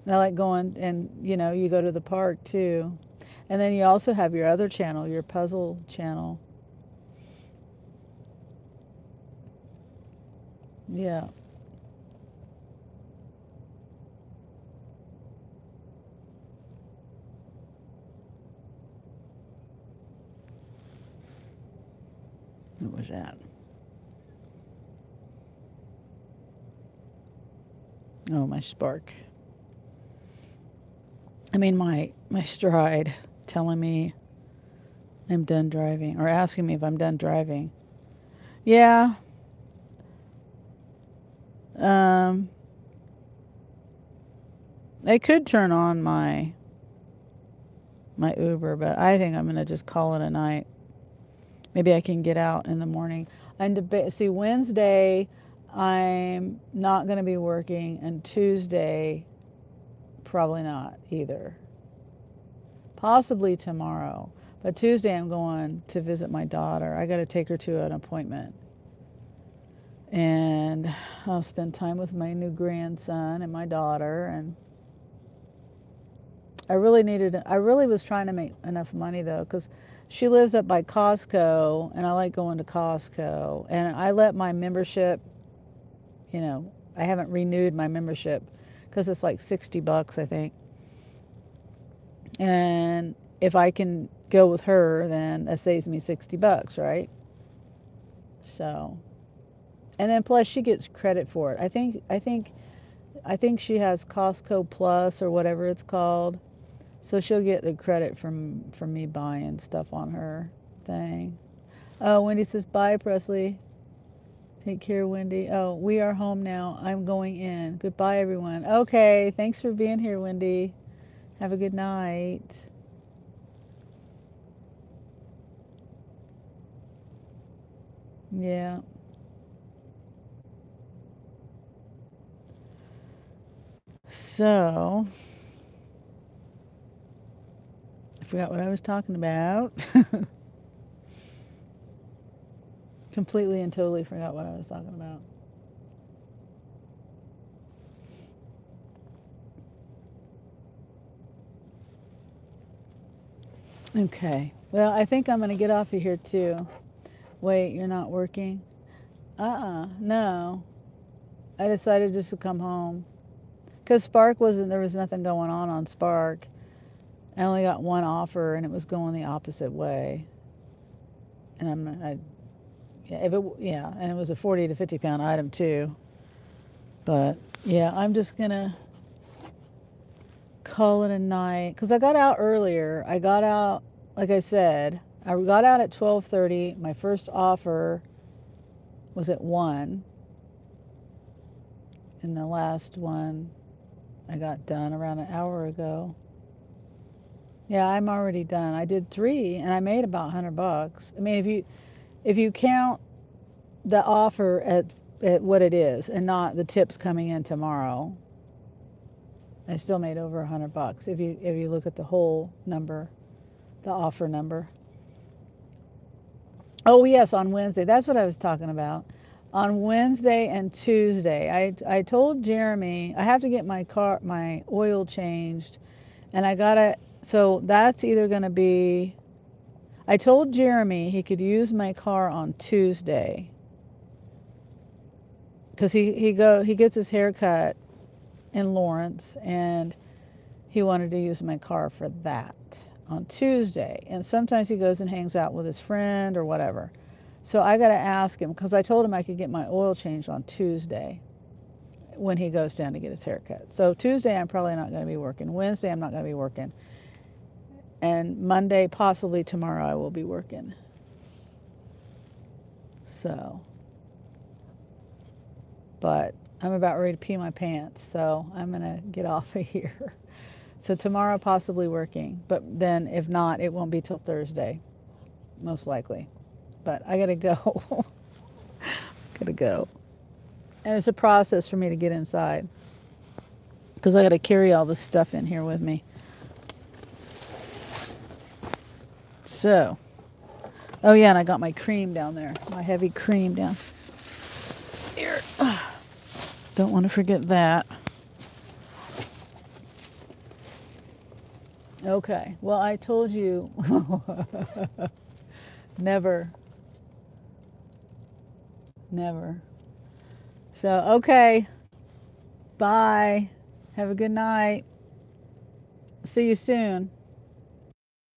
Speaker 1: I like going and, you go to the park too. And then you also have your other channel, your puzzle channel. Yeah. What was that? Oh, my spark. I mean, my stride telling me I'm done driving or asking me if I'm done driving. Yeah. Um, I could turn on my Uber, but I think I'm gonna just call it a night. Maybe I can get out in the morning. And see, Wednesday, I'm not gonna be working, and Tuesday, probably not either. Possibly tomorrow, but Tuesday I'm going to visit my daughter. I got to take her to an appointment, and I'll spend time with my new grandson and my daughter. And I really was trying to make enough money though, because she lives up by Costco, and I like going to Costco. And I let my membership, I haven't renewed my membership because it's like $60, I think. And if I can go with her, then that saves me $60, right? So, and then plus she gets credit for it. I think she has Costco Plus or whatever it's called. So she'll get the credit from me buying stuff on her thing. Oh, Wendy says bye, Presley. Take care, Wendy. Oh, we are home now. I'm going in. Goodbye, everyone. Okay, thanks for being here, Wendy. Have a good night. Yeah. So, I forgot what I was talking about. Completely and totally forgot what I was talking about. Okay. Well, I think I'm going to get off of here too. Wait, you're not working? No. I decided just to come home. Because there was nothing going on Spark. I only got one offer and it was going the opposite way. And and it was a 40 to 50 pound item too. But yeah, I'm just going to call it a night. Because I got out earlier. I got out, like I said, I got out at 12:30. My first offer was at 1. And the last one I got done around an hour ago. Yeah, I'm already done. I did 3 and I made about $100. I mean, if you count the offer at what it is and not the tips coming in tomorrow, I still made over $100 if you look at the whole number, the offer number. Oh yes, on Wednesday. That's what I was talking about. On Wednesday and Tuesday, I told Jeremy I have to get my oil changed, and I gotta. So that's either gonna be. I told Jeremy he could use my car on Tuesday because he gets his hair cut in Lawrence, and he wanted to use my car for that on Tuesday. And sometimes he goes and hangs out with his friend or whatever. So I got to ask him because I told him I could get my oil changed on Tuesday when he goes down to get his haircut. So Tuesday I'm probably not going to be working. Wednesday I'm not going to be working. And Monday, possibly tomorrow, I will be working. So, but I'm about ready to pee my pants. So I'm going to get off of here. So tomorrow possibly working. But then if not, it won't be till Thursday, most likely. But I got to go. Got to go. And it's a process for me to get inside because I got to carry all this stuff in here with me. So, oh yeah, and I got my cream down there, my heavy cream down here. Don't want to forget that. Okay, well, I told you never, never. So, okay. Bye. Have a good night. See you soon.